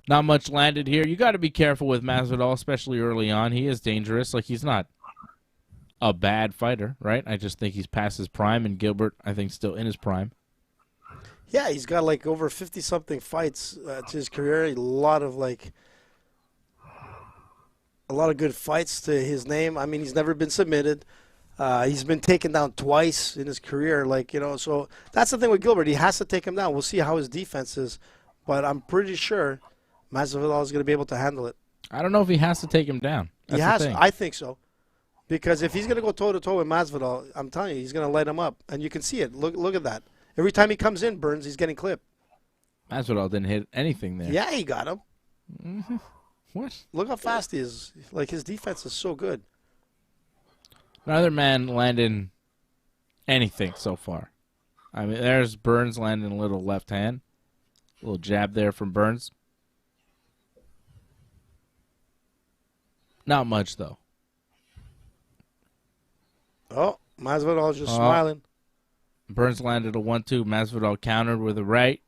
Not much landed here. You got to be careful with Masvidal, especially early on. He is dangerous. Like, he's not a bad fighter, right? I just think he's past his prime, and Gilbert, I think, still in his prime. Yeah, he's got like over 50-something fights to his career. A lot of good fights to his name. I mean, he's never been submitted. He's been taken down twice in his career. Like, so that's the thing with Gilbert. He has to take him down. We'll see how his defense is. But I'm pretty sure Masvidal is going to be able to handle it. I don't know if he has to take him down. That's he has. The thing. I think so. Because if he's going to go toe-to-toe with Masvidal, I'm telling you, he's going to light him up. And you can see it. Look at that. Every time he comes in, Burns, he's getting clipped. Masvidal didn't hit anything there. Yeah, he got him. Mm-hmm. What? Look how fast he is. Like, his defense is so good. Neither man landed anything so far. I mean, there's Burns landing a little left hand. A little jab there from Burns. Not much, though. Oh, Masvidal's just smiling. Burns landed a 1-2. Masvidal countered with a right,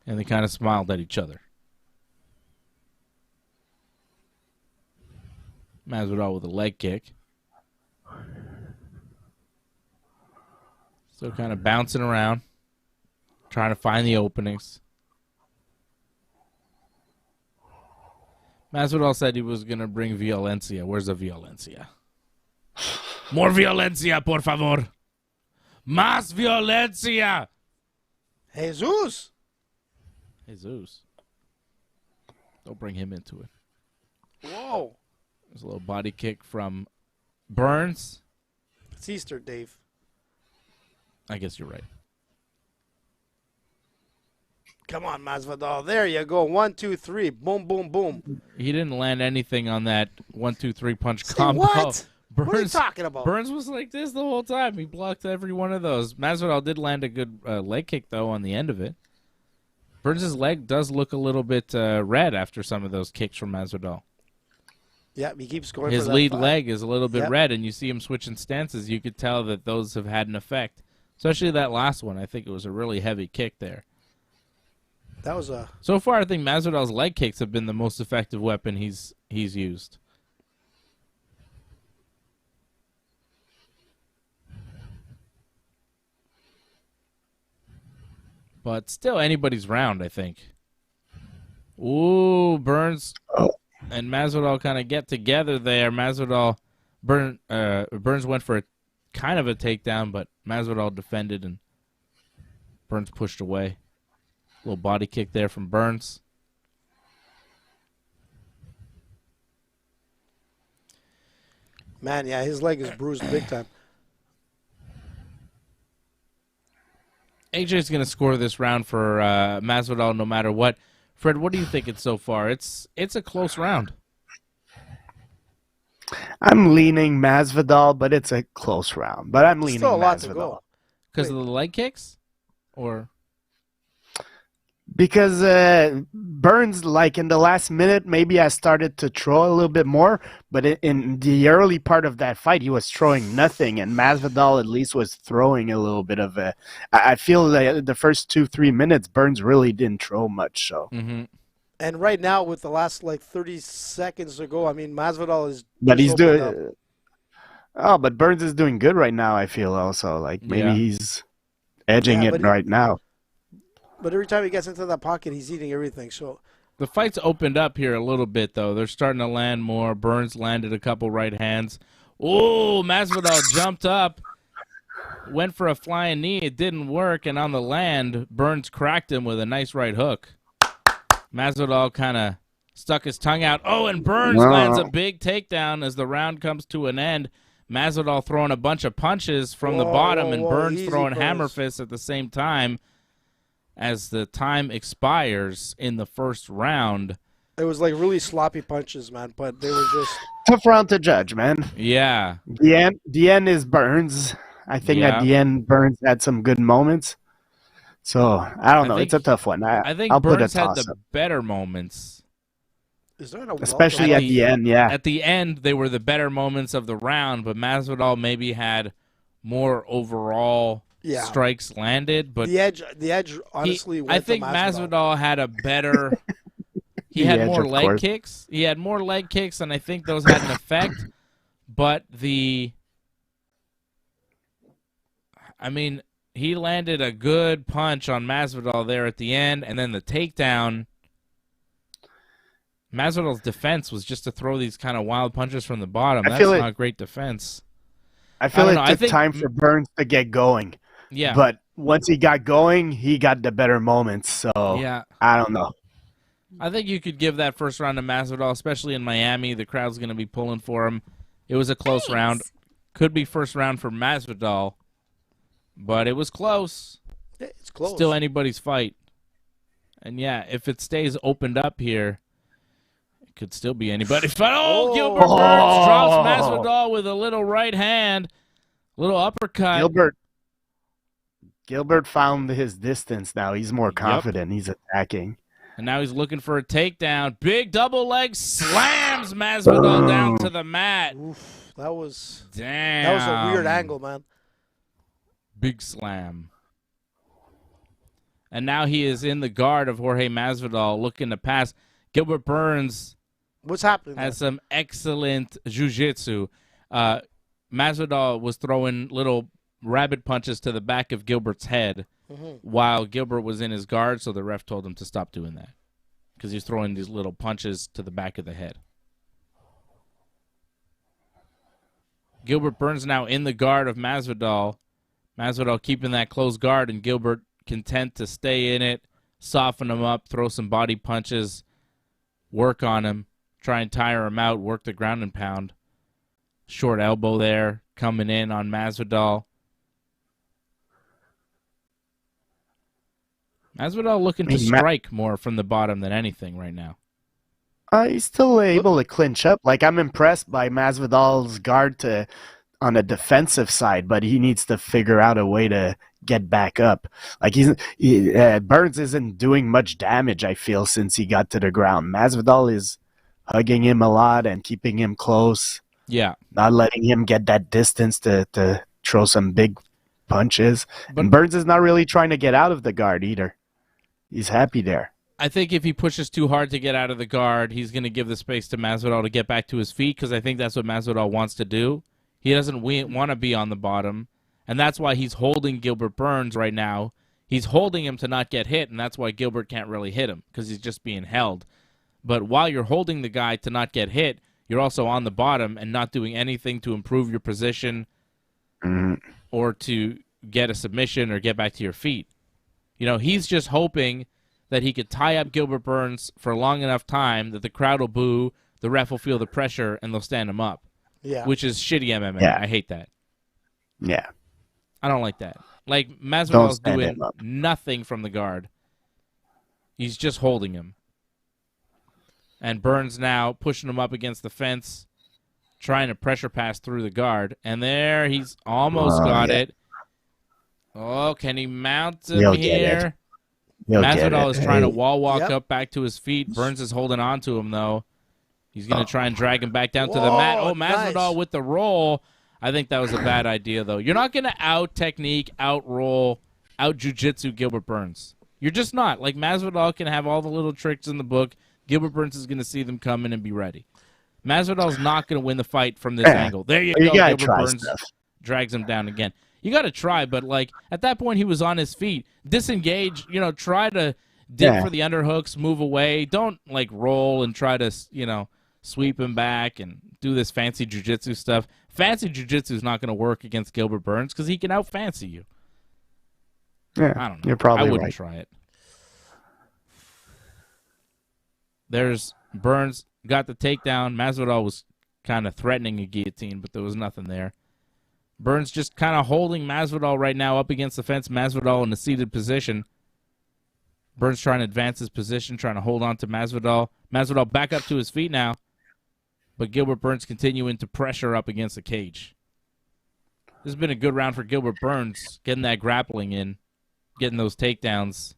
and they kind of smiled at each other. Masvidal with a leg kick. Still kind of bouncing around, trying to find the openings. Masvidal said he was going to bring violencia. Where's the violencia? More violencia, por favor. Más violencia. Jesus. Don't bring him into it. Whoa. There's a little body kick from Burns. It's Easter, Dave. I guess you're right. Come on, Masvidal. There you go. 1, 2, 3. Boom, boom, boom. He didn't land anything on that 1, 2, 3 punch combo. What? Burns, what are you talking about? Burns was like this the whole time. He blocked every one of those. Masvidal did land a good leg kick, though, on the end of it. Burns' leg does look a little bit red after some of those kicks from Masvidal. Yeah, he keeps going His for that lead fight. leg is a little bit red, and you see him switching stances. You could tell that those have had an effect, especially that last one. I think it was a really heavy kick there. That was a. So far, I think Masvidal's leg kicks have been the most effective weapon he's used. But still, anybody's round, I think. Ooh, Burns and Masvidal kind of get together there. Burns went for kind of a takedown, but Masvidal defended and Burns pushed away. Little body kick there from Burns. Man, yeah, his leg is bruised big time. AJ's going to score this round for Masvidal no matter what. Fred, what do you think it's so far? It's a close round. I'm leaning Masvidal, but it's a close round. But I'm leaning Still a lot Masvidal. to go. Because of the leg kicks? Or because Burns, like in the last minute, maybe I started to throw a little bit more, but in the early part of that fight, he was throwing nothing, and Masvidal at least was throwing a little bit of a. I feel that the first 2-3 minutes, Burns really didn't throw much. So. Mm-hmm. And right now, with the last 30 seconds to go, I mean, Masvidal is. But he's doing. Oh, but Burns is doing good right now. I feel also like maybe he's edging it right now. But every time he gets into that pocket, he's eating everything. So the fight's opened up here a little bit, though. They're starting to land more. Burns landed a couple right hands. Oh, Masvidal jumped up, went for a flying knee. It didn't work, and on the land, Burns cracked him with a nice right hook. Masvidal kind of stuck his tongue out. Oh, and Burns lands a big takedown as the round comes to an end. Masvidal throwing a bunch of punches from the bottom, and Burns throwing hammer fists at the same time. As the time expires in the first round. It was like really sloppy punches, man, but they were just... Tough round to judge, man. Yeah. The end is Burns. I think at the end, Burns had some good moments. So, I don't know. It's a tough one. I think I'll Burns had the better moments. Is there a especially at the end, yeah. At the end, they were the better moments of the round, but Masvidal maybe had more overall... strikes landed, but the edge honestly went I think to Masvidal. Masvidal had a better he had more leg kicks. He had more leg kicks, and I think those had an effect. But he landed a good punch on Masvidal there at the end, and then the takedown. Masvidal's defense was just to throw these kind of wild punches from the bottom. That's not great defense. I feel it took time for Burns to get going. Yeah. But once he got going, he got the better moments. So yeah. I don't know. I think you could give that first round to Masvidal, especially in Miami. The crowd's going to be pulling for him. It was a close round. Could be first round for Masvidal, but it was close. Yeah, it's close. Still anybody's fight. And yeah, if it stays opened up here, it could still be anybody's fight. Oh, Gilbert Burns drops Masvidal with a little right hand, little uppercut. Gilbert found his distance now. He's more confident. He's attacking. And now he's looking for a takedown. Big double leg slams Masvidal down to the mat. Oof, that was a weird angle, man. Big slam. And now he is in the guard of Jorge Masvidal, looking to pass. Gilbert Burns What's happening has some excellent jiu-jitsu. Masvidal was throwing little rabbit punches to the back of Gilbert's head while Gilbert was in his guard, so the ref told him to stop doing that because he's throwing these little punches to the back of the head. Gilbert Burns now in the guard of Masvidal. Masvidal keeping that close guard, and Gilbert content to stay in it, soften him up, throw some body punches, work on him, try and tire him out, work the ground and pound. Short elbow there coming in on Masvidal. Masvidal looking to strike more from the bottom than anything right now. He's still able to clinch up. Like, I'm impressed by Masvidal's guard on the defensive side, but he needs to figure out a way to get back up. Like, Burns isn't doing much damage, I feel, since he got to the ground. Masvidal is hugging him a lot and keeping him close. Yeah. Not letting him get that distance to throw some big punches. And Burns is not really trying to get out of the guard either. He's happy there. I think if he pushes too hard to get out of the guard, he's going to give the space to Masvidal to get back to his feet because I think that's what Masvidal wants to do. He doesn't want to be on the bottom, and that's why he's holding Gilbert Burns right now. He's holding him to not get hit, and that's why Gilbert can't really hit him because he's just being held. But while you're holding the guy to not get hit, you're also on the bottom and not doing anything to improve your position or to get a submission or get back to your feet. You know, he's just hoping that he could tie up Gilbert Burns for a long enough time that the crowd will boo, the ref will feel the pressure, and they'll stand him up. Yeah. Which is shitty MMA. Yeah. I hate that. Yeah. I don't like that. Like, Masvidal's doing nothing from the guard. He's just holding him. And Burns now pushing him up against the fence, trying to pressure pass through the guard. And there, he's almost got it. Oh, can he mount him here? Masvidal is trying to wall walk up back to his feet. Burns is holding on to him, though. He's going to try and drag him back down to the mat. Oh, Masvidal with the roll. I think that was a bad idea, though. You're not going to out-technique, out-roll, out-jiu-jitsu Gilbert Burns. You're just not. Like, Masvidal can have all the little tricks in the book. Gilbert Burns is going to see them coming and be ready. Masvidal's not going to win the fight from this angle. There you go. Gilbert Burns drags him down again. You got to try, but, like, at that point he was on his feet. Disengage, try to dig for the underhooks, move away. Don't, like, roll and try to, sweep him back and do this fancy jiu-jitsu stuff. Fancy jiu-jitsu is not going to work against Gilbert Burns because he can out-fancy you. Yeah, I don't know. You're probably I wouldn't try it. There's Burns, got the takedown. Masvidal was kind of threatening a guillotine, but there was nothing there. Burns just kind of holding Masvidal right now up against the fence. Masvidal in a seated position. Burns trying to advance his position, trying to hold on to Masvidal. Masvidal back up to his feet now. But Gilbert Burns continuing to pressure up against the cage. This has been a good round for Gilbert Burns, getting that grappling in, getting those takedowns,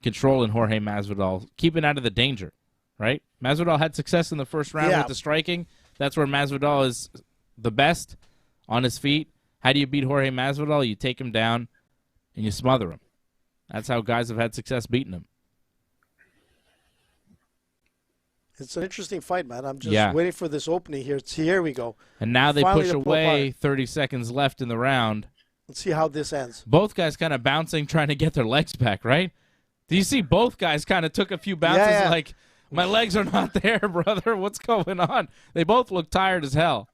controlling Jorge Masvidal, keeping out of the danger, right? Masvidal had success in the first round with the striking. That's where Masvidal is the best, on his feet. How do you beat Jorge Masvidal? You take him down and you smother him. That's how guys have had success beating him. It's an interesting fight, man. I'm just waiting for this opening here. Here we go. And now they push away. 30 seconds left in the round. Let's see how this ends. Both guys kind of bouncing, trying to get their legs back, right? Do you see both guys kind of took a few bounces like, my legs are not there, brother. What's going on? They both look tired as hell.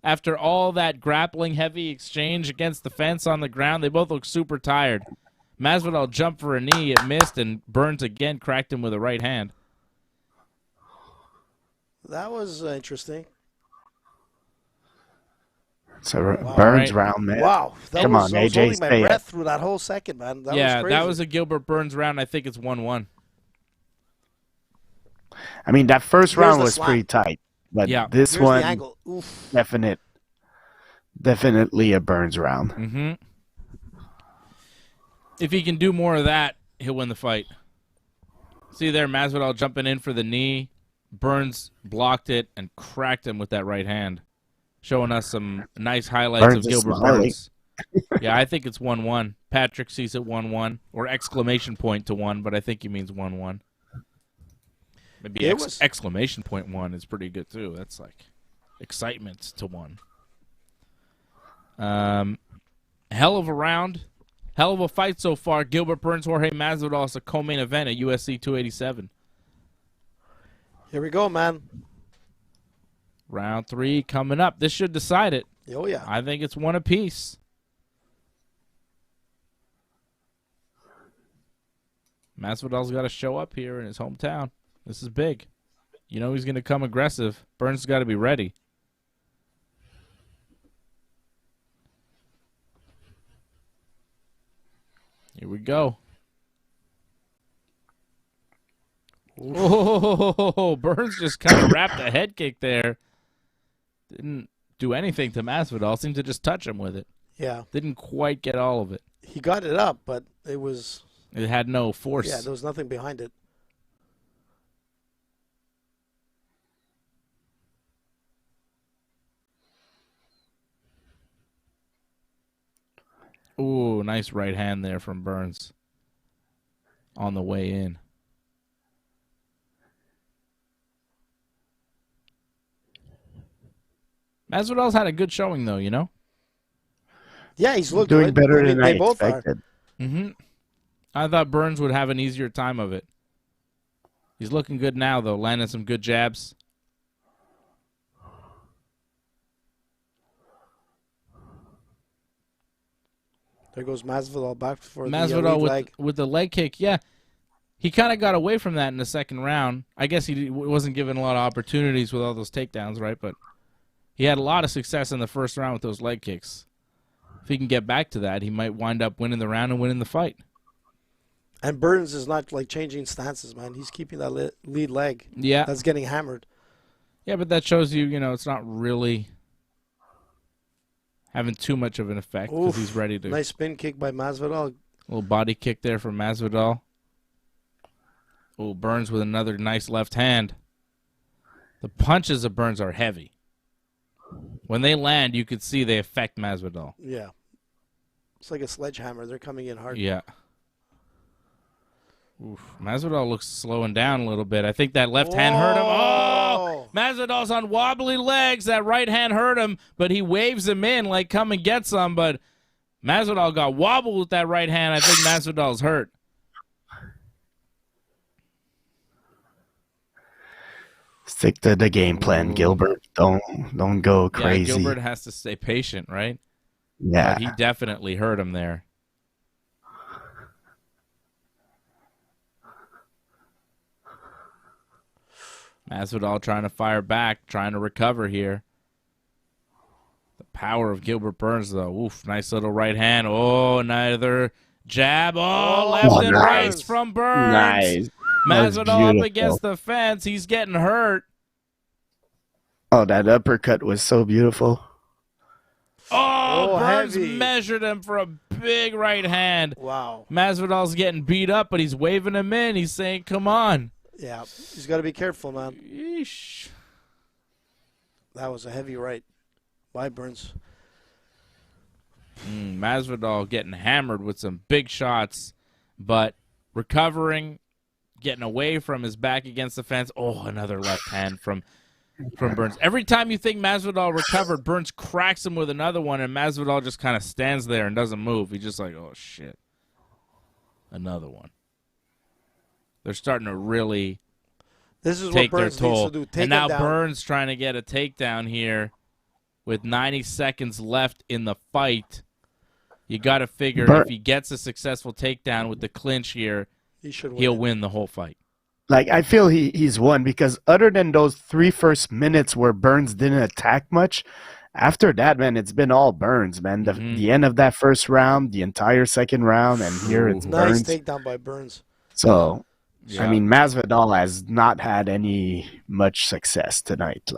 After all that grappling heavy exchange against the fence on the ground, they both look super tired. Masvidal jumped for a knee, it missed, and Burns again cracked him with a right hand. That was interesting. It's a Burns round, man. Wow. I was holding my breath it. through that whole second, man. That was crazy. That was a Gilbert Burns round. I think it's 1-1. I mean, that first round was pretty tight. But this one, definitely a Burns round. Mm-hmm. If he can do more of that, he'll win the fight. See there, Masvidal jumping in for the knee. Burns blocked it and cracked him with that right hand. Showing us some nice highlights of Gilbert Burns. Yeah, I think it's 1-1. Patrick sees it 1-1, or exclamation point to 1, but I think he means 1-1. Maybe exclamation point 1 is pretty good too. That's like excitement to 1. Hell of a round. Hell of a fight so far. Gilbert Burns, Jorge Masvidal is a co-main event at UFC 287. Here we go, man. Round 3 coming up. This should decide it. Oh, yeah. I think it's 1 apiece. Masvidal's got to show up here in his hometown. This is big. You know he's going to come aggressive. Burns has got to be ready. Here we go. Oh, Burns just kind of wrapped a head kick there. Didn't do anything to Masvidal. Seemed to just touch him with it. Yeah. Didn't quite get all of it. He got it up, but it was... It had no force. Yeah, there was nothing behind it. Ooh, nice right hand there from Burns on the way in. Masvidal's had a good showing, though, you know? Yeah, he's looked doing good. better than I both expected. Mm-hmm. I thought Burns would have an easier time of it. He's looking good now, though, landing some good jabs. There goes Masvidal back for Masvidal the leg. with the leg kick, yeah. He kind of got away from that in the second round. I guess he wasn't given a lot of opportunities with all those takedowns, right? But he had a lot of success in the first round with those leg kicks. If he can get back to that, he might wind up winning the round and winning the fight. And Burns is not like changing stances, man. He's keeping that lead leg. Yeah. That's getting hammered. Yeah, but that shows you, it's not really having too much of an effect because he's ready to. Nice spin kick by Masvidal. Little body kick there from Masvidal. Oh, Burns with another nice left hand. The punches of Burns are heavy. When they land, you could see they affect Masvidal. Yeah. It's like a sledgehammer. They're coming in hard. Yeah. Oof. Masvidal looks slowing down a little bit. I think that left hand hurt him. Oh! Masvidal's on wobbly legs. That right hand hurt him, but he waves him in like, come and get some. But Masvidal got wobbled with that right hand. I think Masvidal's hurt. Stick to the game plan, Gilbert. Don't go crazy. Yeah, Gilbert has to stay patient, right? Yeah. But he definitely hurt him there. Masvidal trying to fire back, trying to recover here. The power of Gilbert Burns, though. Oof, nice little right hand. Oh, another jab. Oh, left and right from Burns. Nice. Masvidal up against the fence. He's getting hurt. Oh, that uppercut was so beautiful. Oh, Burns measured him for a big right hand. Wow. Masvidal's getting beat up, but he's waving him in. He's saying, come on. Yeah, he's got to be careful, man. Yeesh. That was a heavy right by Burns. Masvidal getting hammered with some big shots, but recovering, getting away from his back against the fence. Oh, another left hand from Burns. Every time you think Masvidal recovered, Burns cracks him with another one, and Masvidal just kind of stands there and doesn't move. He's just like, oh, shit. Another one. They're starting to really take their toll. Needs to do. And now Burns trying to get a takedown here. with 90 seconds left in the fight. You got to figure if he gets a successful takedown with the clinch here, he'll win the whole fight. Like, I feel he's won because other than those 3 first minutes where Burns didn't attack much, after that, man, it's been all Burns, man. The end of that first round, the entire second round, and here it's Burns. Nice takedown by Burns. So, I mean, Masvidal has not had any much success tonight.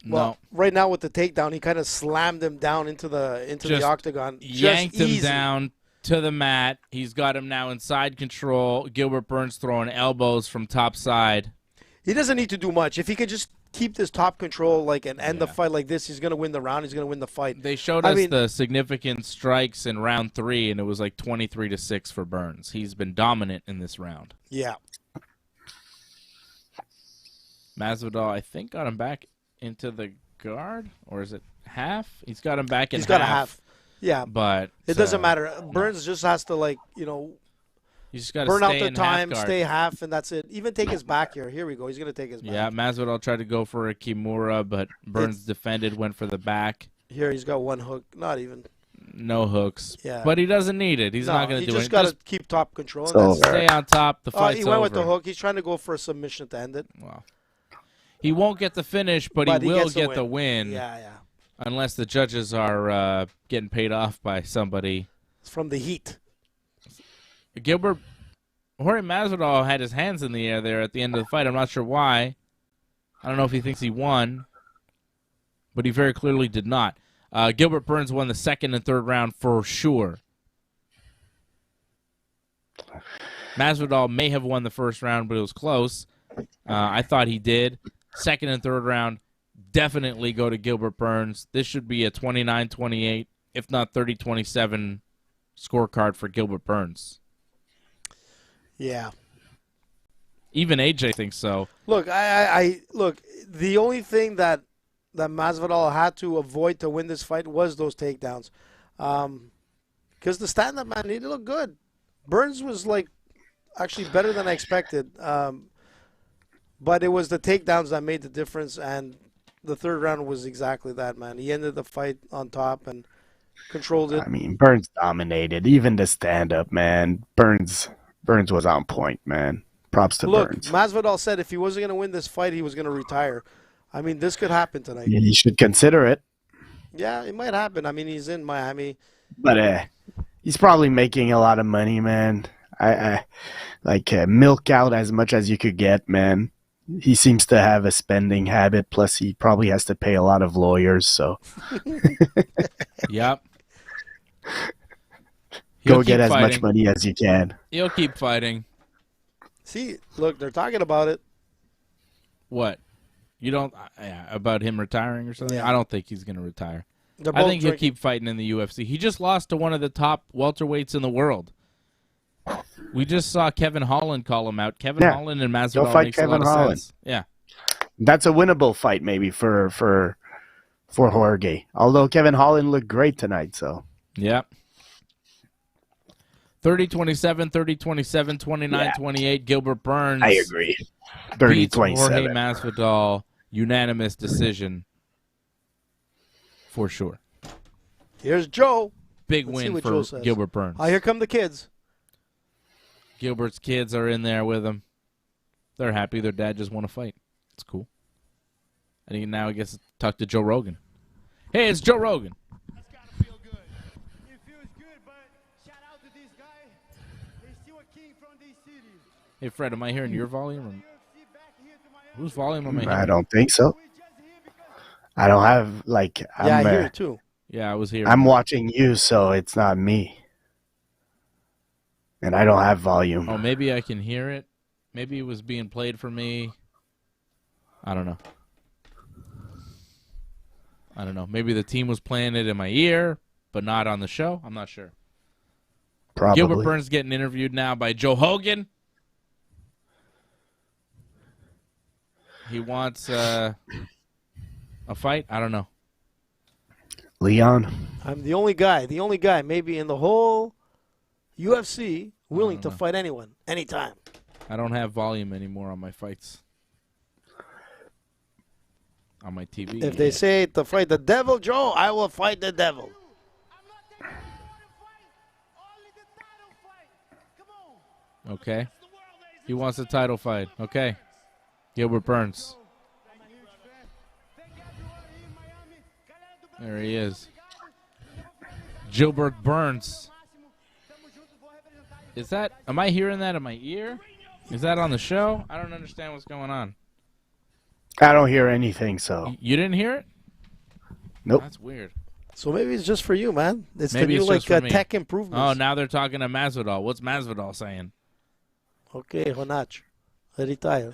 Well, right now with the takedown, he kind of slammed him down into the octagon. Yanked him down to the mat. He's got him now in side control. Gilbert Burns throwing elbows from top side. He doesn't need to do much. If he could just keep this top control and end the fight like this, he's going to win the round. He's going to win the fight. They showed us the significant strikes in round 3, and it was like 23-6 for Burns. He's been dominant in this round. Yeah. Masvidal, I think, got him back into the guard, or is it half? He's got him back in half. He's got a half. Yeah. But it doesn't matter. Burns just has to, you just got to burn out stay the in time, half stay half, and that's it. Even take his back here. Here we go. He's going to take his back. Yeah, Masvidal tried to go for a Kimura, but Burns defended, went for the back. Here he's got one hook. Not even. No hooks. Yeah. But he doesn't need it. He's not going to do it. He just got to keep top control. Stay on top. The fight's he went over. with the hook. He's trying to go for a submission to end it. Wow. He won't get the finish, but he will get the win. Yeah. Unless the judges are getting paid off by somebody. It's from the heat. Jorge Masvidal had his hands in the air there at the end of the fight. I'm not sure why. I don't know if he thinks he won, but he very clearly did not. Gilbert Burns won the second and third round for sure. Masvidal may have won the first round, but it was close. I thought he did. Second and third round definitely go to Gilbert Burns. This should be a 29-28, if not 30-27 scorecard for Gilbert Burns. Yeah. Even AJ thinks so. Look, I look. The only thing that Masvidal had to avoid to win this fight was those takedowns, because the stand-up, man, he looked good. Burns was actually better than I expected, but it was the takedowns that made the difference, and the third round was exactly that, man. He ended the fight on top and controlled it. I mean, Burns dominated. Even the stand-up, man. Burns was on point, man. Props to Burns. Masvidal said if he wasn't going to win this fight, he was going to retire. I mean, this could happen tonight. Yeah, he should consider it. Yeah, it might happen. I mean, he's in Miami. But he's probably making a lot of money, man. I milk out as much as you could get, man. He seems to have a spending habit. Plus, he probably has to pay a lot of lawyers. So, yep. Go get as much money as you can. He'll keep fighting. See, look, they're talking about it. What? You don't about him retiring or something? Yeah. I don't think he's going to retire. I think he'll keep fighting in the UFC. He just lost to one of the top welterweights in the world. We just saw Kevin Holland call him out. Kevin Holland and Masvidal Go fight makes Kevin a lot Holland. of sense. Yeah. That's a winnable fight maybe for Jorge. Although Kevin Holland looked great tonight, so. Yeah. 30-27, 30-27, 29-28. Gilbert Burns. I agree. 30-27. Jorge Masvidal, unanimous decision for sure. Here's Joe. Big win for Gilbert Burns. Here come the kids. Gilbert's kids are in there with him. They're happy their dad just won a fight. It's cool. And he now gets to talk to Joe Rogan. Hey, it's Joe Rogan. That's gotta feel good. It feels good, but shout out to this guy. He's still a king from this city. Hey, Fred, am I hearing your volume? Or whose volume am I hearing? I don't think so. I don't have, I hear it too. Yeah, I was here. I'm watching you, so it's not me. And I don't have volume. Oh, maybe I can hear it. Maybe it was being played for me. I don't know. Maybe the team was playing it in my ear, but not on the show. I'm not sure. Probably. Gilbert Burns getting interviewed now by Joe Hogan. He wants a fight? I don't know. Leon. I'm the only guy maybe in the whole UFC willing to fight anyone, anytime. I don't have volume anymore on my fights. On my TV. If they say to fight the devil, Joe, I will fight the devil. Okay. He wants a title fight. Okay. Gilbert Burns. There he is. Gilbert Burns. Is that, am I hearing that in my ear? Is that on the show? I don't understand what's going on. I don't hear anything, so. You didn't hear it? Nope. That's weird. So maybe it's just for you, man. It's Maybe the new it's just for me. tech improvements. Oh, now they're talking to Masvidal. What's Masvidal saying? Okay, Honach. Retire.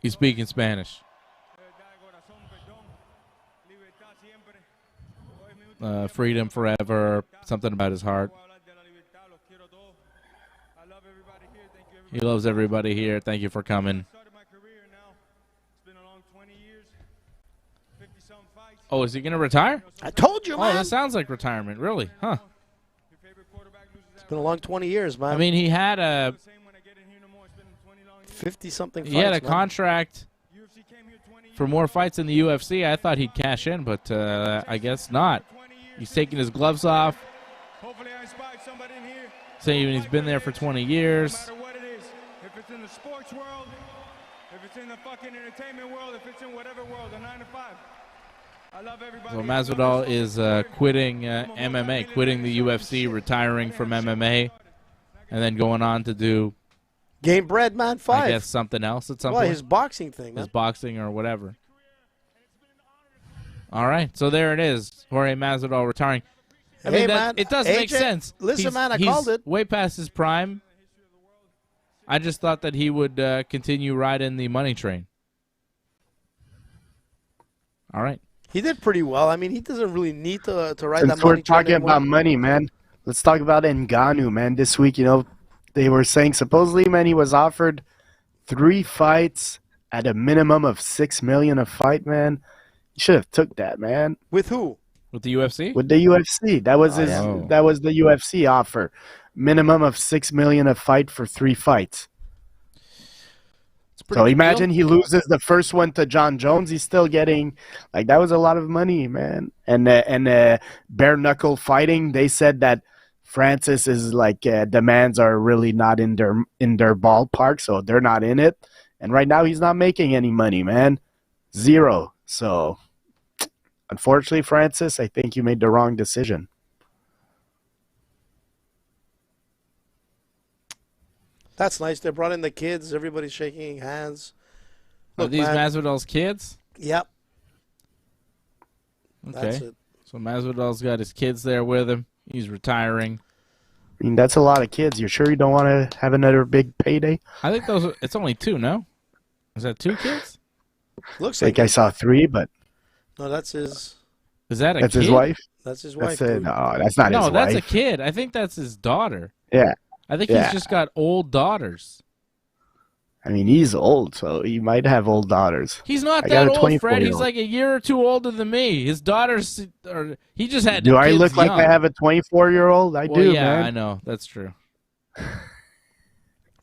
He's speaking Spanish. Freedom forever. Something about his heart. He loves everybody here. Thank you for coming. Oh, is he going to retire? I told you, man. Oh, that sounds like retirement. Really? Huh. It's been a long 20 years, man. I mean, he had a 50-something fights, he had a man. contract for more fights in the UFC. I thought he'd cash in, but I guess not. He's taking his gloves off, saying he's been there for 20 years. If it's in the sports world, if it's in the fucking entertainment world, if it's in whatever world, the 9 to 5. I love everybody. So Masvidal is quitting MMA, quitting the UFC, retiring from MMA, and then going on to do, Game bread, man. 5. I guess, something else at some Well, point. his boxing thing, man. His boxing or whatever. All right, so there it is. Jorge Masvidal retiring. I mean, man, it does make AJ, sense. Listen, man, I he's called it. way past his prime. I just thought that he would continue riding the money train. All right. He did pretty well. I mean, he doesn't really need to ride that money Since we're train talking anymore. about money, man, let's talk about Ngannou, man. This week, they were saying supposedly, man, he was offered 3 fights at a minimum of $6 million a fight, man. He should have took that, man. With who? With the UFC? With the UFC, that was Oh. that was the UFC offer. Minimum of $6 million a fight for 3 fights. So imagine he loses the first one to John Jones. He's still getting, like, that was a lot of money, man. And bare knuckle fighting, they said that Francis is like demands are really not in their ballpark, so they're not in it. And right now he's not making any money, man. 0. So unfortunately, Francis, I think you made the wrong decision. That's nice. They brought in the kids. Everybody's shaking hands. Are Look, these man, Masvidal's kids? Yep. Okay. That's it. So Masvidal's got his kids there with him. He's retiring. I mean, that's a lot of kids. You sure you don't want to have another big payday? I think it's only 2, no? Is that 2 kids? Looks Like like I saw 3, but no. That's his. Is that a that's kid? his wife. That's his wife. That's dude. no, that's not his No, wife. that's a kid. I think that's his daughter. Yeah. I think Yeah. he's just got old daughters. I mean, he's old, so he might have old daughters. He's not I got that a old, Fred. 24-year-old. He's like a year or 2 older than me. His daughters, he just had Do I kids look like young. I have a 24-year-old? I Well, do, yeah, man. I know. That's true.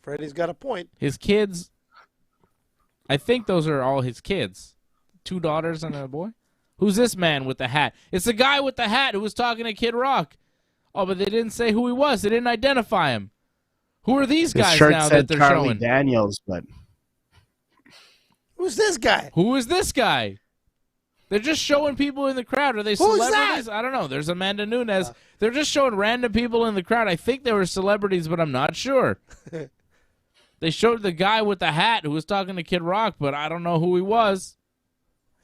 Freddie's got a point. His kids, I think those are all his kids. 2 daughters and a boy. Who's this man with the hat? It's the guy with the hat who was talking to Kid Rock. Oh, but they didn't say who he was. They didn't identify him. Who are these His guys shirt now said that they're Charlie showing? Daniels, but Who's this guy? Who is this guy? They're just showing people in the crowd. Are they Who's celebrities? that? I don't know. There's Amanda Nunes. They're just showing random people in the crowd. I think they were celebrities, but I'm not sure. They showed the guy with the hat who was talking to Kid Rock, but I don't know who he was.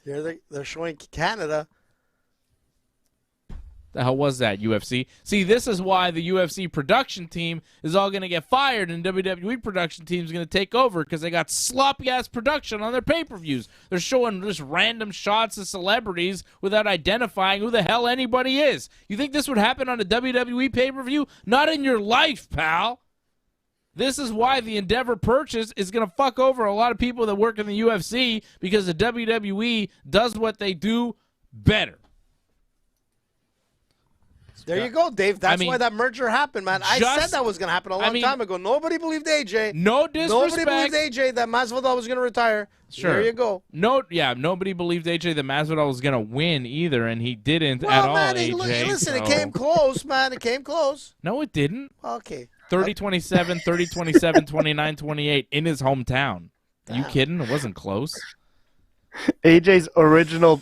Here they're showing Canada. The hell was that, UFC? See, this is why the UFC production team is all going to get fired and WWE production team is going to take over because they got sloppy-ass production on their pay-per-views. They're showing just random shots of celebrities without identifying who the hell anybody is. You think this would happen on a WWE pay-per-view? Not in your life, pal. This is why the Endeavor purchase is going to fuck over a lot of people that work in the UFC because the WWE does what they do better. There you go, Dave. That's why that merger happened, man. I said that was going to happen a long time ago. Nobody believed AJ. No disrespect. Nobody believed AJ that Masvidal was going to retire. Sure. There you go. Nobody believed AJ that Masvidal was going to win either, and he didn't at all, AJ. Listen, it came close, man. It came close. No, it didn't. Okay. 30-27, 30-27, 29-28 in his hometown. Damn. You kidding? It wasn't close. AJ's original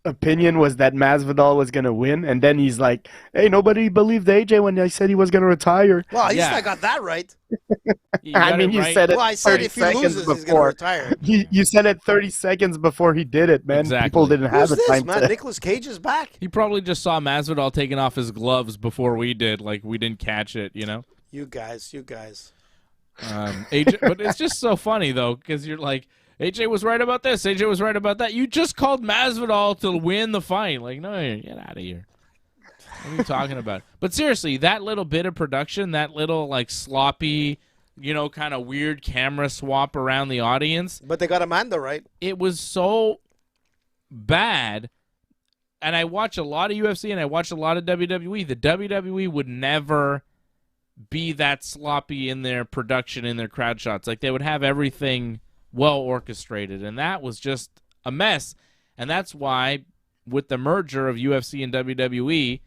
opinion was that Masvidal was going to win, and then he's like, hey, nobody believed AJ when I said he was going to retire. Well, at least I got that right. I mean, you said it. Well, I said if he loses, he's going to retire. You said it 30 seconds before he did it, man. Exactly. People didn't have the time man? to... Nicolas Cage is back. He probably just saw Masvidal taking off his gloves before we did. Like, we didn't catch it, you know? You guys. AJ, but it's just so funny, though, because you're like, AJ was right about this. AJ was right about that. You just called Masvidal to win the fight. Like, no, get out of here. What are you talking about? But seriously, that little bit of production, that little, like, sloppy, you know, kind of weird camera swap around the audience. But they got Amanda right. It was so bad. And I watch a lot of UFC and I watch a lot of WWE. The WWE would never be that sloppy in their production, in their crowd shots. Like, they would have everything well orchestrated, and that was just a mess. And that's why, with the merger of UFC and WWE,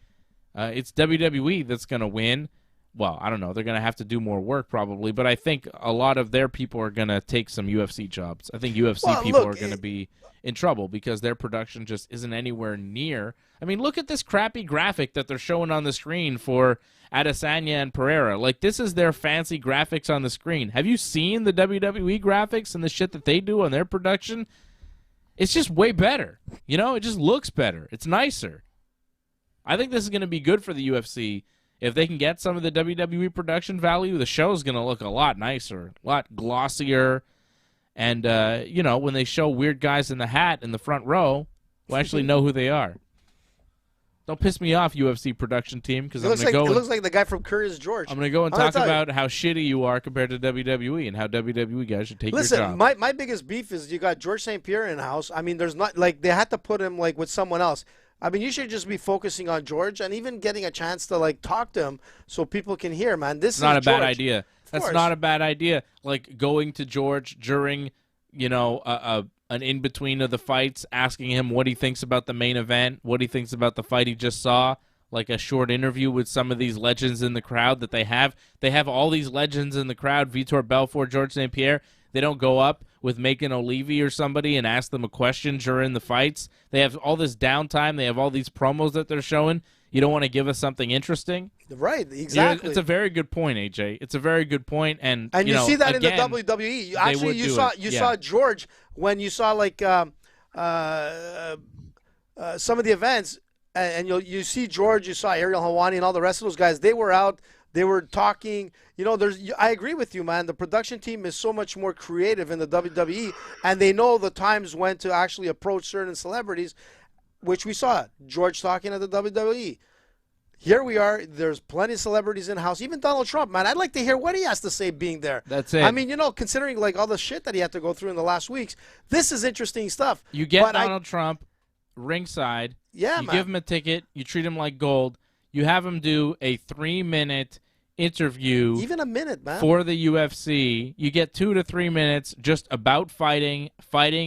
it's WWE that's going to win. Well, I don't know. They're going to have to do more work probably, but I think a lot of their people are going to take some UFC jobs. I think UFC people are going to be in trouble because their production just isn't anywhere near. I mean, look at this crappy graphic that they're showing on the screen for Adesanya and Pereira. Like, this is their fancy graphics on the screen. Have you seen the WWE graphics and the shit that they do on their production? It's just way better. You know, it just looks better. It's nicer. I think this is going to be good for the UFC. If they can get some of the WWE production value, the show's going to look a lot nicer, a lot glossier. And, you know, when they show weird guys in the hat in the front row, we'll actually know who they are. Don't piss me off, UFC production team, because I'm going to go. It looks like the guy from Curious George. I'm going to go and talk about how shitty you are compared to WWE and how WWE guys should take your job. Listen, my biggest beef is you got George St. Pierre in the house. I mean, there's not, like, they had to put him, like, with someone else. I mean, you should just be focusing on George and even getting a chance to, like, talk to him so people can hear, man. This is not a George. bad idea. That's not a bad idea. Like, going to George during, you know, an in-between of the fights, asking him what he thinks about the main event, what he thinks about the fight he just saw, like a short interview with some of these legends in the crowd that they have. They have all these legends in the crowd, Vitor Belfort, George St. Pierre. They don't go up with Macon O'Leary or somebody and ask them a question during the fights. They have all this downtime. They have all these promos that they're showing. You don't want to give us something interesting? Right, exactly. It's a very good point, AJ. It's a very good point. And you know, see that again, in the WWE. Actually, you saw George when you saw, like, some of the events, and you see George, you saw Ariel Helwani and all the rest of those guys. They were out. They were talking. You know, I agree with you, man. The production team is so much more creative in the WWE, and they know the times when to actually approach certain celebrities, which we saw George talking at the WWE. Here we are. There's plenty of celebrities in the house. Even Donald Trump, man. I'd like to hear what he has to say being there. That's it. I mean, you know, considering, like, all the shit that he had to go through in the last weeks, this is interesting stuff. You get Donald Trump ringside. Yeah, you man. give him a ticket. You treat him like gold. You have him do a 3-minute interview. Even a minute, man. For the UFC. You get 2 to 3 minutes just about fighting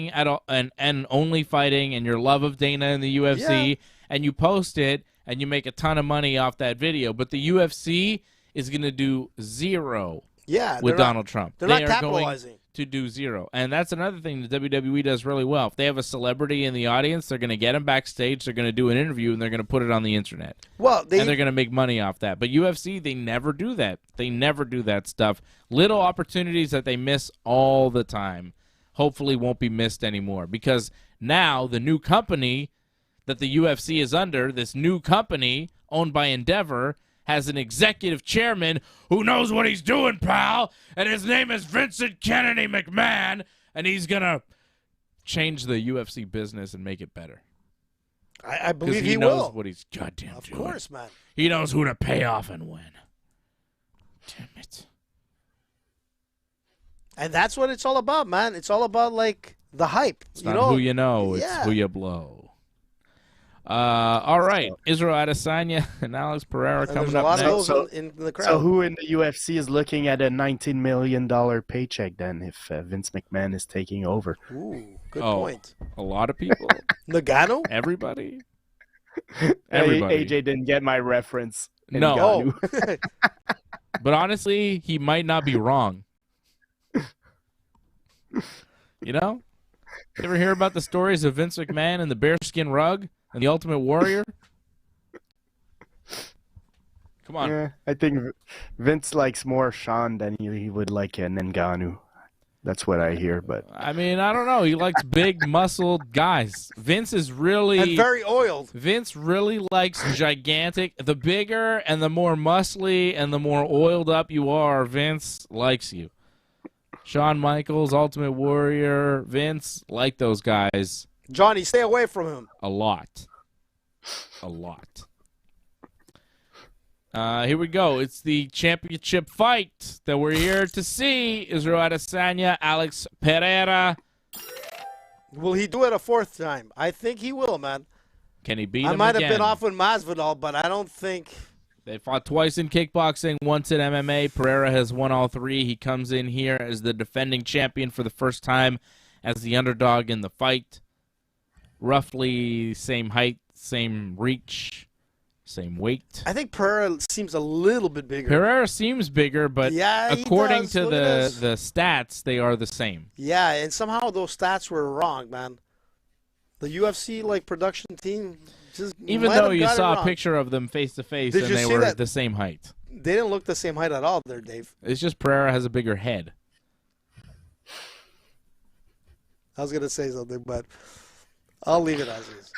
at all, and only fighting, and your love of Dana and the UFC, and you post it, and you make a ton of money off that video. But the UFC is going to do zero with Donald Trump. They're not capitalizing. Going to do zero. And that's another thing the WWE does really well. If they have a celebrity in the audience, they're going to get him backstage, they're going to do an interview, and they're going to put it on the internet. And they're going to make money off that. But UFC, they never do that. They never do that stuff. Little opportunities that they miss all the time hopefully won't be missed anymore. Because now the new company that the UFC is under, this new company owned by Endeavor, has an executive chairman who knows what he's doing, pal, and his name is Vincent Kennedy McMahon, and he's going to change the UFC business and make it better. I believe he knows will. What he's goddamn doing. Of course, man. He knows who to pay off and when. Damn it. And that's what it's all about, man. It's all about, like, the hype. It's not who you know, it's who you blow. All right, Israel Adesanya and Alex Pereira coming up next. In the crowd. So who in the UFC is looking at a $19 million paycheck then if Vince McMahon is taking over? Ooh, good point. A lot of people. Nagano? Everybody. AJ didn't get my reference. No. But honestly, he might not be wrong. You know? You ever hear about the stories of Vince McMahon and the bearskin rug and the Ultimate Warrior? Come on. Yeah, I think Vince likes more Sean than he would like an Ngannou. That's what I hear, but I mean, I don't know. He likes big, muscled guys. Vince is really... And very oiled. Vince really likes gigantic. The bigger and the more muscly and the more oiled up you are, Vince likes you. Shawn Michaels, Ultimate Warrior, Vince, like those guys. Johnny, stay away from him. A lot. Here we go. It's the championship fight that we're here to see. Israel Adesanya, Alex Pereira. Will he do it a fourth time? I think he will, man. Can he beat him I might again? have been off with Masvidal, but I don't think... They fought twice in kickboxing, once in MMA. Pereira has won all three. He comes in here as the defending champion for the first time as the underdog in the fight. Roughly same height, same reach, same weight. I think Pereira seems a little bit bigger. Pereira seems bigger, but yeah, according to the stats, they are the same. Yeah, and somehow those stats were wrong, man. The UFC production team just even though you saw a picture of them face to face and they were the same height. They didn't look the same height at all there, Dave. It's just Pereira has a bigger head. I was going to say something, but I'll leave it as is.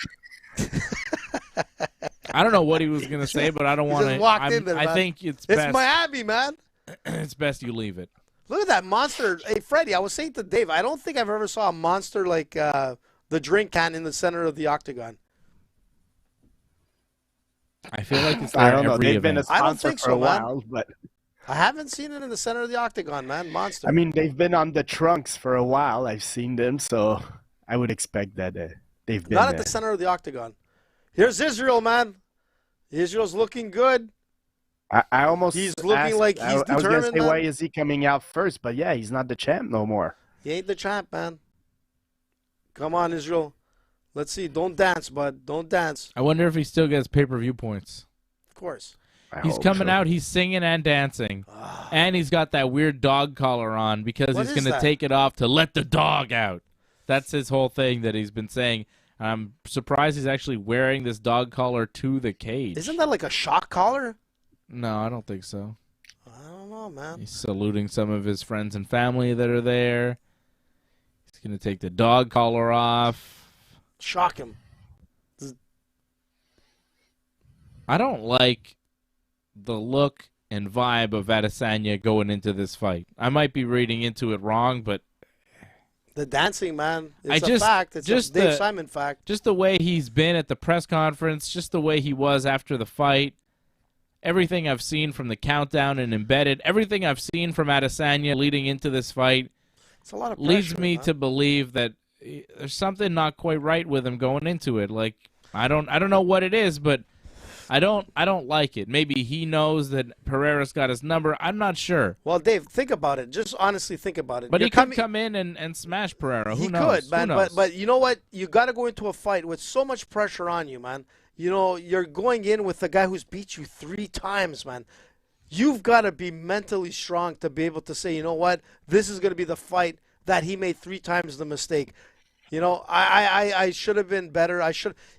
I don't know what he was going to say, but I don't want to. I think it's best. It's Miami, man. It's best you leave it. Look at that monster. Hey, Freddie, I was saying to Dave, I don't think I've ever saw a monster like the drink can in the center of the octagon. I feel like it's there I don't know. every They've been a event. I don't sponsor think for so, a while, but I haven't seen it in the center of the octagon, man. Monster. I mean, they've been on the trunks for a while. I've seen them, so I would expect that they've been not at the center of the octagon. Here's Israel, man. Israel's looking good. I almost he's looking like he's determined. I was going to say, man. why is he coming out first? But yeah, he's not the champ no more. He ain't the champ, man. Come on, Israel. Let's see. Don't dance, bud. Don't dance. I wonder if he still gets pay-per-view points. Of course. He's coming out. He's singing and dancing. And he's got that weird dog collar on because he's going to take it off to let the dog out. That's his whole thing that he's been saying. I'm surprised he's actually wearing this dog collar to the cage. Isn't that like a shock collar? No, I don't think so. I don't know, man. He's saluting some of his friends and family that are there. He's going to take the dog collar off. Shock him. I don't like the look and vibe of Adesanya going into this fight. I might be reading into it wrong, but the dancing, man, it's a fact. It's just a Dave Simon fact. Just the way he's been at the press conference, just the way he was after the fight, everything I've seen from the countdown and embedded, everything I've seen from Adesanya leading into this fight, it's a lot of pressure, leads me to believe that there's something not quite right with him going into it. Like I don't know what it is, but I don't like it. Maybe he knows that Pereira's got his number. I'm not sure. Well, Dave, think about it. Just honestly think about it. But he could come in and smash Pereira. Who knows? He could, man. But you know what? You got to go into a fight with so much pressure on you, man. You know, you're going in with the guy who's beat you 3 times, man. You've got to be mentally strong to be able to say, you know what? This is going to be the fight that he made 3 times the mistake. You know, I should have been better.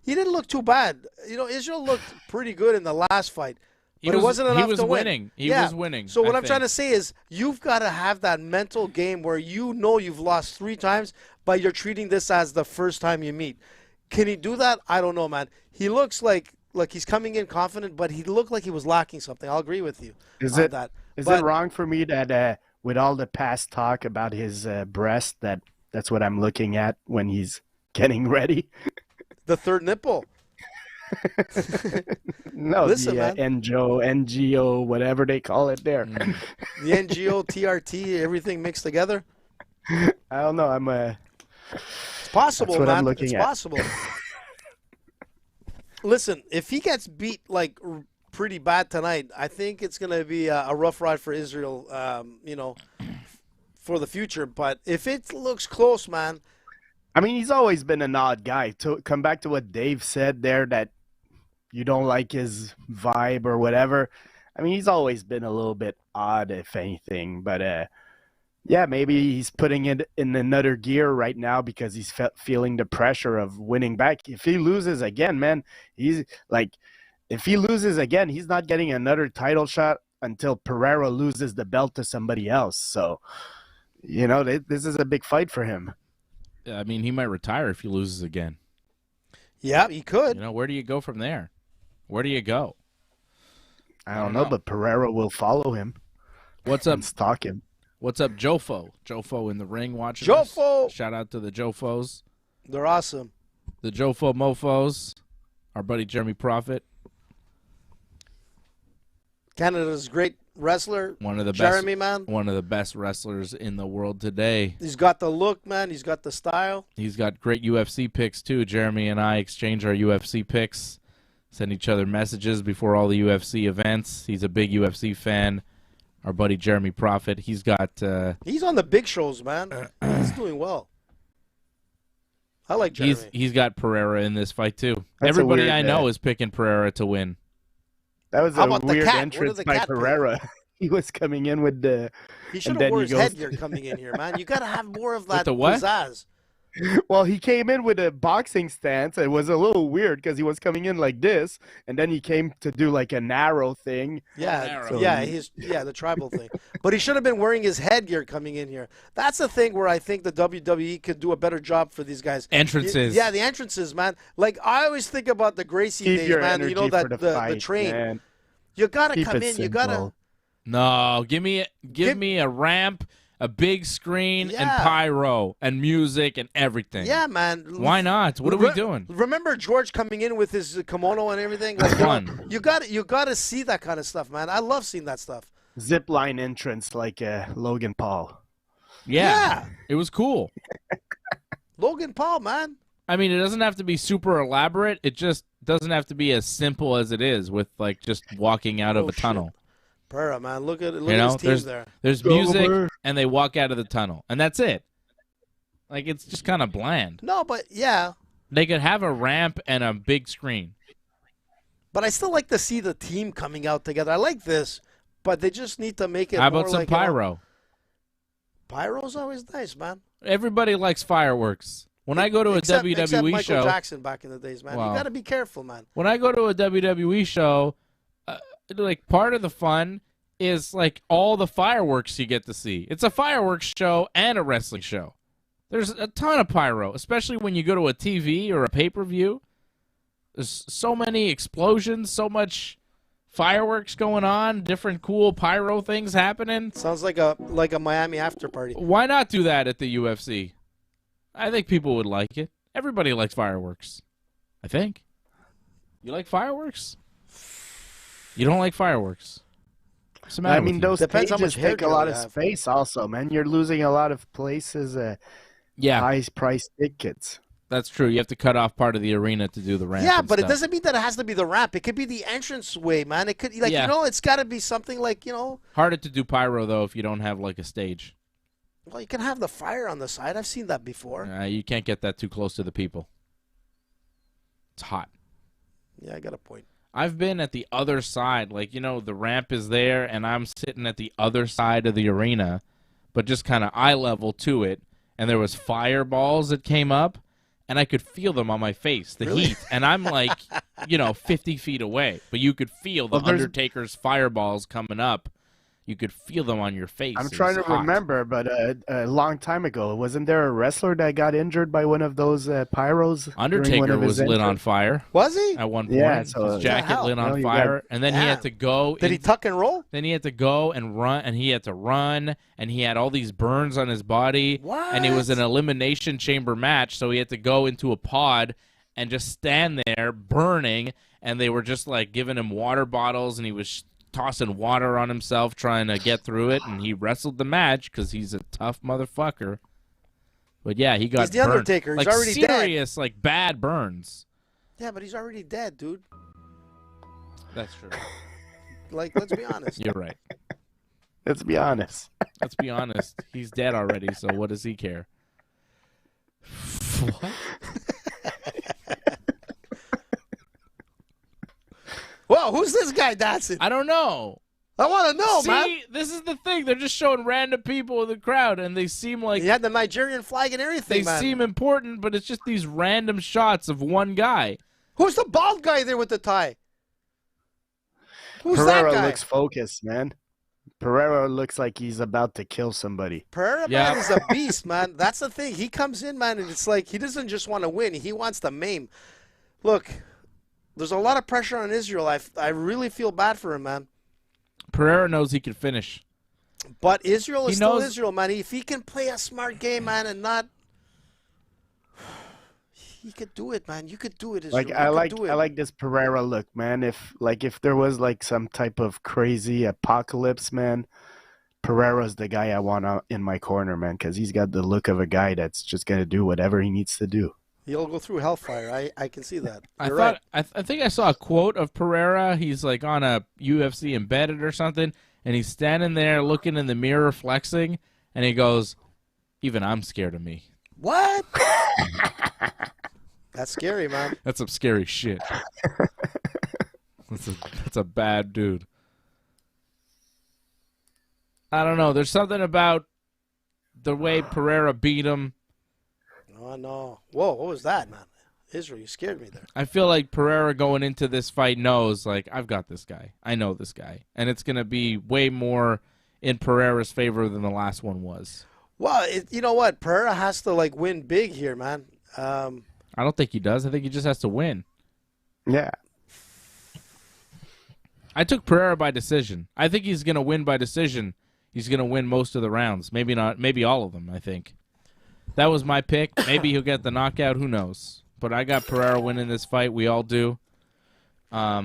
He didn't look too bad. You know, Israel looked pretty good in the last fight. But it wasn't enough to win. He was winning. So what I'm trying to say is you've got to have that mental game where you know you've lost 3 times, but you're treating this as the first time you meet. Can he do that? I don't know, man. He looks like he's coming in confident, but he looked like he was lacking something. I'll agree with you on that. Is it wrong for me that with all the past talk about his breast that's what I'm looking at when he's getting ready? The third nipple. No, listen, the NGO, whatever they call it there. The NGO, TRT, everything mixed together? I don't know. It's possible, man. It's possible. Listen, if he gets beat like pretty bad tonight, I think it's going to be a rough ride for Israel, for the future. But if it looks close, man. I mean, he's always been an odd guy. To come back to what Dave said there, that you don't like his vibe or whatever. I mean, he's always been a little bit odd, if anything. But, yeah, maybe he's putting it in another gear right now because he's feeling the pressure of winning back. If he loses again, man, he's like, if he loses again, he's not getting another title shot until Pereira loses the belt to somebody else. So, you know, this is a big fight for him. I mean, he might retire if he loses again. Yeah, he could. You know, where do you go from there? Where do you go? I don't know, but Pereira will follow him. What's up? Stalk him. What's up, Jofo? Jofo in the ring watching Jofo! us. Shout out to the Jofos. They're awesome. The Jofo mofos. Our buddy Jeremy Prophet. Canada's great wrestler. One of the Jeremy, best, man. One of the best wrestlers in the world today. He's got the look, man. He's got the style. He's got great UFC picks, too. Jeremy and I exchange our UFC picks, send each other messages before all the UFC events. He's a big UFC fan. Our buddy Jeremy Prophet. He's got... he's on the big shows, man. He's doing well. I like Jeremy. He's got Pereira in this fight, too. That's Everybody I know is picking Pereira to win. That was How a about the weird cat? entrance What did by the cat Pereira. He was coming in with the... He should have wore his headgear coming in here, man. You got to have more of that the what? pizzazz. Well, he came in with a boxing stance. It was a little weird because he was coming in like this, and then he came to do like a narrow thing. Yeah, So- the tribal thing. But he should have been wearing his headgear coming in here. That's the thing where I think the WWE could do a better job for these guys. Entrances. Yeah, the entrances, man. Like I always think about the Gracie Keep days, your man. energy You know that for the the fight, train. man. You gotta Keep come it in. You gotta. simple. No, give me a ramp, a big screen, and pyro, and music, and everything. Yeah, man. Why not? What are we doing? Remember George coming in with his kimono and everything? Like, Fun. You gotta see that kind of stuff, man. I love seeing that stuff. Zip line entrance like Logan Paul. Yeah. It was cool. Logan Paul, man. I mean, it doesn't have to be super elaborate. It just doesn't have to be as simple as it is with, like, just walking out of a tunnel. Pereira, man. Look at his teams there's, there. There's music, and they walk out of the tunnel. And that's it. Like, it's just kind of bland. No, but yeah. They could have a ramp and a big screen. But I still like to see the team coming out together. I like this, but they just need to make it How more about some like, pyro? Pyro's always nice, man. Everybody likes fireworks. When I go to a except WWE Michael show, Jackson back in the days, man. Wow. You got to be careful, man. when I go to a WWE show, like part of the fun is like all the fireworks you get to see. It's a fireworks show and a wrestling show. There's a ton of pyro, especially when you go to a TV or a pay-per-view. There's so many explosions, so much fireworks going on, different cool pyro things happening. Sounds like a Miami after party. Why not do that at the UFC? I think people would like it. Everybody likes fireworks. I think. You like fireworks? You don't like fireworks? What's the matter I mean, with you? those Depends how pages much hair take a you lot of have. space also, man. You're losing a lot of places, Yeah, high-priced tickets. that's true. You have to cut off part of the arena to do the ramp. Yeah, and but it stuff. doesn't mean that it has to be the ramp. It could be the entrance way, man. It could, like, Yeah. it's got to be something like, Harder to do pyro though if you don't have like a stage. well, you can have the fire on the side. I've seen that before. You can't get that too close to the people. It's hot. Yeah, I got a point. I've been at the other side, like, the ramp is there, and I'm sitting at the other side of the arena, but just kind of eye level to it, and there was fireballs that came up, and I could feel them on my face, the heat, and I'm like, 50 feet away, but you could feel the Undertaker's fireballs coming up. You could feel them on your face. I'm It trying was to hot. remember, but a long time ago, wasn't there a wrestler that got injured by one of those pyros? during one Undertaker of his was lit on entrances? fire Was he? at one point. Yeah, so- His jacket hell? lit on No, you fire, and then he had Damn. to go. Did he tuck and roll? Then he had to go and run, and he had to run, and he had all these burns on his body. What? And it was an elimination chamber match, so he had to go into a pod and just stand there burning, and they were just like giving him water bottles, and he was tossing water on himself trying to get through it, and he wrestled the match because he's a tough motherfucker. But yeah, he got He's the burned. Undertaker. He's like already dead. serious, like bad burns. Yeah, but he's already dead, dude. That's true. Like, let's be honest. You're right. Let's be honest. Let's be honest. He's dead already, so what does he care? What? Whoa, who's this guy dancing? I don't know. I want to know, See, man. this is the thing. They're just showing random people in the crowd, and they seem like He had the Nigerian flag and everything, they man. seem important, but it's just these random shots of one guy. Who's the bald guy there with the tie? Who's Pereira that guy? looks focused, man. Pereira looks like he's about to kill somebody. Pereira, man, is a beast, man. That's the thing. He comes in, man, and it's like he doesn't just want to win. He wants to maim. Look, there's a lot of pressure on Israel. I really feel bad for him, man. Pereira knows he can finish. But Israel is He still knows- Israel, man. If he can play a smart game, man, and not... He could do it, man. You could do it, Israel. Like I do it. like this Pereira look, man. If there was like some type of crazy apocalypse, man, Pereira's the guy I want out in my corner, man, because he's got the look of a guy that's just gonna do whatever he needs to do. He'll go through hellfire. I can see that. I You're thought right. I think I saw a quote of Pereira. He's like on a UFC embedded or something, and he's standing there looking in the mirror, flexing, and he goes, "Even I'm scared of me." What? That's scary, man. That's some scary shit. That's a bad dude. I don't know. There's something about the way Pereira beat him. Oh, no. Whoa, what was that, man? Israel, you scared me there. I feel like Pereira going into this fight knows, like, I've got this guy. I know this guy. And it's going to be way more in Pereira's favor than the last one was. Well, you know what? Pereira has to, like, win big here, man. I don't think he does. I think he just has to win. Yeah. I took Pereira by decision. I think he's going to win by decision. He's going to win most of the rounds. Maybe not. Maybe all of them, I think. That was my pick. Maybe he'll get the knockout. Who knows? But I got Pereira winning this fight. We all do. I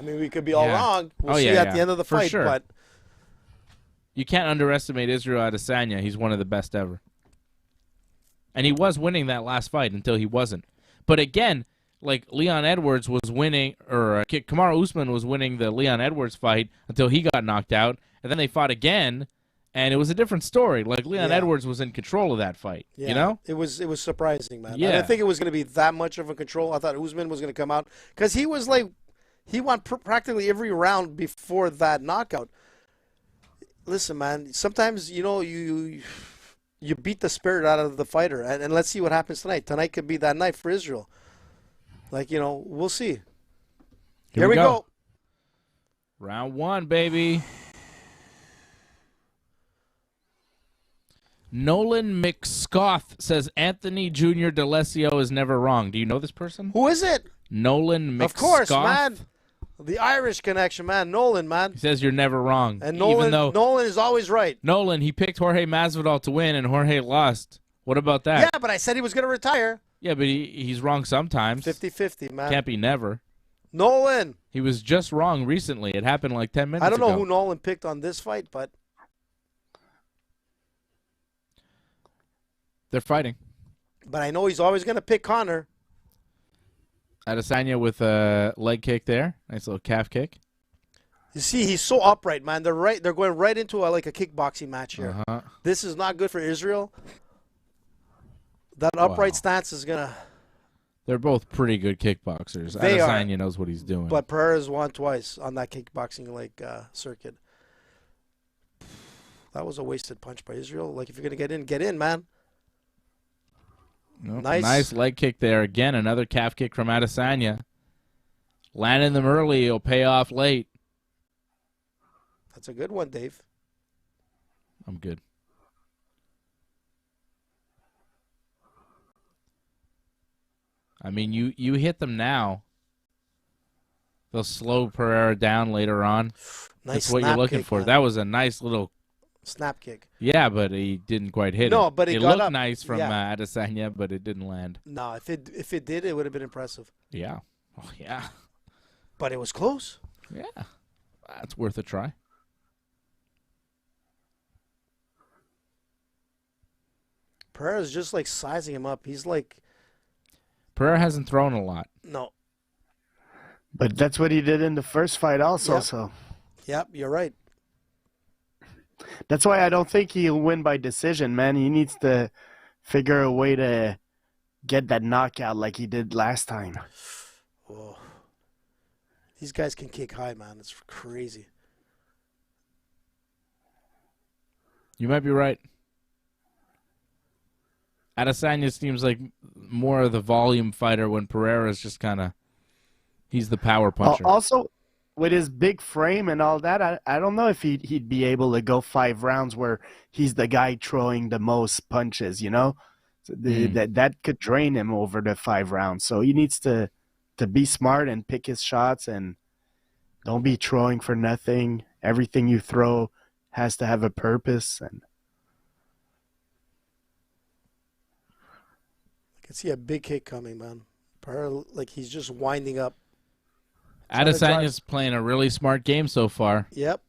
mean, we could be all wrong. We'll see at the end of the For fight. sure. But You can't underestimate Israel Adesanya. He's one of the best ever. And he was winning that last fight until he wasn't. But again, like Leon Edwards was winning, or Kamaru Usman was winning the Leon Edwards fight until he got knocked out. And then they fought again, and it was a different story. Like Leon Edwards was in control of that fight. yeah, You know? it was surprising, man. Yeah. I didn't think it was going to be that much of a control. I thought Usman was going to come out because he was like, he won practically every round before that knockout. Listen, man, sometimes, you know, you beat the spirit out of the fighter, and let's see what happens tonight. Tonight could be that night for Israel. Like, you know, we'll see. Here we go. Round one, baby. Nolan McScoth says Anthony Jr. DeLesio is never wrong. Do you know this person? Who is it? Nolan McScoth. Of course, man. The Irish connection, man. Nolan, man. He says you're never wrong. And Nolan, even though Nolan is always right. Nolan, he picked Jorge Masvidal to win, and Jorge lost. What about that? Yeah, but I said he was going to retire. Yeah, but he's wrong sometimes. 50-50, man. Can't be never. Nolan. He was just wrong recently. It happened like 10 minutes I don't know ago. who Nolan picked on this fight, but They're fighting. I know he's always going to pick Connor. Adesanya with a leg kick there. Nice little calf kick. You see, he's so upright, man. They're going right into like a kickboxing match here. Uh-huh. This is not good for Israel. That upright stance is going to... They're both pretty good kickboxers. They are. Adesanya knows what he's doing. But Pereira's won twice on that kickboxing circuit. That was a wasted punch by Israel. Like, if you're going to get in, man. Nope. Nice. Nice leg kick there. Again, another calf kick from Adesanya. Landing them early, it'll pay off late. That's a good one, Dave. I'm good. I mean, you hit them now. They'll slow Pereira down later on. Nice That's what you're snap looking kick, for. man. That was a nice little... Snap kick. Yeah, but he didn't quite hit it. No, but he it got looked up. nice from Yeah. Adesanya, but it didn't land. No, if it did, it would have been impressive. Yeah. Oh, yeah. But it was close. Yeah. That's worth a try. Pereira's just like sizing him up. He's like, Pereira hasn't thrown a lot. No. But that's what he did in the first fight also. Yep. So. Yep, you're right. That's why I don't think he'll win by decision, man. He needs to figure a way to get that knockout like he did last time. Whoa. These guys can kick high, man. It's crazy. You might be right. Adesanya seems like more of the volume fighter when Pereira's just kind of, he's the power puncher. Also, with his big frame and all that, I don't know if he'd be able to go 5 rounds where he's the guy throwing the most punches, you know? So that could drain him over the 5 rounds. So he needs to be smart and pick his shots and don't be throwing for nothing. Everything you throw has to have a purpose. And I can see a big kick coming, man. Like he's just winding up. Adesanya's playing a really smart game so far. Yep.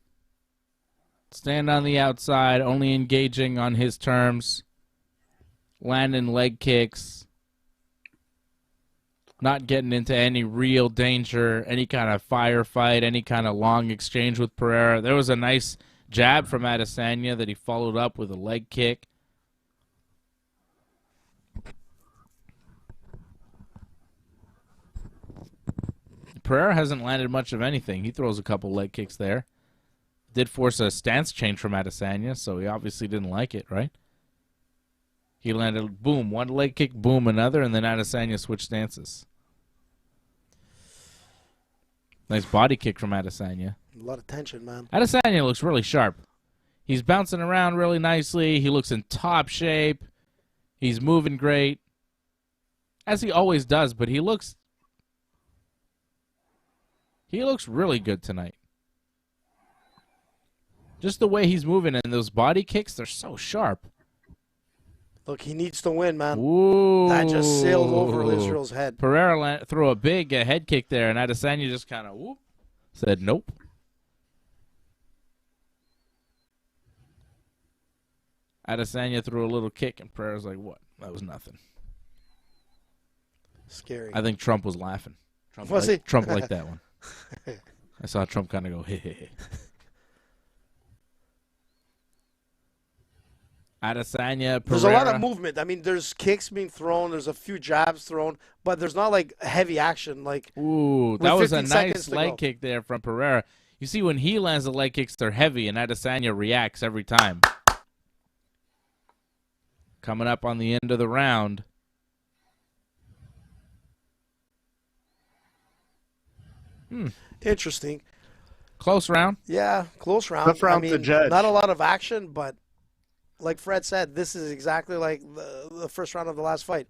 Stand on the outside, only engaging on his terms. Landing leg kicks. Not getting into any real danger, any kind of firefight, any kind of long exchange with Pereira. There was a nice jab from Adesanya that he followed up with a leg kick. Pereira hasn't landed much of anything. He throws a couple leg kicks there. Did force a stance change from Adesanya, so he obviously didn't like it, right? He landed, boom, one leg kick, boom, another, and then Adesanya switched stances. Nice body kick from Adesanya. A lot of tension, man. Adesanya looks really sharp. He's bouncing around really nicely. He looks in top shape. He's moving great, as he always does, but he looks really good tonight. Just the way he's moving and those body kicks, they're so sharp. Look, he needs to win, man. Ooh. That just sailed over Israel's head. Pereira threw a big head kick there, and Adesanya just kind of said nope. Adesanya threw a little kick, and Pereira's like, what? That was nothing. Scary. I think Trump was laughing. Trump liked that one. I saw Trump kind of go, hey, hey, hey. Adesanya, Pereira. There's a lot of movement. I mean, there's kicks being thrown. There's a few jabs thrown, but there's not like heavy action. Like, ooh, that was a nice leg kick there from Pereira. You see, when he lands the leg kicks, they're heavy, and Adesanya reacts every time. Coming up on the end of the round. Interesting. Close round. Yeah, close round. Tough round to judge. Not a lot of action, but like Fred said, this is exactly like the first round of the last fight.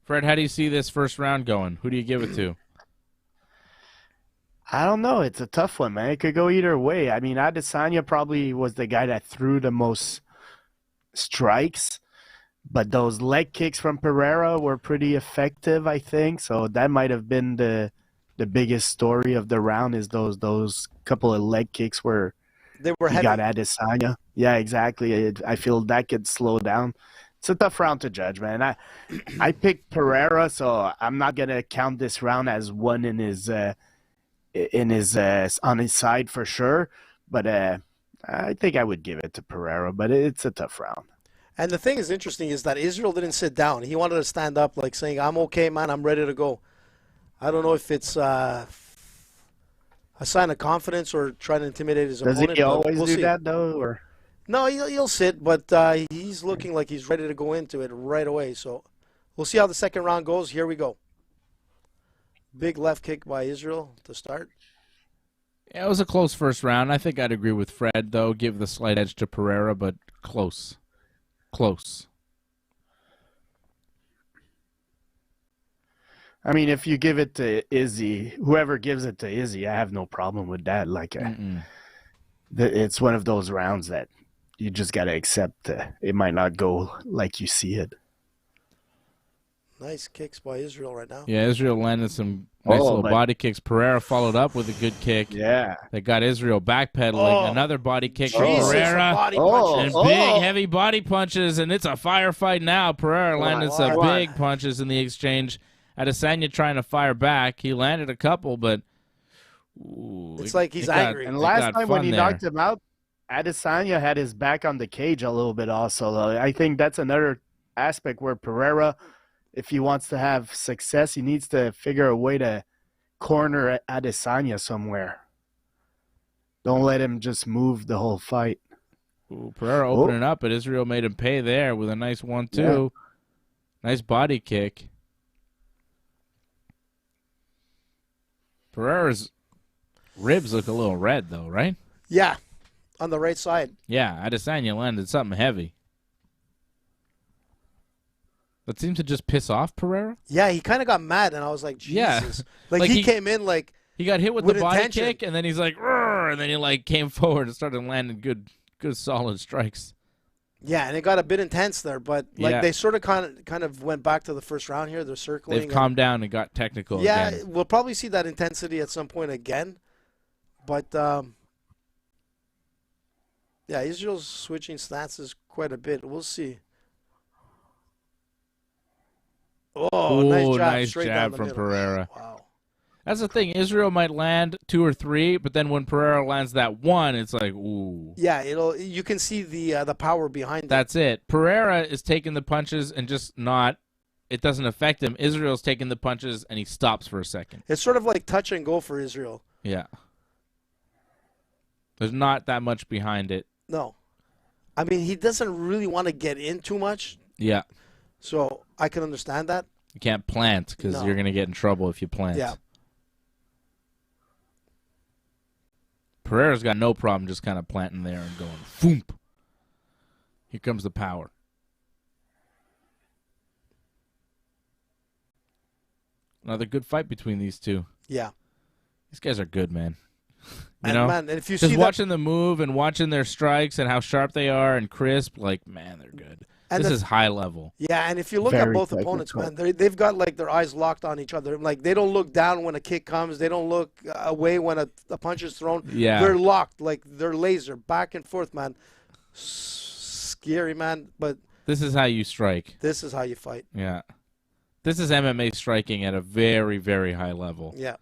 Fred, how do you see this first round going? Who do you give it to? I don't know. It's a tough one, man. It could go either way. I mean, Adesanya probably was the guy that threw the most strikes, but those leg kicks from Pereira were pretty effective, I think. So that might have been the biggest story of the round, is those couple of leg kicks where they were heavy. Got Adesanya. Yeah, exactly. I feel that could slow down. It's a tough round to judge, man. I picked Pereira, so I'm not gonna count this round as one in his on his side for sure. But I think I would give it to Pereira. But it's a tough round. And the thing is interesting is that Israel didn't sit down. He wanted to stand up, like saying, "I'm okay, man. I'm ready to go." I don't know if it's a sign of confidence or trying to intimidate his opponent. Does he always do that, though? Or? No, he'll sit, but he's looking like he's ready to go into it right away. So we'll see how the second round goes. Here we go. Big left kick by Israel to start. Yeah, it was a close first round. I think I'd agree with Fred, though. Give the slight edge to Pereira, but close. Close. I mean, if you give it to Izzy, whoever gives it to Izzy, I have no problem with that. Like, it's one of those rounds that you just got to accept it might not go like you see it. Nice kicks by Israel right now. Yeah, Israel landed some nice little body kicks. Pereira followed up with a good kick. Yeah. That got Israel backpedaling. Another body kick from Jesus, Pereira. body punches. And big, heavy body punches, and it's a firefight now. Pereira landed some big punches in the exchange. Adesanya trying to fire back. He landed a couple, but it's like he's angry. And last time when he knocked him out, Adesanya had his back on the cage a little bit also. I think that's another aspect where Pereira, if he wants to have success, he needs to figure a way to corner Adesanya somewhere. Don't let him just move the whole fight. Pereira opening up, but Israel made him pay there with a nice 1-2. Yeah. Nice body kick. Pereira's ribs look a little red, though, right? Yeah, on the right side. Yeah, Adesanya landed something heavy. That seemed to just piss off Pereira. Yeah, he kind of got mad, and I was like, Jesus. Yeah. Like he came in like he got hit with the body kick, and then he's like, "Rrr," and then he like came forward and started landing good solid strikes. Yeah, and it got a bit intense there, but like they sort of kind of went back to the first round here. They're circling. They've calmed down and got technical. Yeah, again. We'll probably see that intensity at some point again, but yeah, Israel's switching stances quite a bit. We'll see. Oh, nice jab from Pereira. Wow. That's the thing. Israel might land 2 or 3, but then when Pereira lands that 1, it's like, ooh. Yeah, you can see the power behind it. That's it. Pereira is taking the punches and just not. It doesn't affect him. Israel's taking the punches and he stops for a second. It's sort of like touch and go for Israel. Yeah. There's not that much behind it. No. I mean, he doesn't really want to get in too much. Yeah. So I can understand that. You can't plant because you're going to get in trouble if you plant. Yeah. Pereira's got no problem just kind of planting there and going, foomp. Here comes the power. Another good fight between these two. Yeah. These guys are good, man. Man, if you just see watching the move and watching their strikes and how sharp they are and crisp, like, man, they're good. And this is high level. Yeah, and if you look at both opponents, man, they've got like their eyes locked on each other. Like they don't look down when a kick comes. They don't look away when a punch is thrown. Yeah, they're locked. Like they're laser back and forth, man. Scary, man. But this is how you strike. This is how you fight. Yeah, this is MMA striking at a very, very high level. Yeah,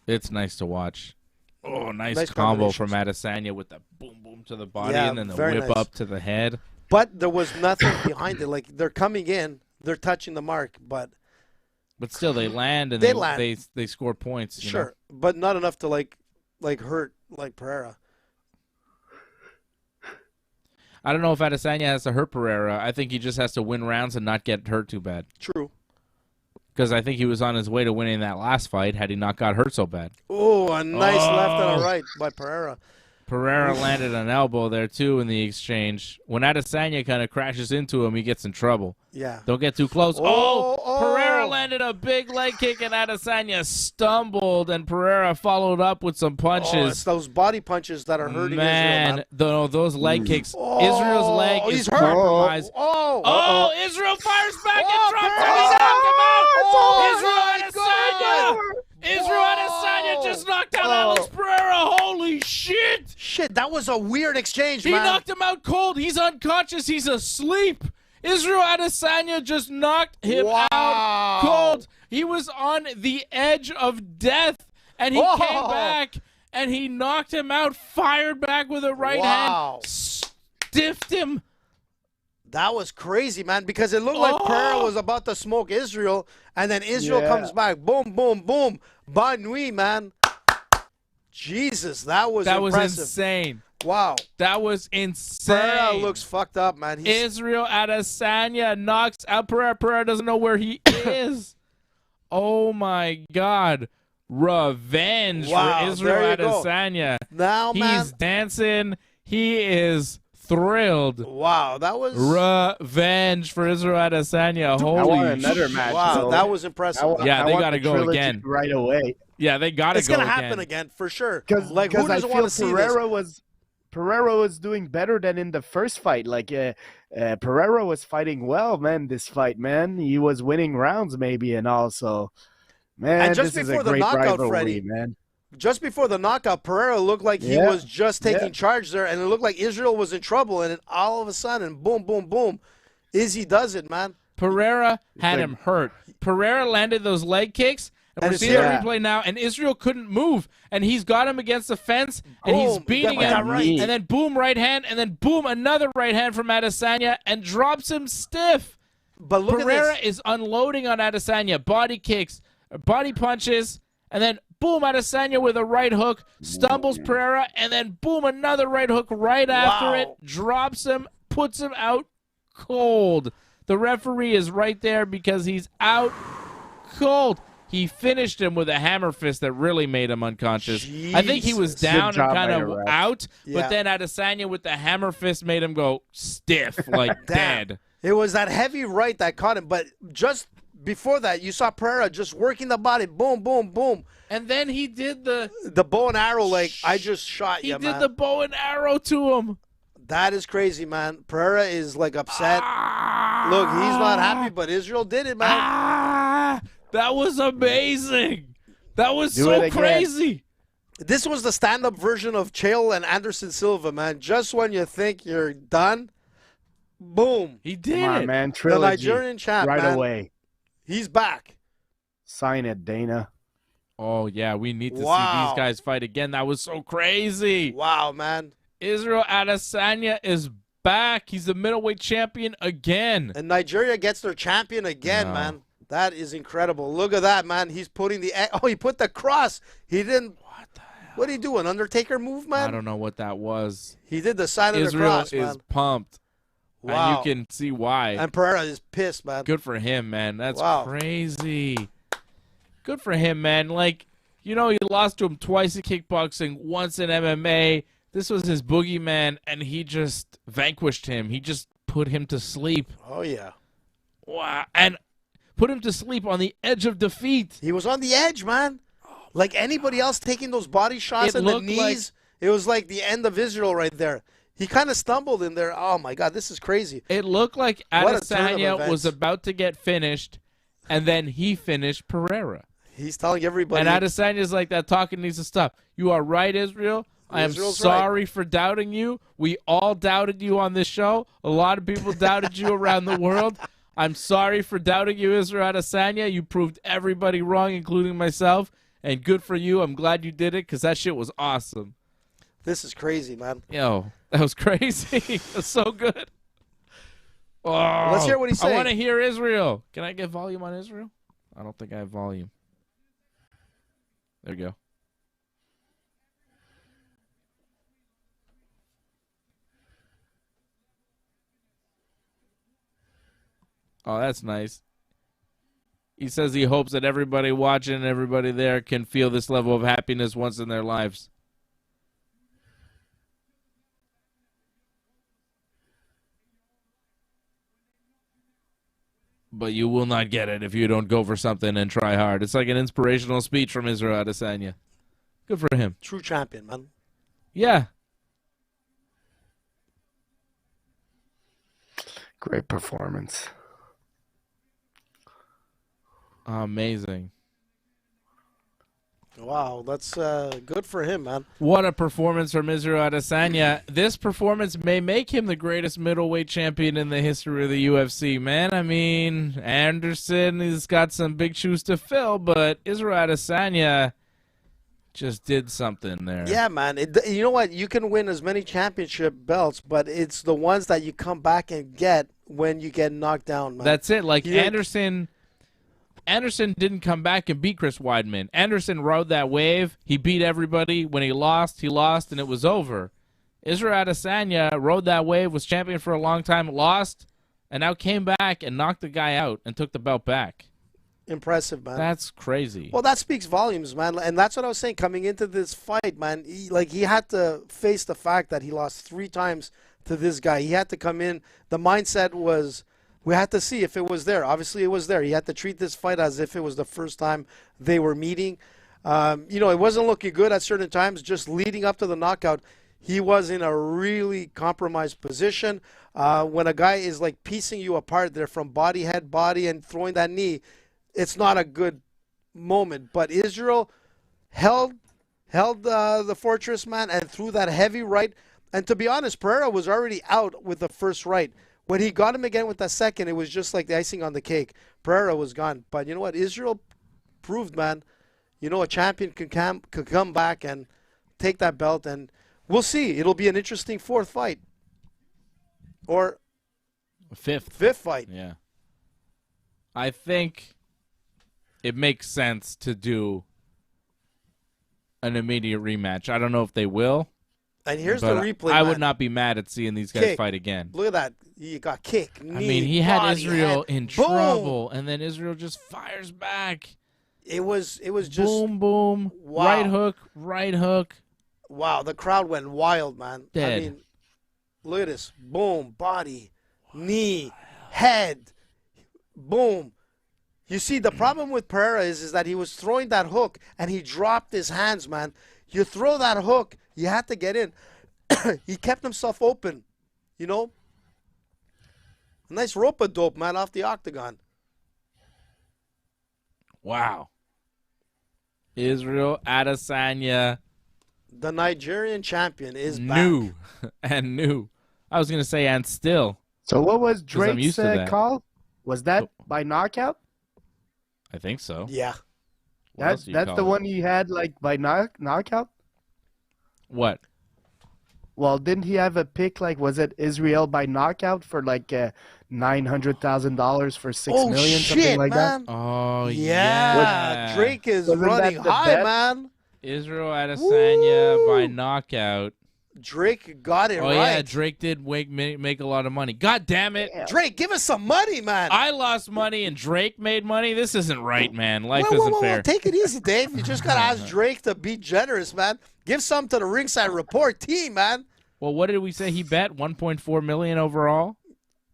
it's nice to watch. Oh, nice combo from Adesanya with the boom, boom to the body and then the whip up to the head. But there was nothing behind it. Like, they're coming in, they're touching the mark, but still they land and they score points. Sure, but not enough to, like hurt like Pereira. I don't know if Adesanya has to hurt Pereira. I think he just has to win rounds and not get hurt too bad. True. Because I think he was on his way to winning that last fight had he not got hurt so bad. Oh, a nice left and a right by Pereira. Pereira landed an elbow there, too, in the exchange. When Adesanya kind of crashes into him, he gets in trouble. Yeah. Don't get too close. Pereira landed a big leg kick, and Adesanya stumbled, and Pereira followed up with some punches. Oh, it's those body punches that are hurting Israel, man. Those leg kicks. Israel's leg is compromised. Israel fires back and drops him. He knocked him out. Israel Adesanya. Israel Adesanya just knocked out Alex Pereira. Holy shit. Shit, that was a weird exchange, man. He knocked him out cold. He's unconscious. He's asleep. Israel Adesanya just knocked him out cold. He was on the edge of death, and he came back, and he knocked him out, fired back with a right hand, stiffed him. That was crazy, man, because it looked like Pereira was about to smoke Israel, and then Israel comes back. Boom, boom, boom. Bonne nuit, man. Jesus, that was impressive. That was insane. Wow. That was insane. Pereira looks fucked up, man. Israel Adesanya knocks out Pereira. Pereira doesn't know where he is. Oh, my God. Revenge for Israel Adesanya. Now, man. He's dancing. He is thrilled. Wow, that was revenge for Israel Adesanya. Holy I want another match. Wow, that was impressive. They got to go again right away. Yeah, they got to go again. It's going to happen again for sure. Because like, who doesn't want to see Pereira this? Pereira was doing better than in the first fight. Like Pereira was fighting well, man. This fight, man, he was winning rounds maybe, and also, man, and just this before is a the great knockout, rivalry, Freddie, man. just before the knockout, Pereira looked like he was just taking charge there, and it looked like Israel was in trouble. And then all of a sudden, boom, boom, boom, Izzy does it, man. Pereira had him hurt. Pereira landed those leg kicks. And we're seeing the replay now, and Israel couldn't move, and he's got him against the fence, and he's beating him, and then boom, right hand, and then boom, another right hand from Adesanya, and drops him stiff. But look Pereira at this. is unloading on Adesanya, body kicks, body punches, and then boom, Adesanya with a right hook, stumbles Pereira, and then boom, another right hook right after it, drops him, puts him out cold. The referee is right there because he's out cold. He finished him with a hammer fist that really made him unconscious. Jesus. I think he was down and kind of out, Yeah. but then Adesanya with the hammer fist made him go stiff, like dead. It was that heavy right that caught him, but just before that, you saw Pereira just working the body, boom, boom, boom. And then he did the bow and arrow, like, I just shot you, man. He did the bow and arrow to him. That is crazy, man. Pereira is, like, upset. Look, he's not happy, but Israel did it, man. That was amazing. That was so crazy. This was the stand-up version of Chael and Anderson Silva, man. Just when you think you're done, boom. He did Come on, it. man. Trilogy. The Nigerian champ, right man. away. He's back. Sign it, Dana. Oh, yeah, we need to see these guys fight again. That was so crazy. Wow, man. Israel Adesanya is back. He's the middleweight champion again. And Nigeria gets their champion again, man. That is incredible. Look at that, man. He's putting the... Oh, he put the cross. He didn't... What the hell? What did he do? An Undertaker move, man? I don't know what that was. He did the sign of the cross, man. Israel is pumped. Wow. And you can see why. And Pereira is pissed, man. Good for him, man. That's crazy. Good for him, man. Like, you know, he lost to him twice in kickboxing, once in MMA. This was his boogeyman, and he just vanquished him. He just put him to sleep. Oh, yeah. Wow. And put him to sleep on the edge of defeat. He was on the edge, man. Like anybody else taking those body shots and the knees, it was like the end of Israel right there. He kind of stumbled in there. Oh, my God, this is crazy. It looked like Adesanya was about to get finished, and then he finished Pereira. He's telling everybody. And Adesanya's like, that talking needs to stop. You are right, Israel. I am sorry for doubting you. We all doubted you on this show. A lot of people doubted you around the world. I'm sorry for doubting you, Israel Adesanya. You proved everybody wrong, including myself. And good for you. I'm glad you did it because that shit was awesome. This is crazy, man. Yo, that was crazy. That's so good. Oh, let's hear what he's saying. I want to hear Israel. Can I get volume on Israel? I don't think I have volume. There you go. Oh, that's nice. He says he hopes that everybody watching and everybody there can feel this level of happiness once in their lives. But you will not get it if you don't go for something and try hard. It's like an inspirational speech from Israel Adesanya. Good for him. True champion, man. Yeah. Great performance. Amazing. Wow, that's good for him, man. What a performance from Israel Adesanya. This performance may make him the greatest middleweight champion in the history of the UFC, man. I mean, Anderson has got some big shoes to fill, but Israel Adesanya just did something there. Yeah, man. You know what? You can win as many championship belts, but it's the ones that you come back and get when you get knocked down, man. That's it. Like Anderson didn't come back and beat Chris Weidman. Anderson rode that wave. He beat everybody. When he lost, and it was over. Israel Adesanya rode that wave, was champion for a long time, lost, and now came back and knocked the guy out and took the belt back. Impressive, man. That's crazy. Well, that speaks volumes, man. And that's what I was saying. Coming into this fight, man, he had to face the fact that he lost 3 times to this guy. He had to come in. The mindset was, we had to see if it was there. Obviously, it was there. He had to treat this fight as if it was the first time they were meeting. It wasn't looking good at certain times. Just leading up to the knockout, he was in a really compromised position. When a guy is like piecing you apart there from body, head, body, and throwing that knee, it's not a good moment. But Israel held the fortress, man, and threw that heavy right. And to be honest, Pereira was already out with the first right. When he got him again with the second, it was just like the icing on the cake. Pereira was gone. But you know what? Israel proved, man, a champion could come back and take that belt. And we'll see. It'll be an interesting fourth fight. Or fifth fight. Yeah. I think it makes sense to do an immediate rematch. I don't know if they will. And here's the replay. I would not be mad at seeing these guys fight again. Look at that. You got kick, knee, I mean, he had body, Israel head. in Boom. trouble, and then Israel just fires back. It was just boom, boom, wow. right hook. Wow, the crowd went wild, man. Dead. I mean, look at this. Boom, body, knee, head, boom. You see, the problem with Pereira is that he was throwing that hook, and he dropped his hands, man. You throw that hook, you had to get in. He kept himself open, A nice rope-a-dope, man, off the octagon. Wow. Israel Adesanya. The Nigerian champion is new back. and new. I was going to say, and still. So what was Drake's that. call? Was that by knockout? I think so. Yeah. That's the one you had like by knockout? What? Well, didn't he have a pick like was it Israel by knockout for like $900,000 for $6 million, something like man. that? Oh yeah. Drake is running high, bet? man. Israel Adesanya by knockout. Drake got it right. Oh yeah, Drake did make a lot of money. God damn it. Yeah. Drake, give us some money, man. I lost money and Drake made money. This isn't right, man. Life isn't fair. Take it easy, Dave. You just got to ask Drake to be generous, man. Give some to the Ringside Report team, man. Well, what did we say he bet? $1.4 million overall?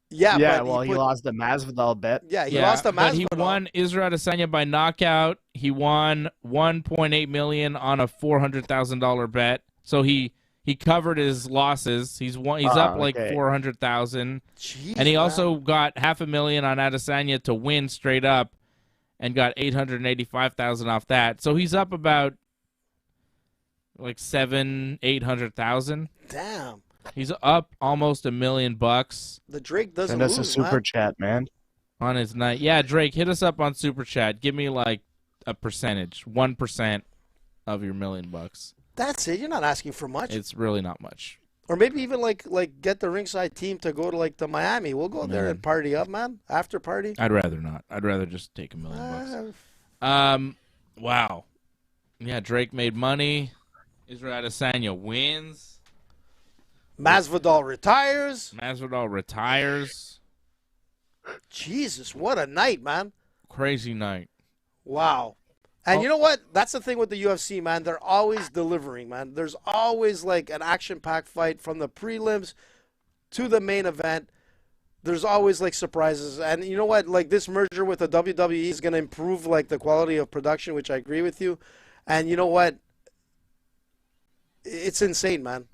Yeah, but he lost the Mazvidal bet. Yeah, he lost the Mazvidal. But he won Israel Adesanya by knockout. He won $1.8 million on a $400,000 bet. So he covered his losses. He's up like $400,000. And he also got $500,000 on Adesanya to win straight up and got $885,000 off that. So he's up about like $800,000. Damn. He's up almost $1 million. The Drake doesn't lose. Send us a super chat, man. On his night. Yeah, Drake, hit us up on super chat. Give me like a percentage, 1% of your $1 million. That's it. You're not asking for much. It's really not much. Or maybe even like get the Ringside team to go to like the Miami. We'll go there and party up, man. After party. I'd rather not. I'd rather just take $1 million. Wow. Yeah, Drake made money. Israel Adesanya wins. Masvidal retires. Jesus, what a night, man. Crazy night. Wow. And you know what? That's the thing with the UFC, man. They're always delivering, man. There's always like an action-packed fight from the prelims to the main event. There's always like surprises. And you know what? Like this merger with the WWE is going to improve like the quality of production, which I agree with you. And you know what? It's insane, man.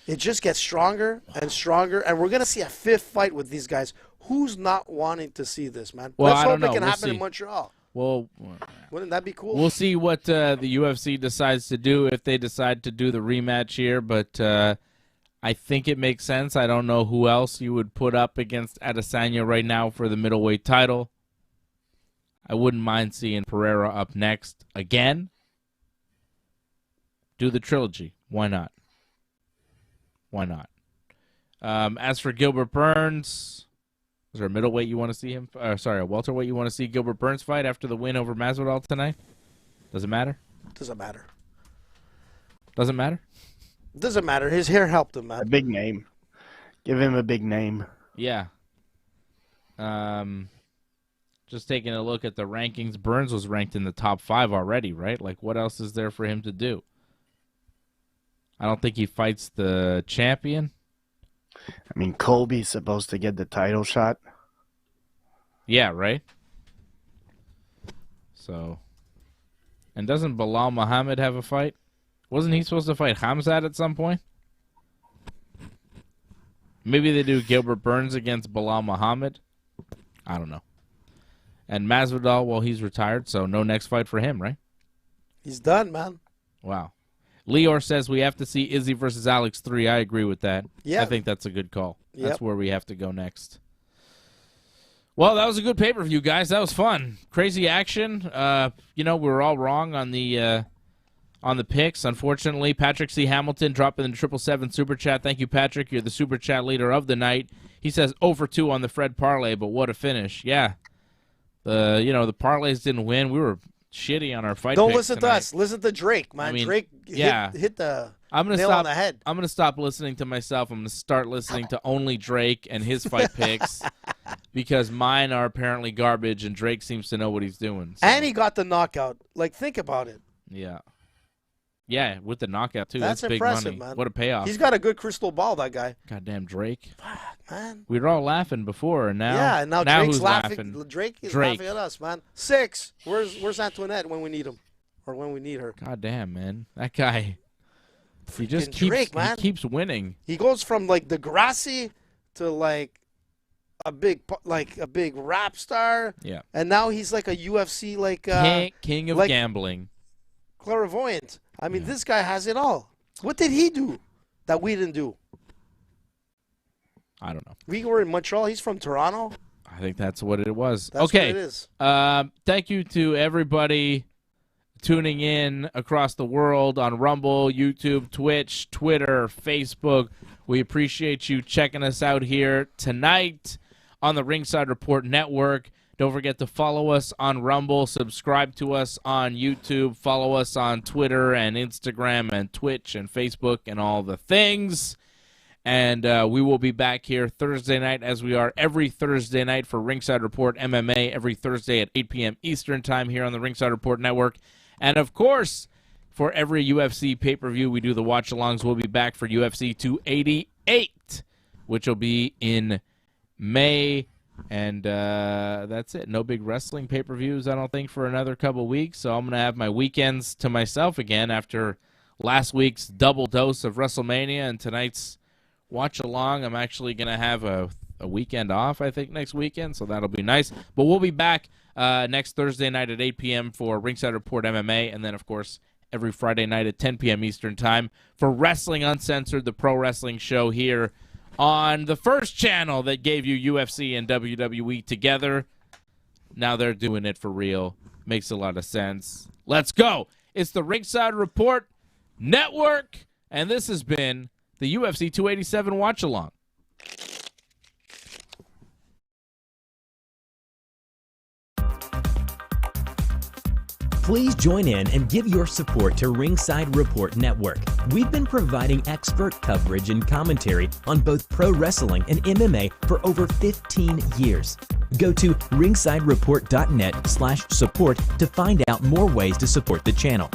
It just gets stronger and stronger. And we're going to see a fifth fight with these guys. Who's not wanting to see this, man? Well, Let's hope it can happen in Montreal. Well, wouldn't that be cool? We'll see what the UFC decides to do if they decide to do the rematch here, but I think it makes sense. I don't know who else you would put up against Adesanya right now for the middleweight title. I wouldn't mind seeing Pereira up next again. Do the trilogy. Why not? Why not? As for Gilbert Burns... Is there a middleweight you want to see him? A welterweight you want to see Gilbert Burns fight after the win over Mazvidal tonight? Does it matter? Doesn't matter. Doesn't matter? Doesn't matter. His hair helped him, man. A big name. Give him a big name. Yeah. Just taking a look at the rankings, Burns was ranked in the top 5 already, right? Like, what else is there for him to do? I don't think he fights the champion. I mean, Colby's supposed to get the title shot. Yeah, right? So, and doesn't Bilal Muhammad have a fight? Wasn't he supposed to fight Khamzat at some point? Maybe they do Gilbert Burns against Bilal Muhammad. I don't know. And Masvidal, well, he's retired, so no next fight for him, right? He's done, man. Wow. Leor says we have to see Izzy versus Alex 3. I agree with that. Yeah. I think that's a good call. Yep. That's where we have to go next. Well, that was a good pay-per-view, guys. That was fun. Crazy action. We were all wrong on the picks. Unfortunately, Patrick C. Hamilton dropping in the 777 Super Chat. Thank you, Patrick. You're the Super Chat leader of the night. He says 0-2 on the Fred parlay, but what a finish. Yeah. The parlays didn't win. We were shitty on our fight Don't picks listen tonight. to us. Listen to Drake, man. Drake hit the nail on the head. I'm going to stop listening to myself. I'm going to start listening to only Drake and his fight picks because mine are apparently garbage, and Drake seems to know what he's doing. So. And he got the knockout. Like, think about it. Yeah. Yeah, with the knockout, too. That's big impressive, money. man. What a payoff. He's got a good crystal ball, that guy. Goddamn Drake. Fuck, man. We were all laughing before, and now Yeah, and now Drake's who's laughing. Drake is laughing at us, man. 6. Where's Antoinette when we need him? Or when we need her? Goddamn, man. That guy, he just Drake, he keeps winning. He goes from, like, the Garcia to, like, a big rap star. Yeah. And now he's like a UFC, like... King of like, gambling. Clairvoyant. I mean, this guy has it all. What did he do that we didn't do? I don't know. We were in Montreal. He's from Toronto. I think that's what it was. That's okay. what it is. Thank you to everybody tuning in across the world on Rumble, YouTube, Twitch, Twitter, Facebook. We appreciate you checking us out here tonight on the Ringside Report Network. Don't forget to follow us on Rumble, subscribe to us on YouTube, follow us on Twitter and Instagram and Twitch and Facebook and all the things. And we will be back here Thursday night as we are every Thursday night for Ringside Report MMA every Thursday at 8 p.m. Eastern Time here on the Ringside Report Network. And, of course, for every UFC pay-per-view, we do the watch-alongs. We'll be back for UFC 288, which will be in May. And that's it. No big wrestling pay-per-views, I don't think, for another couple weeks. So I'm going to have my weekends to myself again after last week's double dose of WrestleMania and tonight's watch-along. I'm actually going to have a weekend off, I think, next weekend. So that'll be nice. But we'll be back next Thursday night at 8 p.m. for Ringside Report MMA. And then, of course, every Friday night at 10 p.m. Eastern Time for Wrestling Uncensored, the pro wrestling show here on the first channel that gave you UFC and WWE together. Now they're doing it for real. Makes a lot of sense. Let's go. It's the Ringside Report Network, and this has been the UFC 287 Watch-Along. Please join in and give your support to Ringside Report Network. We've been providing expert coverage and commentary on both pro wrestling and MMA for over 15 years. Go to ringsidereport.net/support to find out more ways to support the channel.